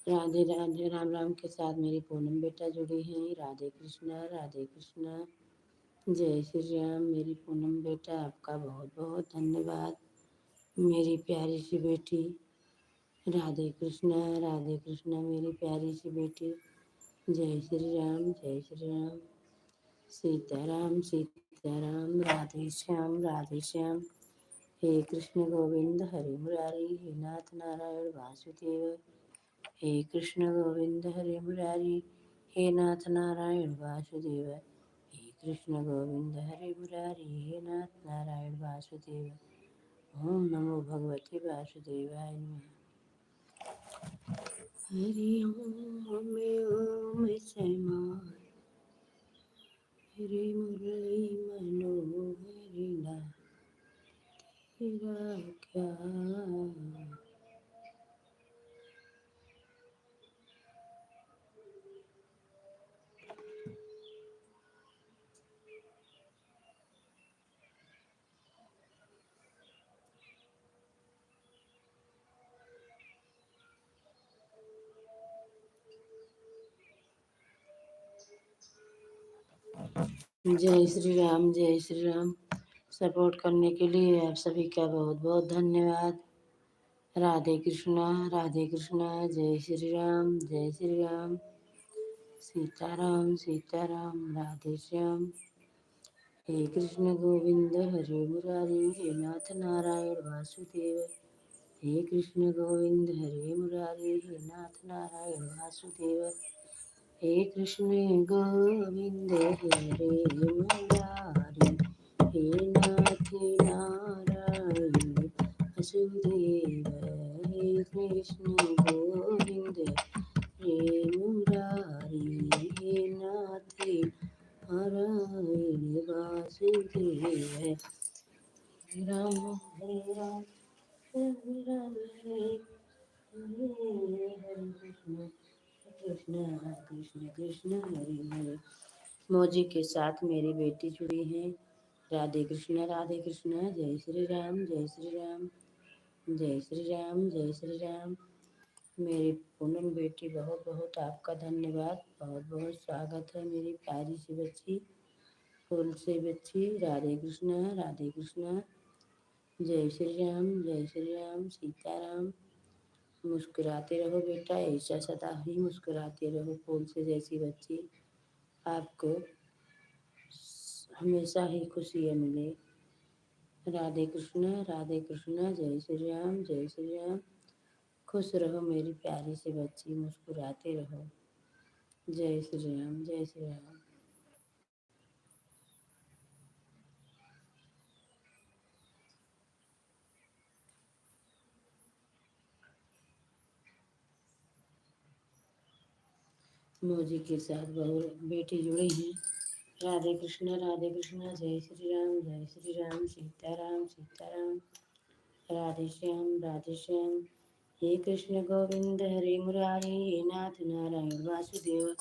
A: राधे राधे, राम राम के साथ मेरी पूनम बेटा जुड़ी हैं। राधे कृष्णा, राधे कृष्णा। जय श्री राम मेरी पूनम बेटा, आपका बहुत बहुत धन्यवाद। मेरी प्यारी सी बेटी, राधे कृष्णा मेरी प्यारी सी बेटी। जय श्री राम, जय श्री राम। सीताराम सीताराम, राधे श्याम राधे श्याम। हे कृष्ण गोविंद हरे मुरारी, हे नाथ नारायण वासुदेव। हे कृष्ण गोविंद हरे मुरारी, हे नाथ नारायण वासुदेव। हे कृष्ण गोविंद हरे मुरारी, हे नाथ नारायण वासुदेव। ओम नमो भगवते वासुदेवाय नमः। हरि ओम ओम समाय, हरे मुरली मनोहरि लाल, तेरा क्या। जय श्री राम, जय श्री राम। सपोर्ट करने के लिए आप सभी का बहुत बहुत धन्यवाद। राधे कृष्णा, जय श्री राम, जय श्री राम। सीताराम सीताराम, राधे श्याम। हे कृष्ण गोविंद हरे मुरारी, हे नाथ नारायण वासुदेव। हे कृष्ण गोविंद हरे मुरारी, हे नाथ नारायण वासुदेव। हे कृष्ण गोविंद हरे मुरारी, हे नाथ नारायण वासुदेव हे कृष्ण गोविंद हे मुरारी हे नाथ नारायण वासुदेव राम हरे राम राम राम हरे हरे कृष्ण कृष्ण कृष्ण कृष्ण हरे हरे। मौजी के साथ मेरी बेटी जुड़ी है। राधे कृष्ण जय श्री राम जय श्री राम जय श्री राम जय श्री राम। मेरी पूनम बेटी बहुत बहुत आपका धन्यवाद, बहुत बहुत स्वागत है मेरी प्यारी सी बच्ची, फूल से बच्ची। राधे कृष्ण जय श्री राम सीताराम। मुस्कुराते रहो बेटा, ऐसा सदा ही मुस्कुराते रहो फूल से जैसी बच्ची। आपको हमेशा ही खुशियाँ मिले। राधे कृष्ण जय श्री राम। खुश रहो मेरी प्यारी सी बच्ची, मुस्कुराते रहो। जय श्री राम जय श्री राम। मौजी के साथ बहू बेटी जुड़ी हैं। राधे कृष्ण जय श्री राम सीताराम सीताराम। राधे श्याम। हे कृष्ण गोविंद हरे मुरारी हे नाथ नारायण वासुदेव।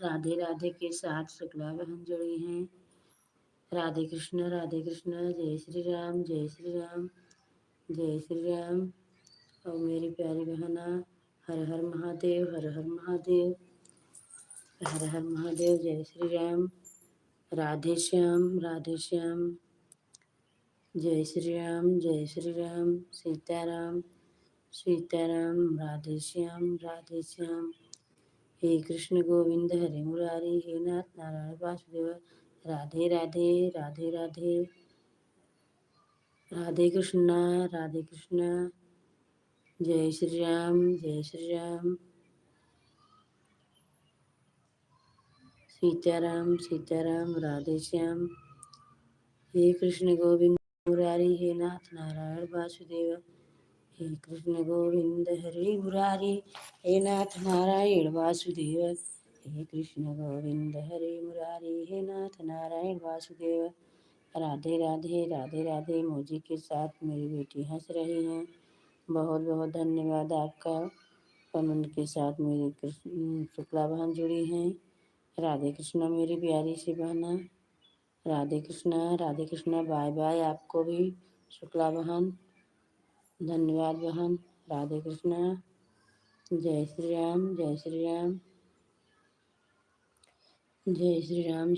A: राधे राधे के साथ शुक्ला बहन जुड़ी हैं। राधे कृष्ण जय श्री राम जय श्री राम जय श्री राम। और मेरी प्यारी बहना, हर हर महादेव हर हर महादेव हर हर महादेव। जय श्री राम। राधे श्याम जय श्री राम सीताराम सीताराम। राधे श्याम। हे कृष्ण गोविंद हरे मुरारी हे नाथ नारायण वासुदेव। राधे राधे राधे राधे। राधे कृष्ण जय श्री राम सीताराम। राधे श्याम। हे कृष्ण गोविंद मुरारी हे नाथ नारायण वासुदेव। हे कृष्ण गोविंद हरे मुरारी हे नाथ नारायण वासुदेव। हे कृष्ण गोविंद हरे मुरारी हे नाथ नारायण वासुदेव। राधे राधे। मौजी के साथ मेरी बेटी हंस रही हैं। बहुत बहुत धन्यवाद आपका। पमन के साथ मेरी शुक्ला बहन जुड़ी हैं। राधे कृष्णा मेरी प्यारी सी बहना। राधे कृष्णा बाय बाय आपको भी शुक्ला बहन। धन्यवाद बहन। राधे कृष्णा जय श्री राम जय श्री राम जय श्री राम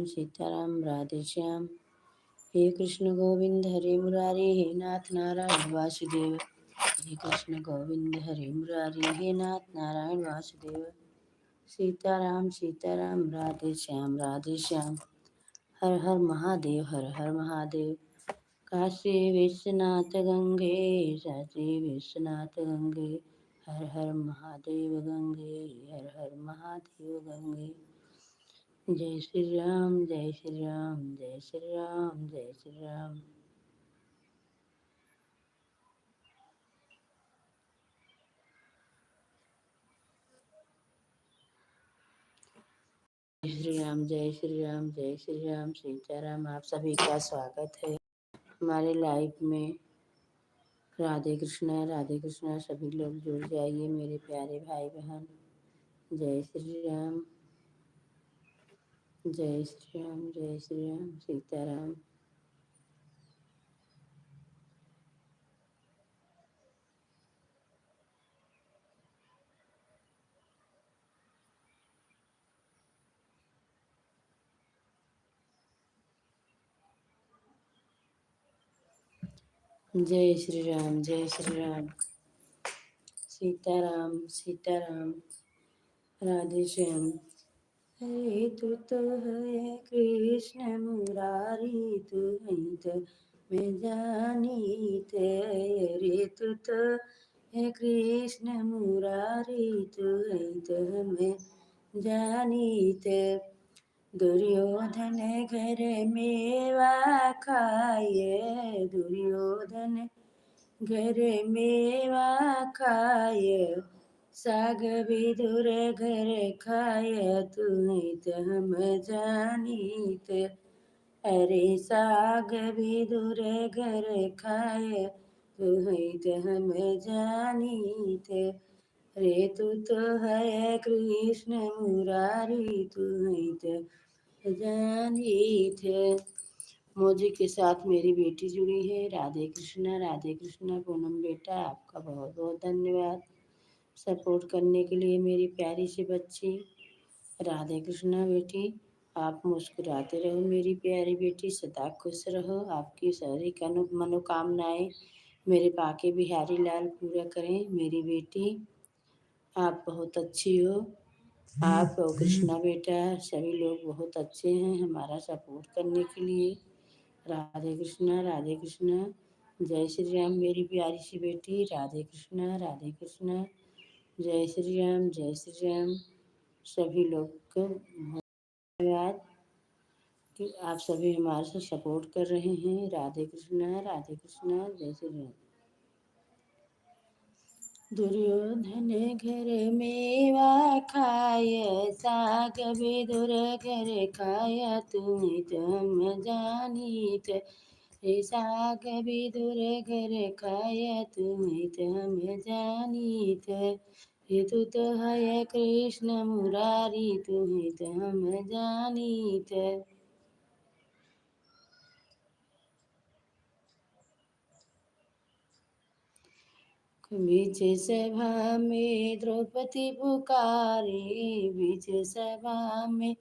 A: सीताराम। राधे श्याम। हे कृष्ण गोविंद हरे मुरारी हे नाथ नारायण वासुदेव। हे कृष्ण गोविंद हरे मुरारी हे नाथ नारायण वासुदेव। सीताराम राधे श्याम। हर हर महादेव हर हर महादेव। काशी विश्वनाथ गंगे काशी विश्वनाथ गंगे। हर हर महादेव गंगे हर हर महादेव गंगे। जय श्री राम जय श्री राम जय श्री राम जय श्री राम। जय श्री राम सीताराम। आप सभी का स्वागत है हमारे लाइव में। राधे कृष्णा सभी लोग जुड़ जाइए मेरे प्यारे भाई बहन। जय श्री राम जय श्री राम सीताराम। जय श्री राम सीताराम। राधे श्याम। हरे तू तो है कृष्ण मुरारी तू है तो मैं जानी थे। रे तू तो है कृष्ण मुरारी तू है तो मैं जानी थे। दुर्योधन घर मेवा खाए दुर्योधन घर मेवा खाय साग विदुर घर खाय तुहित हम जानीत अरे साग विदुर घर खाय तुहित हम जानीत रे तू तो है कृष्ण मुरारी तुहित जानीत। मौजी के साथ मेरी बेटी जुड़ी है। राधे कृष्णा। पूनम बेटा आपका बहुत बहुत धन्यवाद सपोर्ट करने के लिए मेरी प्यारी सी बच्ची। राधे कृष्णा बेटी, आप मुस्कुराते रहो मेरी प्यारी बेटी, सदा खुश रहो। आपकी सारी मनोकामनाएं मेरे पाके बिहारी लाल पूरा करें मेरी बेटी। आप बहुत अच्छी हो। आप और कृष्णा बेटा सभी लोग बहुत अच्छे हैं हमारा सपोर्ट करने के लिए। राधे कृष्णा, राधे कृष्णा। जय श्री राम मेरी प्यारी सी बेटी। राधे कृष्णा, राधे कृष्णा। जय श्री राम, जय श्री राम। सभी लोग को धन्यवाद कि आप सभी हमारे से सपोर्ट कर रहे हैं। राधे कृष्णा, राधे कृष्णा। जय श्री राम। दुर्योधन घर मेवा खाय साग विदुर घर खाय तुहित हम जानीत रे साग विदुर घर खाय तुहित हम जानीत हे तू तो है कृष्ण मुरारी तुहित हम जानीत। बीच सभा में द्रौपदी पुकारे बीच सभा में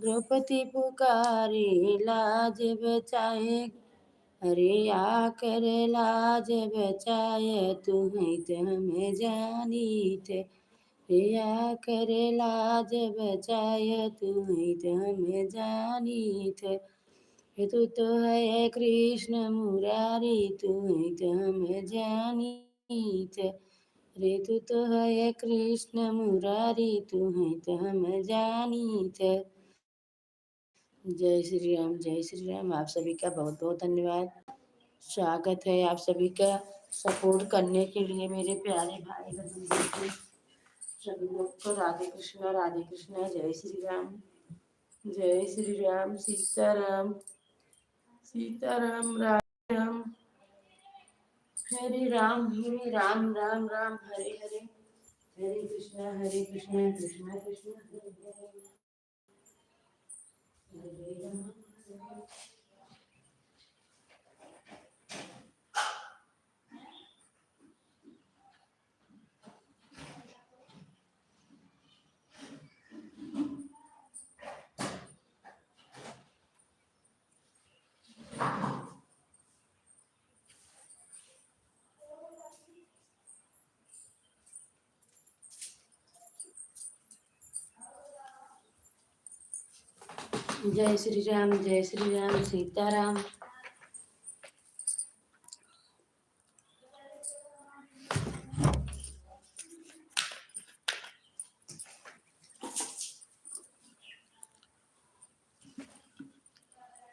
A: द्रौपदी पुकारे लाज बचाए अरे आकर लाज बचाए तुम्हें हम जानीत रे आकर लाज बचाए तुम्हें हम जानीत हे तू तो है कृष्ण मुरारी तुम्हें हम जानीत रे तू तो है कृष्ण मुरारी तुम्हें हम जानीत। जय श्री राम, जय श्री राम। आप सभी का बहुत बहुत धन्यवाद स्वागत है आप सभी का सपोर्ट करने के लिए मेरे प्यारे भाई बहन को सभी लोग को। राधे कृष्णा। जय श्री राम, जय श्री राम। सीताराम, सीताराम। राम हरे राम, राम राम हरे हरे। हरे कृष्णा कृष्णा कृष्णा हरे हरे। हरे राम, जय श्री राम, जय श्री राम। सीताराम।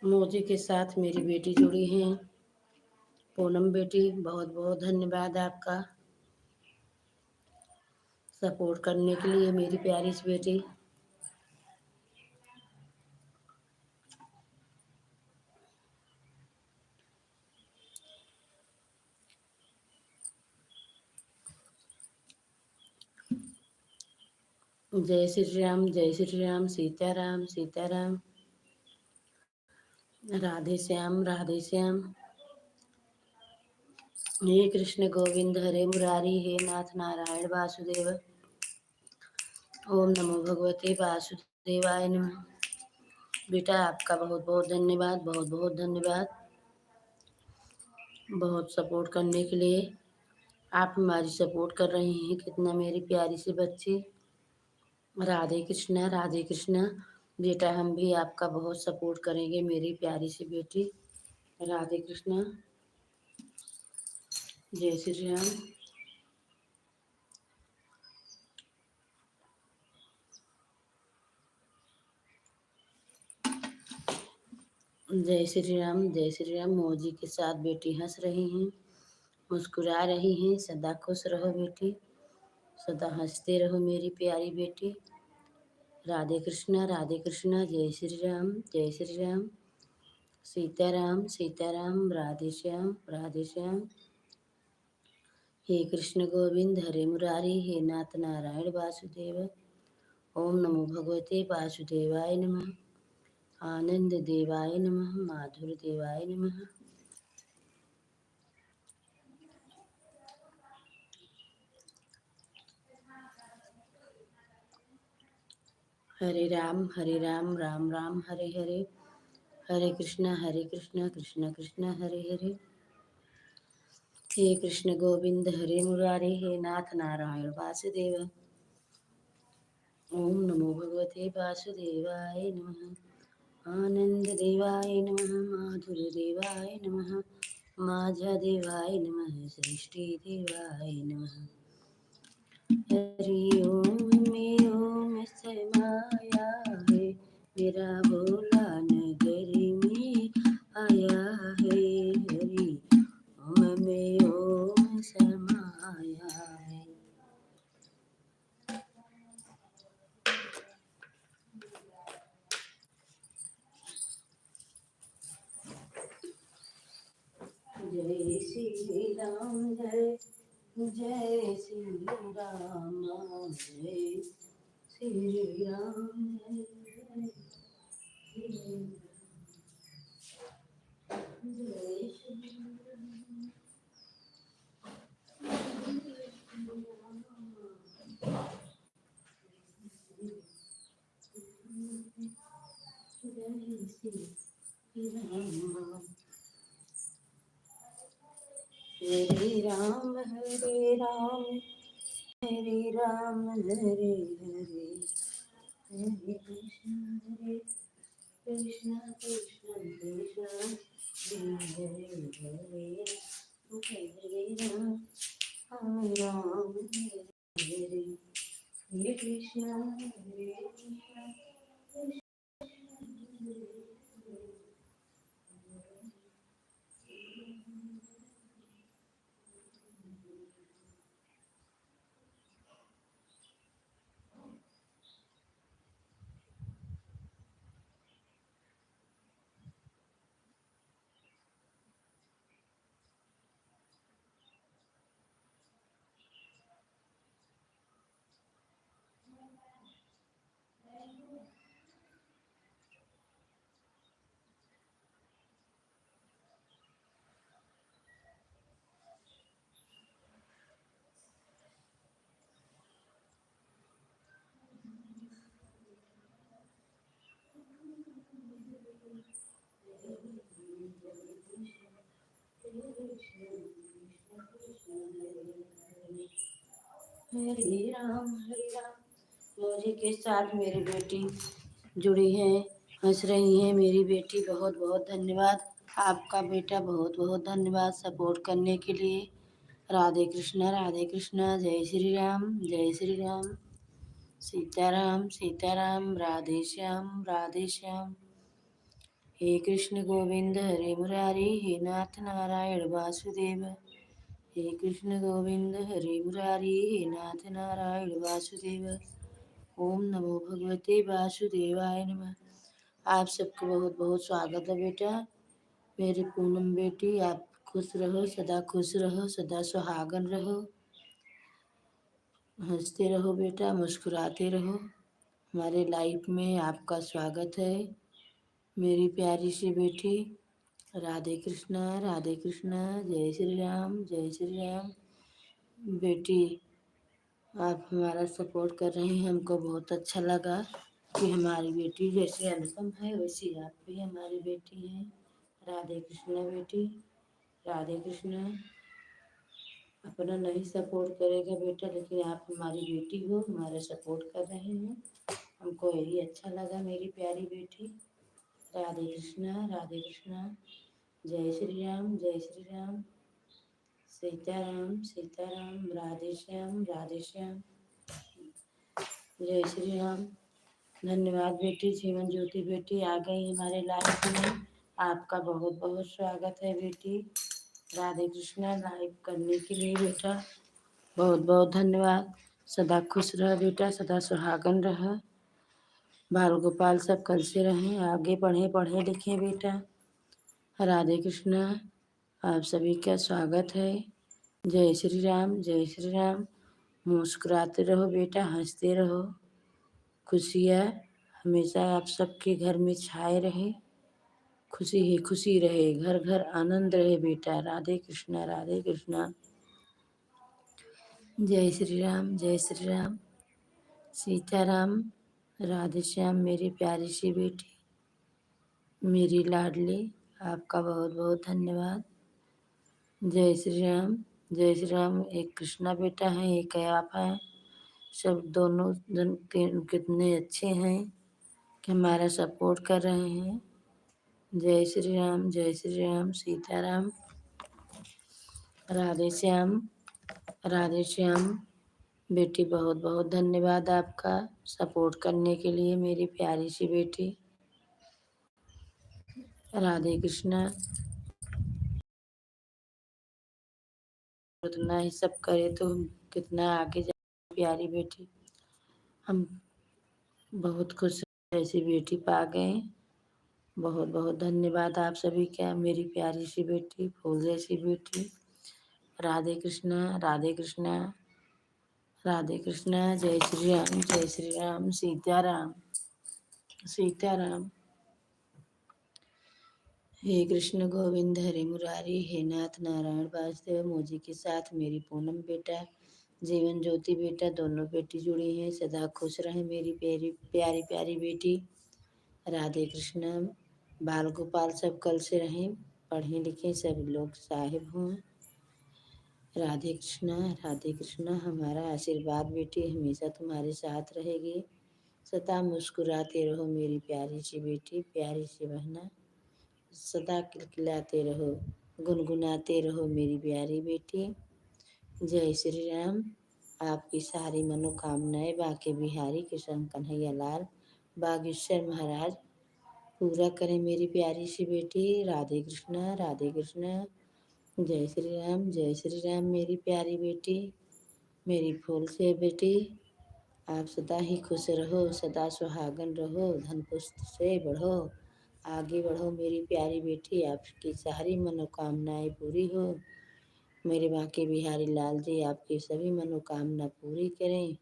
A: मोदी के साथ मेरी बेटी जुड़ी है पूनम बेटी, बहुत बहुत धन्यवाद आपका सपोर्ट करने के लिए मेरी प्यारी सी बेटी। जय श्री राम, जय श्री राम। सीताराम, सीताराम। राधे श्याम, राधे श्याम। हे कृष्ण गोविंद हरे मुरारी, हे नाथ नारायण वासुदेव। ओम नमो भगवते वासुदेवाय नमः। बेटा आपका बहुत बहुत धन्यवाद, बहुत बहुत धन्यवाद बहुत सपोर्ट करने के लिए। आप हमारी सपोर्ट कर रहे हैं कितना मेरी प्यारी सी बच्ची। राधे कृष्णा, राधे कृष्णा। बेटा हम भी आपका बहुत सपोर्ट करेंगे मेरी प्यारी सी बेटी। राधे कृष्णा। जय श्री राम। जय श्री राम, जय श्री राम। मौजी के साथ बेटी हंस रही हैं। मुस्कुरा रही हैं, सदा खुश रहो बेटी, सदा हंसते रहो मेरी प्यारी बेटी। राधे कृष्णा जय श्री राम जय श्री राम। सीताराम सीताराम राधे श्याम। हे कृष्ण गोविंद हरे मुरारी हे नाथ नारायण वासुदेव। ओम नमो भगवते वासुदेवाय नमः। आनंद देवाय नमः माधुर देवाय नमः। हरे राम राम राम हरे हरे। हरे कृष्णा कृष्ण कृष्ण हरे हरे। हे कृष्ण गोविंद हरे मुरारी हे नाथ नारायण वासुदेव। ओम नमो भगवते वासुदेवाय नमः। आनंद देवाय नमः माधुर देवाय नमः माझा देवाय नमः सृष्टि देवाय नमः। हरि ओम समाया है मेरा भोला नगरी में आया है। हरि ओम समाया है। जय श्री राम जय जय श्री राम जय श्री राम जय श्री जय श्री राम। हरे राम हरे राम हरे राम हरे हरे हरे कृष्ण कृष्ण कृष्ण हरे हरे हरे राम राम हरे हरे हरे कृष्ण हरे कृष्ण। हरे राम मुझे के साथ मेरी बेटी जुड़ी है, हंस रही है मेरी बेटी। बहुत बहुत धन्यवाद आपका बेटा, बहुत बहुत धन्यवाद सपोर्ट करने के लिए। राधे कृष्णा जय श्री राम जय श्री राम। सीताराम राधे श्याम। हे कृष्ण गोविंद हरे मुरारी हे नाथ नारायण वासुदेव। हे कृष्ण गोविंद हरे मुरारी हे नाथ नारायण वासुदेव। ओम नमो भगवते वासुदेवाय नमः। आप सबका बहुत बहुत स्वागत है बेटा, मेरी पूनम बेटी। आप खुश रहो, सदा सुहागन रहो, हंसते रहो बेटा, मुस्कुराते रहो। हमारे लाइफ में आपका स्वागत है मेरी प्यारी सी बेटी। राधे कृष्णा जय श्री राम। बेटी आप हमारा सपोर्ट कर रही हैं, हमको बहुत अच्छा लगा कि हमारी बेटी जैसे अनुपम है वैसी आप भी हमारी बेटी हैं। राधे कृष्णा बेटी, राधे कृष्णा। अपना नहीं सपोर्ट करेगा बेटा, लेकिन आप हमारी बेटी हो, हमारा सपोर्ट कर रहे हैं, हमको यही अच्छा लगा मेरी प्यारी बेटी। राधे कृष्णा जय श्री राम। सीताराम राधे श्याम जय श्री राम। धन्यवाद बेटी, जीवन ज्योति बेटी आ गई हमारे लाइफ में। आपका बहुत बहुत स्वागत है बेटी। राधे कृष्णा लाइव करने के लिए बेटा बहुत बहुत धन्यवाद। सदा खुश रह बेटा, सदा सुहागन रह, बाल गोपाल सब कल से रहें, आगे बढ़े पढ़े लिखे बेटा। राधे कृष्णा, आप सभी का स्वागत है। जय श्री राम, जय श्री राम। मुस्कुराते रहो बेटा, हंसते रहो, खुशियाँ हमेशा आप सबके घर में छाए रहे, खुशी ही खुशी रहे, घर घर आनंद रहे बेटा। राधे कृष्णा, राधे कृष्णा। जय श्री राम, जय श्री राम। सीताराम, राधे श्याम मेरी प्यारी सी बेटी, मेरी लाडली, आपका बहुत बहुत धन्यवाद। जय श्री राम, जय श्री राम। एक कृष्णा बेटा है, एक आप हैं, सब दोनों जन कितने अच्छे हैं कि हमारा सपोर्ट कर रहे हैं। जय श्री राम, जय श्री राम। सीताराम, राधे श्याम, राधे श्याम। बेटी बहुत बहुत धन्यवाद आपका सपोर्ट करने के लिए, मेरी प्यारी सी बेटी। राधे कृष्णा। उतना ही सब करे तो कितना आगे जाए प्यारी बेटी। हम बहुत खुश हैं, ऐसी बेटी पा गए। बहुत बहुत धन्यवाद आप सभी का, मेरी प्यारी सी बेटी, फूल जैसी बेटी। राधे कृष्णा, राधे कृष्णा, राधे कृष्णा। जय श्री राम, जय श्री राम। सीताराम, सीताराम। हे कृष्ण गोविंद हरे मुरारी, हे नाथ नारायण वासुदेव। मौजी के साथ मेरी पूनम बेटा, जीवन ज्योति बेटा, दोनों बेटी जुड़ी हैं। सदा खुश रहे मेरी प्यारी प्यारी प्यारी बेटी। राधे कृष्ण। बाल गोपाल सब कल से रहें, पढ़े लिखे सब लोग साहिब हों। राधे कृष्णा, राधे कृष्णा। हमारा आशीर्वाद बेटी हमेशा तुम्हारे साथ रहेगी। सदा मुस्कुराते रहो मेरी प्यारी सी बेटी, प्यारी सी बहना। सदा खिलखिलाते रहो, गुनगुनाते रहो मेरी प्यारी बेटी। जय श्री राम। आपकी सारी मनोकामनाएं बाके बिहारी कृष्ण कन्हैया लाल बागेश्वर महाराज पूरा करें मेरी प्यारी सी बेटी। राधे कृष्णा, राधे कृष्णा। जय श्री राम, जय श्री राम। मेरी प्यारी बेटी, मेरी फूल से बेटी, आप सदा ही खुश रहो, सदा सुहागन रहो, धन पुष्ट से बढ़ो, आगे बढ़ो मेरी प्यारी बेटी। आपकी सारी मनोकामनाएं पूरी हो। मेरे बांके बिहारी लाल जी आपकी सभी मनोकामना पूरी करें,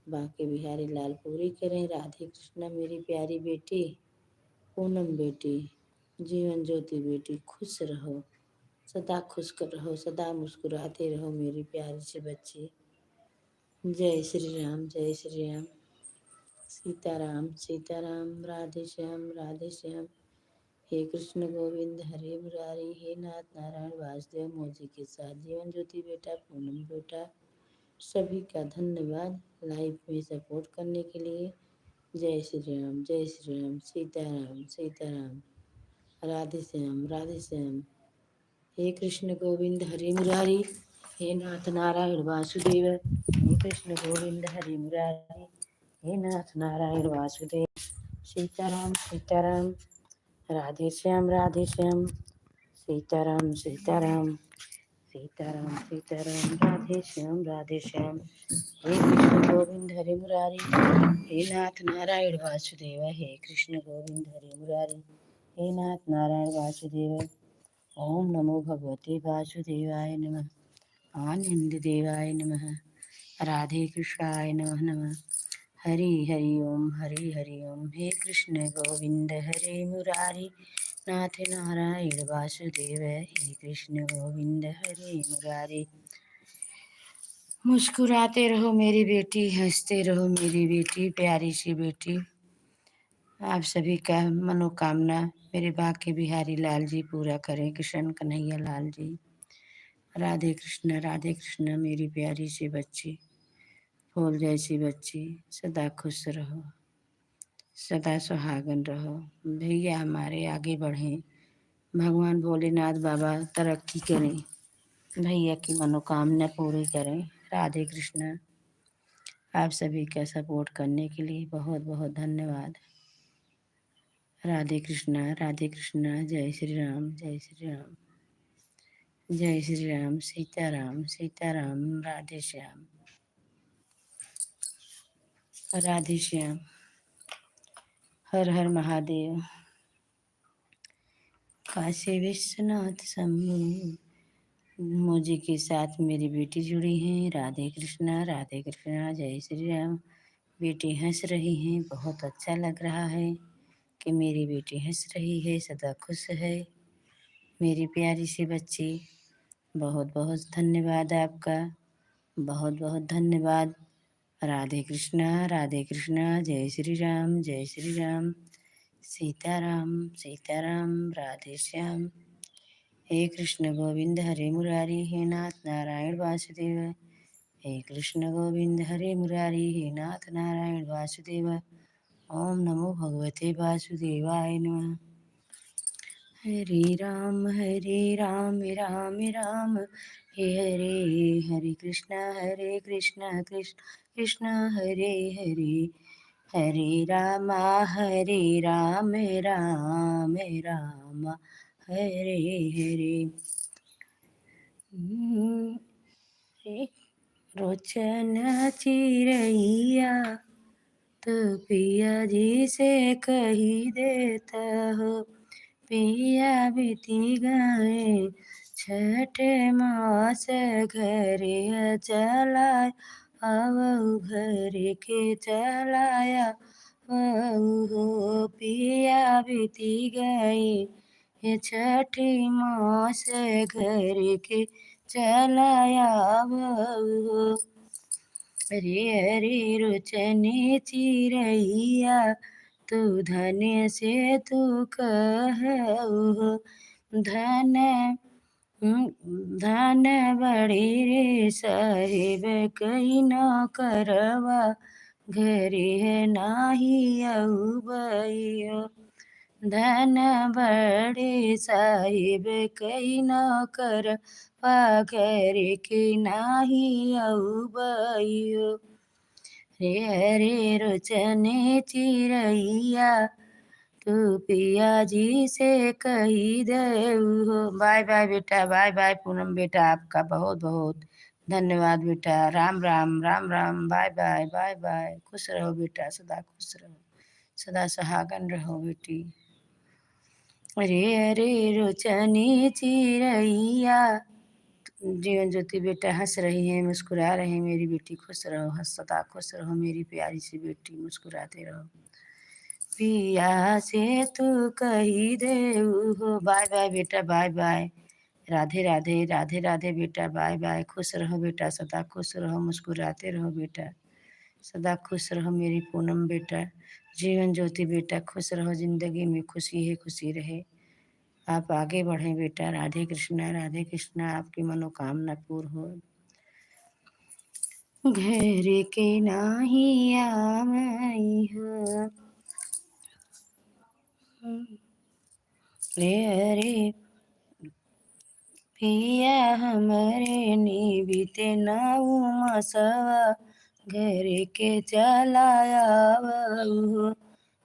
A: बांके बिहारी लाल पूरी करें। राधे कृष्णा मेरी प्यारी बेटी, पूनम बेटी, जीवन ज्योति बेटी, खुश रहो, सदा खुश कर रहो, सदा मुस्कुराते रहो मेरी प्यारी सी बच्ची। जय श्री राम, जय श्री राम। सीताराम, सीताराम। राधे श्याम, राधे श्याम। हे कृष्ण गोविंद हरे मुरारी, हे नाथ नारायण वासुदेव। मौजी के साथ जीवन ज्योति बेटा, पूनम बेटा, सभी का धन्यवाद लाइव में सपोर्ट करने के लिए। जय श्री राम, जय श्री राम। सीताराम, सीताराम। राधे श्याम, राधे श्याम। हे कृष्ण गोविंद हरे मुरारी, हे नाथ नारायण वासुदेव। हे कृष्ण गोविंद हरे मुरारी, हे नाथ नारायण वासुदेव। सीताराम, सीताराम। राधे श्याम, राधे श्याम। सीताराम, सीताराम। सीताराम, सीताराम। राधे श्याम, राधे श्याम। हे कृष्ण गोविंद हरे मुरारी, हे नाथ नारायण वासुदेव। हे कृष्ण गोविंद हरे मुरारी, हे नाथ नारायण वासुदेव। ओम नमो भगवते वासुदेवाय नमः। आनंद देवाय नमः। राधे कृष्णाय नमः नमः। हरि हरि ओम, हरि हरि ओम। हे कृष्ण गोविंद हरे मुरारी, नाथ नारायण वासुदेव। हे कृष्ण गोविंद हरे मुरारी। मुस्कुराते रहो मेरी बेटी, हंसते रहो मेरी बेटी, प्यारी सी बेटी। आप सभी का मनोकामना मेरे बाके बिहारी लाल जी पूरा करें, कृष्ण कन्हैया लाल जी। राधे कृष्ण, राधे कृष्ण। मेरी प्यारी सी बच्ची, फूल जैसी बच्ची, सदा खुश रहो, सदा सुहागन रहो। भैया हमारे आगे बढ़ें, भगवान भोलेनाथ बाबा तरक्की करें, भैया की मनोकामना पूरी करें। राधे कृष्ण। आप सभी का सपोर्ट करने के लिए बहुत बहुत धन्यवाद। राधे कृष्णा, राधे कृष्णा। जय श्री राम, जय श्री राम। जय श्री राम, सीताराम सीताराम, राधे श्याम राधे श्याम। हर हर महादेव। काशी विश्वनाथ शंभु। मुझे के साथ मेरी बेटी जुड़ी हैं। राधे कृष्णा जय श्री राम। बेटी हंस रही हैं, बहुत अच्छा लग रहा है कि मेरी बेटी हंस रही है, सदा खुश है मेरी प्यारी सी बच्ची। बहुत बहुत धन्यवाद आपका, बहुत बहुत धन्यवाद। राधे कृष्णा जय श्री राम, सीताराम सीताराम, राधे श्याम। हे कृष्ण गोविंद हरे मुरारी, हे नाथ नारायण वासुदेव। हे कृष्ण गोविंद हरे मुरारी, हे नाथ नारायण वासुदेव। ओम नमो भगवते वासुदेवाय नमः। हरे राम राम राम हरे हरे कृष्ण कृष्ण कृष्ण हरे हरे। हरे राम राम राम हरे हरे। रोचन चिरैया तो पिया जी से कही देता हो। पिया बीती गए छठ मास घर चलाया, अब घर के चलाया हो। पिया बीती गए ये छठी मास घर के चलाया हो। हरे हरे रोचने चिरैया तू धन्य से तू कहू। धन धन बड़ी रे साहेब कही न करवा, घरे है नाही अउबैयो। धन बड़े साहिब कही न करवा, घरे के नाही अउबैयो। रे हरे रोचने चिरैया तू पिया जी से कही देऊ। बाय बाय बेटा, बाय बाय पूनम बेटा, आपका बहुत बहुत धन्यवाद बेटा। Ram Ram Ram Ram, bye bye bye bye. खुश रहो बेटा, सदा खुश रहो, सदा सुहागन रहो बेटी। अरे अरे रोचनी चिरैया। जीवन ज्योति बेटा हंस रही है, मुस्कुरा रहे हैं। मेरी बेटी खुश रहो, हंस सदा खुश रहो मेरी प्यारी सी बेटी, मुस्कुराते रहो। पिया से तू कही दे हो। बाय बाय बेटा, बाय बाय। राधे राधे राधे राधे बेटा, बाय बाय। खुश रहो बेटा, सदा खुश रहो, मुस्कुराते रहो बेटा, सदा खुश रहो मेरी पूनम बेटा। जीवन ज्योति बेटा खुश रहो, जिंदगी में खुशी है खुशी रहे। आप आगे बढ़ें बेटा। राधे कृष्णा, आपकी मनोकामना पूर्ण हो। घर के नाही आमई हो। रे अरे पिया हमरे बीते नाऊ मसवा, घर के चलाया हो।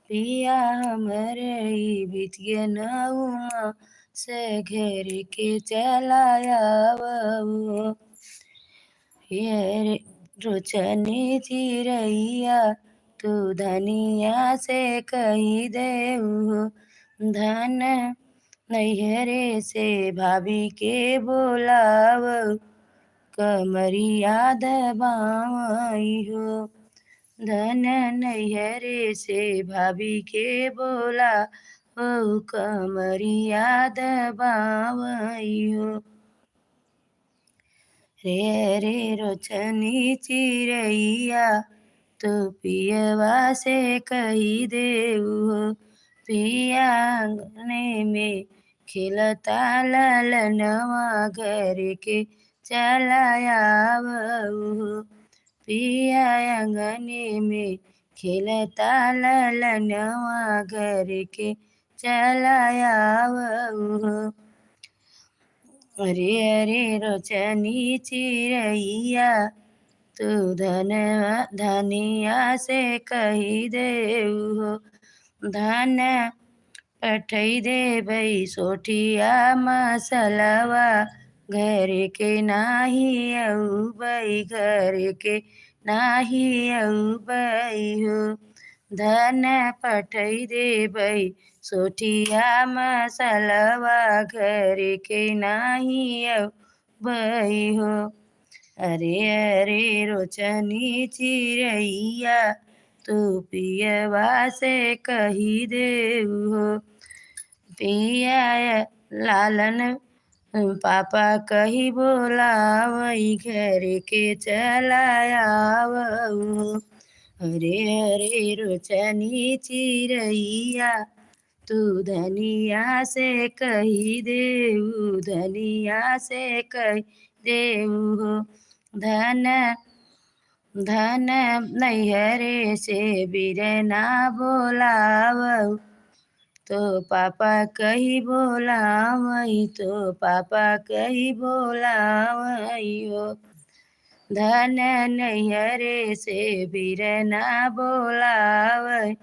A: पिया हमरे बीत गए नाऊ से, घर के चलाया हो। ये रोचने चिरैया तू धनिया से कही देऊ। धन नैहरे से भाभी के बोलाव, कमरिया दबाई हो। धन नैहरे से भाभी के बोला ओ, कमरिया दबाई हो। रे रे रोचनी चिरैया तो पियवा से कही देऊ। पिया आंगने में खिलता ललनवा, घर के चलाया बहू। पिया आंगने में खिलता ललनवा, घर के चलाया बहू। अरे अरे रोचनी चिरैया तू धनिया से कही देऊ हो। धन पठई दे भई सोठिया मसलवा, घर के नाही अउबई, घर के नाही अउबई हो। धन पठई देबई सोठिया मसलवा, घर के नाही अउबई हो। अरे अरे रोचनी चिरैया, तू पियवा से कही देऊ हो। पिया लालन पापा कही बोलावई, घर के चलायावऊ। हरे हरे रोचनी चिरैया, तू धनिया से कही देऊ, धनिया से कही देऊ हो। धन धन नैहरे से बिरना बोलावऊ, तो पापा कही बोलावई, तो पापा कही बोलावई हो। धन नैहरे से बिरना बोलावई,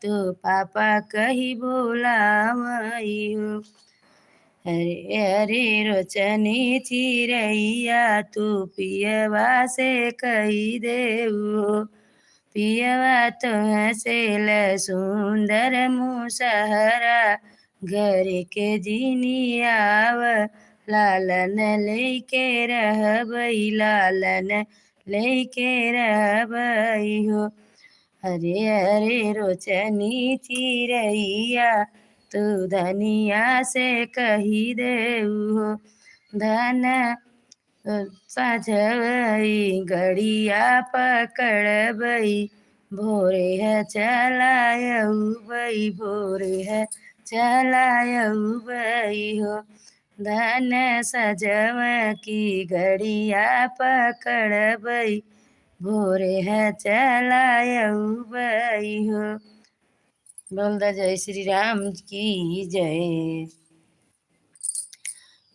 A: तो पापा कही बोलावई हो। हरे हरे रोचनी चिरैया, तू पियवा से कही देऊ। पियवा तो हसेल सुंदर मुसहरा, घर के जिनियाव लालन लेके रहबई, लालन लेके रहबई हो। हरे हरे रोचनी चिरैया, तू धनिया से कही देऊ हो। धन साझवई गड़िया पकड़बई, भोरे है चलायबई, भोरे है चलायबई हो। धन सजव की गड़िया पकड़बई, भोरे है चलायबई हो। बोल द जय श्री राम की जय।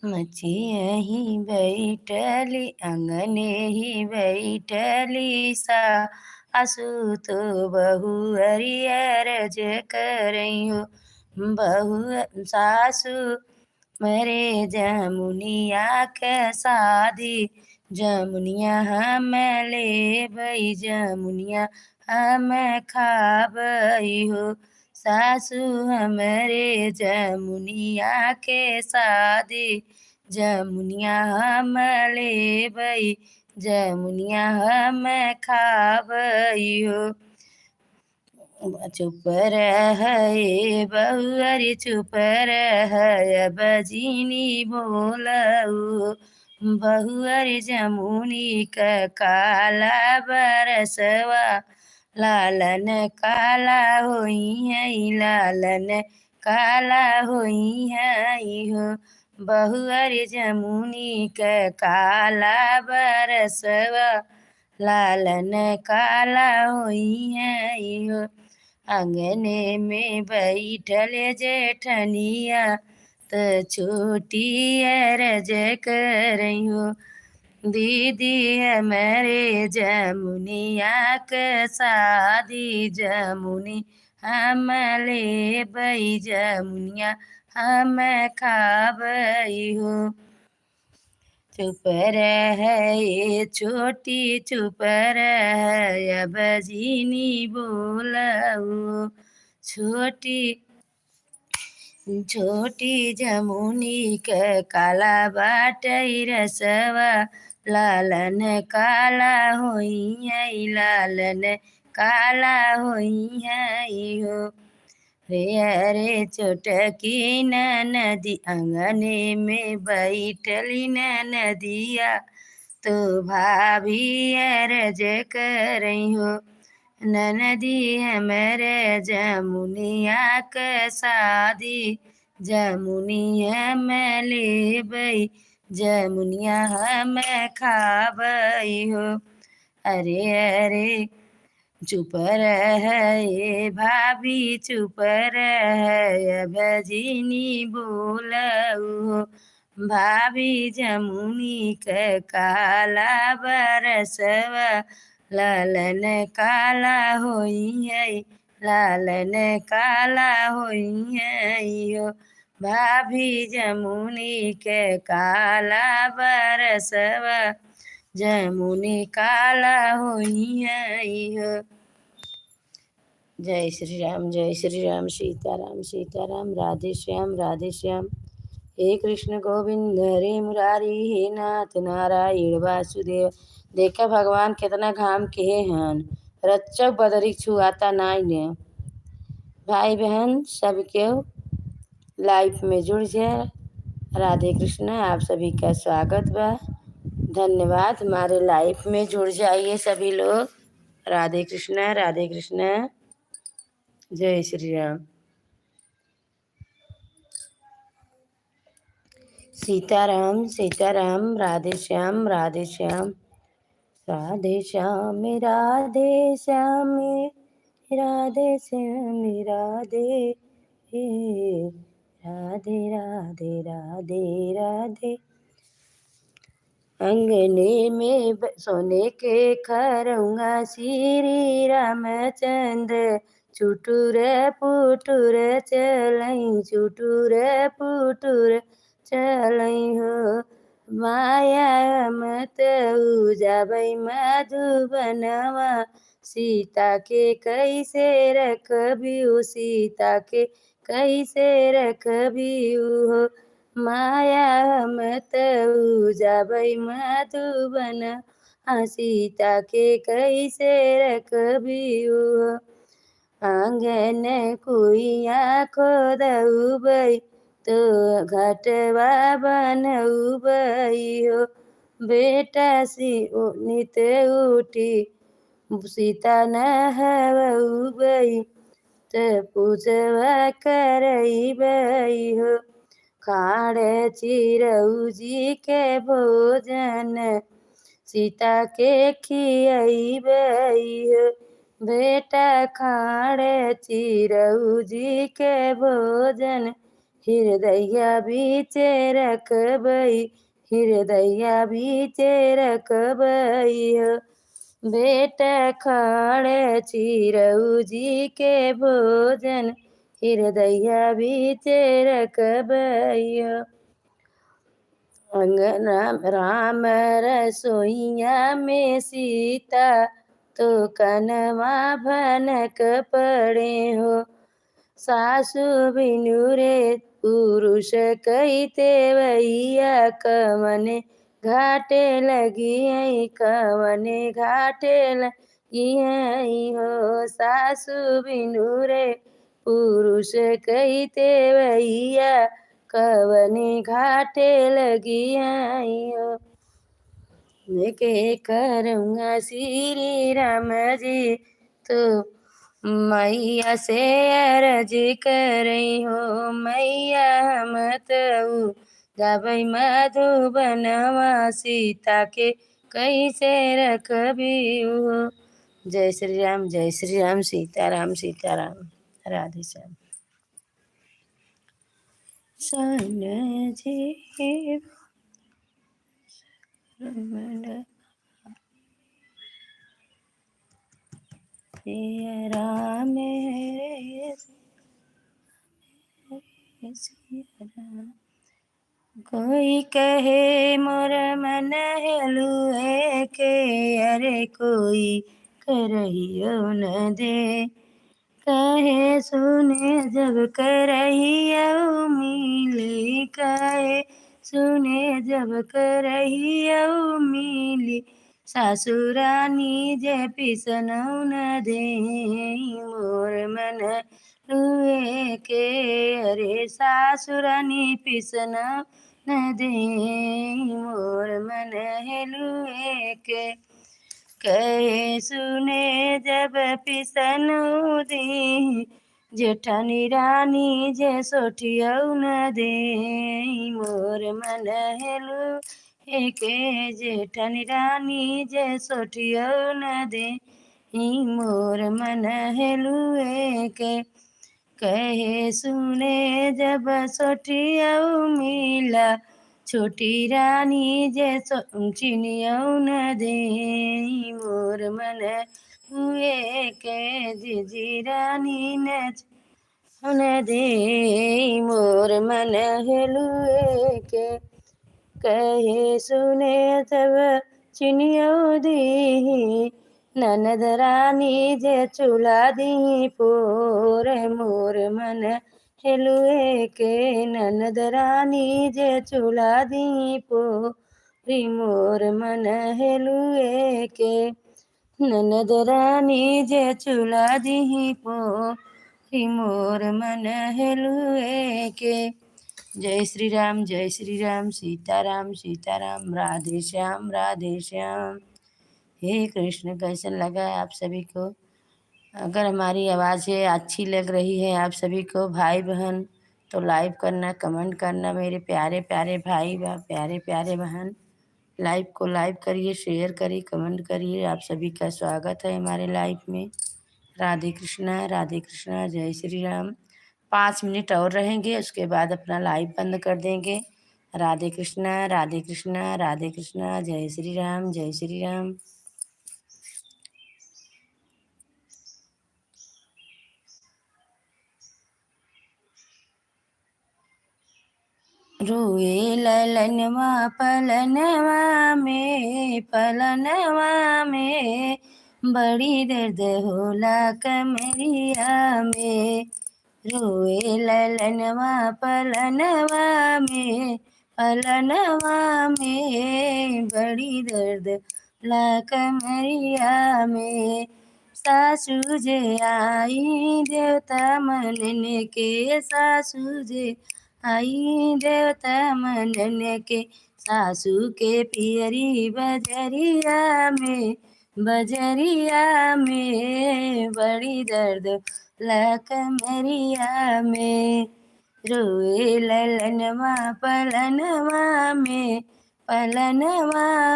A: मछिया ही बैठली अंगने ही बैठली सा, आसु तो बहु हरियरज करई हो। बहु सासु मरे जमुनिया के शादी, जमुनिया हम लेबई, जमुनिया हम खाबई हो। सासु हमरे जमुनिया के शादी, जमुनिया हम लेबई, जमुनिया हम खाबई हो। चुप रह बहुअरी चुप रह, बजीनी बोलऊ। बहुअरी जमुनी का काला बरसवा, लालन काला होई है, लालन काला होई है हो। बहुअरी जमुनी का काला बरसवा, लालन काला होई है हो। अंगने में बैठल जेठनिया, त छोटी अरज करई हो। दीदी हमारे जमुनिया के शादी, जमुनी हम लेबई, जमुनिया हम खाबई हो। चुप रह छोटी चुप रह, बजीनी बोलऊ। छोटी छोटी जमुनी के काला बाटई रसवा, लालन काला होई है, लालन काला होई है हो। रे अरे चोटकी नदी अंगने में बैठली नदिया, तो भाभी अरज करई हो। ननदी हमरे जमुनिया के शादी, जमुनिया में लेबई, जमुनिया हम खाबई हो। अरे अरे चुप रह भाभी चुप रह, भजिनी बोलऊ। भाभी जमुनी के काला बरसवा, लालन काला होई है, लालन काला होई है हो। भाभी जमुनी के काला बरसवा जमुनी काला होई है। जय श्री राम सीताराम सीताराम राधे श्याम। हे कृष्ण गोविंद हरे मुरारी हे नाथ नारायण वासुदेव। देखा भगवान कितना घाम के हन, रच्चक बदरी छुआता नाई ने। भाई बहन सबके लाइफ में जुड़ जाए। राधे कृष्ण, आप सभी का स्वागत बा। धन्यवाद, हमारे लाइफ में जुड़ जाइए सभी लोग। राधे कृष्ण, जय श्री राम। सीताराम राधे श्याम राधे श्याम राधे श्याम राधे श्याम राधे श्याम राधे हे राधे राधे राधे राधे। अंगने में सोने के खरौआ श्री रामचंद्र चुटुर पुटुर चलई चुटुर पुटुर चलई हो। माया मत जाबई मधुबनवा सीता के कैसे रखबियो सीता के कैसे रखबियो हो। माया मत जाबई मधुबन सीता के कैसे रखबियो। आंगन कुइया खोदउबई तो घटवा बनउबई हो। बेटा सी नित उठी सीता नहउबई तो पूजवा करइबई हो। खाड़ चिरऊ जी के भोजन सीता के खियबई हो। बेटा खाड़ चिरऊ जी के भोजन हृदय बीचे रखबई हृदय बीचे रखबई हो। बेटा खाड़ चिरऊ जी के भोजन हृदय बीचे रखबई हो। अंगना राम रसोईया में सीता तो कनवा भनक पड़े हो। सासु बिनु रे पुरुष कहते वैया कवने घाटे लगी कवने घाटे लगी हो। सासु बिनु रे पुरुष कहते वैया कवने घाटे लगी हो। के करूँगा श्री राम जी तो मैया से अर्ज करई हो। मैया हम तो जाबई मधुबनवा सीता के कैसे रखबी हो। जय श्री राम सीताराम राधे श्याम। सन जी राम कोई कहे मोर मन हेलुए के अरे कोई करहियो न दे। कहे सुने जब करहियो मिली कहे सुने जब करहियो मिली। सासुरानी जे पिसनौ न दे मोर मन लुए के अरे सासुरानी पिसनौ न दे मोर मन हेलुए के। कहे सुने जब पिसनु दी जेठनी रानी जे सोठियौ न दे मोर मन हेलु के जेठनी रानी जे सोठियौ न दे मोर मन हेलु के। कहे सुने जब सोठियौ मिला छोटी रानी जे चिनियौ न दे मोर मन हुए के जिजी रानी न हुन दे मोर मन हेलुए के कहे सुने तब चिनियो दी ननद रानी जे चुला दी पोर मोर मन हेलुए के ननद रानी जे चुला दी पोरी मोर मन हेलुए के ननद रानी जे चुला दी पोरी मोर मन हेलुए के। जय श्री राम सीताराम सीताराम राधे श्याम राधे श्याम। हे कृष्ण, कैसा लगा आप सभी को? अगर हमारी आवाज़ें अच्छी लग रही है आप सभी को भाई बहन तो लाइव करना, कमेंट करना। मेरे प्यारे प्यारे भाई व प्यारे प्यारे बहन, लाइव को लाइव करिए, शेयर करिए, कमेंट करिए। आप सभी का स्वागत है हमारे लाइव में। राधे कृष्णा, जय श्री राम। 5 मिनट और रहेंगे, उसके बाद अपना लाइव बंद कर देंगे। राधे कृष्णा राधे कृष्णा राधे कृष्णा, जय श्री राम जय श्री राम। रोए ललनवा पलनवा में बड़ी दर्द होला कमरिया में। रोए ललनवा पलनवा में बड़ी दर्द ला कमरिया में। सासू जे आई देवता मनने के, सासू जे आई देवता मनने के। सासू के पियरी बजरिया में बड़ी दर्द ला कमरिया में। रोए ललनवा पलनवा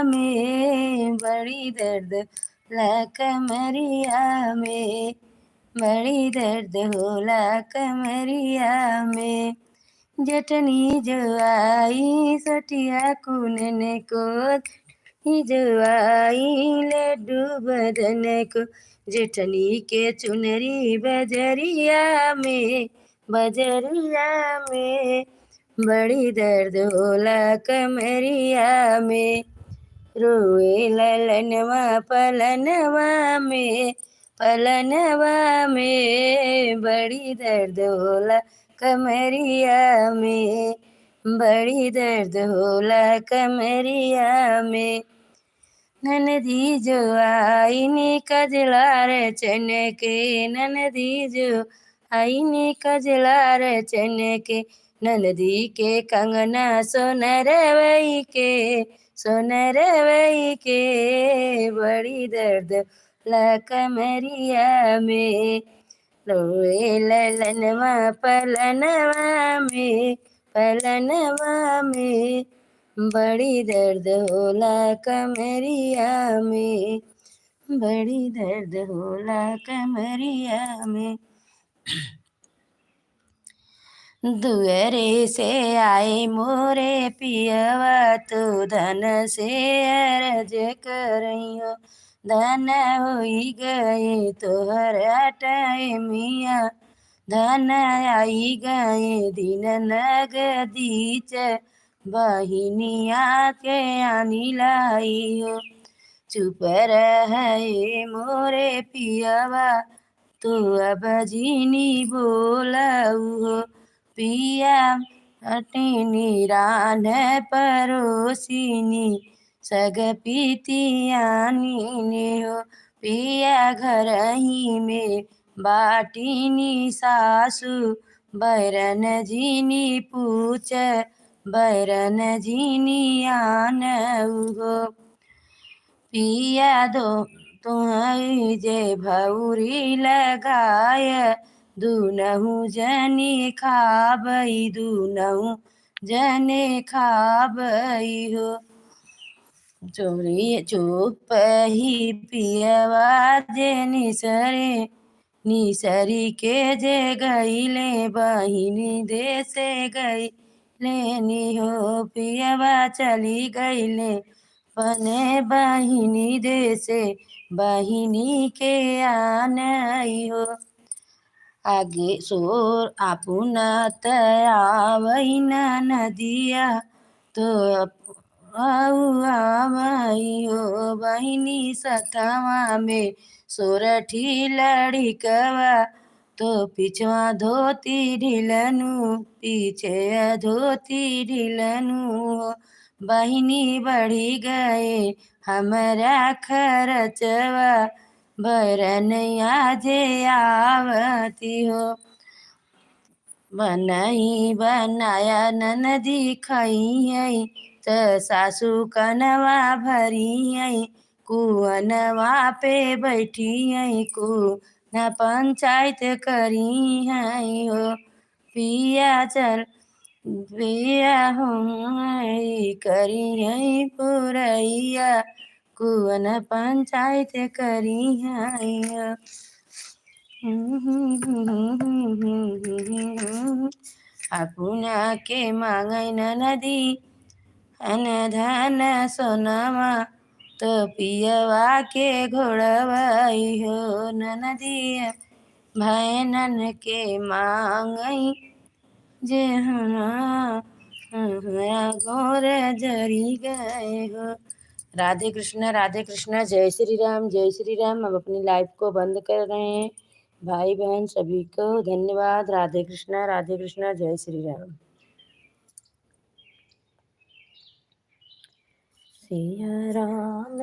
A: में बड़ी दर्द ला कमरिया में। बड़ी दर्द होला कमरिया में। जटनी जो आई सटिया कुनने को, जो आई लड्डू बदन को। जेठनी के चुनरी बजरिया में बड़ी दर्द होला कमरिया में। रोए ललनवा पलनवा में बड़ी दर्द होला कमरिया में। बड़ी दर्द होला कमरिया में। ननदी जो आई नी कजलार चनके, ननदी जो आई नी कजलार चनके। ननदी के कंगना सोनरवई के बड़ी दर्द ला कमरिया में। रोए ललनवा पलनवा में बड़ी दर्द होला कमरिया में। बड़ी दर्द होला कमरिया में। दुअरे से आए मोरे पियवा तो धन से अरज करइयो। धन होई गए तोहर टाइमिया, धन आई गए दिन नगदीच। बहिनिया के आनी लाइयो। चुप रहे मोरे पियवा तू अब जीनी बोलाऊ। पिया अटिनी रान परोसिनी सग पीतियानी ने हो। पिया घर ही में बाटिनी सासू, बैरन जीनी पूछ बैरन जीनी आन हो। पिया दो तुम्हारी जे भौरी लगाय, दूनहु जने खाबई हो। चोरी चुप ही पियवा जे निसरी के जे गईले बहिनी देसे गईले हो। पियवा चली गईले पने बहिनी देसे, बहिनी के आनई हो। आगे सोर आपुनत आवई न नदिया तो आवई हो बहिनी सतवा में सोरठी लड़िकवा तो पिछवा धोती ढिलनु पीछे धोती ढिलनु बहिनी बढ़ी गए हमरा खरचवा बरन आजे आवती हो बनई बनाया ननदी खई त सासू कनवा भरी कुअनवा पे बैठी कु न पंचायत करी हो पिया चल पिया हो करी पुरैया कुअन पंचायत करी हो अपना के मांगई नदी अन धन सोनमा तो पियवा के घोड़वाई हो नदी भैनन के मांगई जे गोर जरी गए हो। राधे कृष्णा, जय श्री राम। अब अपनी लाइफ को बंद कर रहे हैं। भाई बहन सभी को धन्यवाद। राधे कृष्णा, जय श्री राम। सिया राम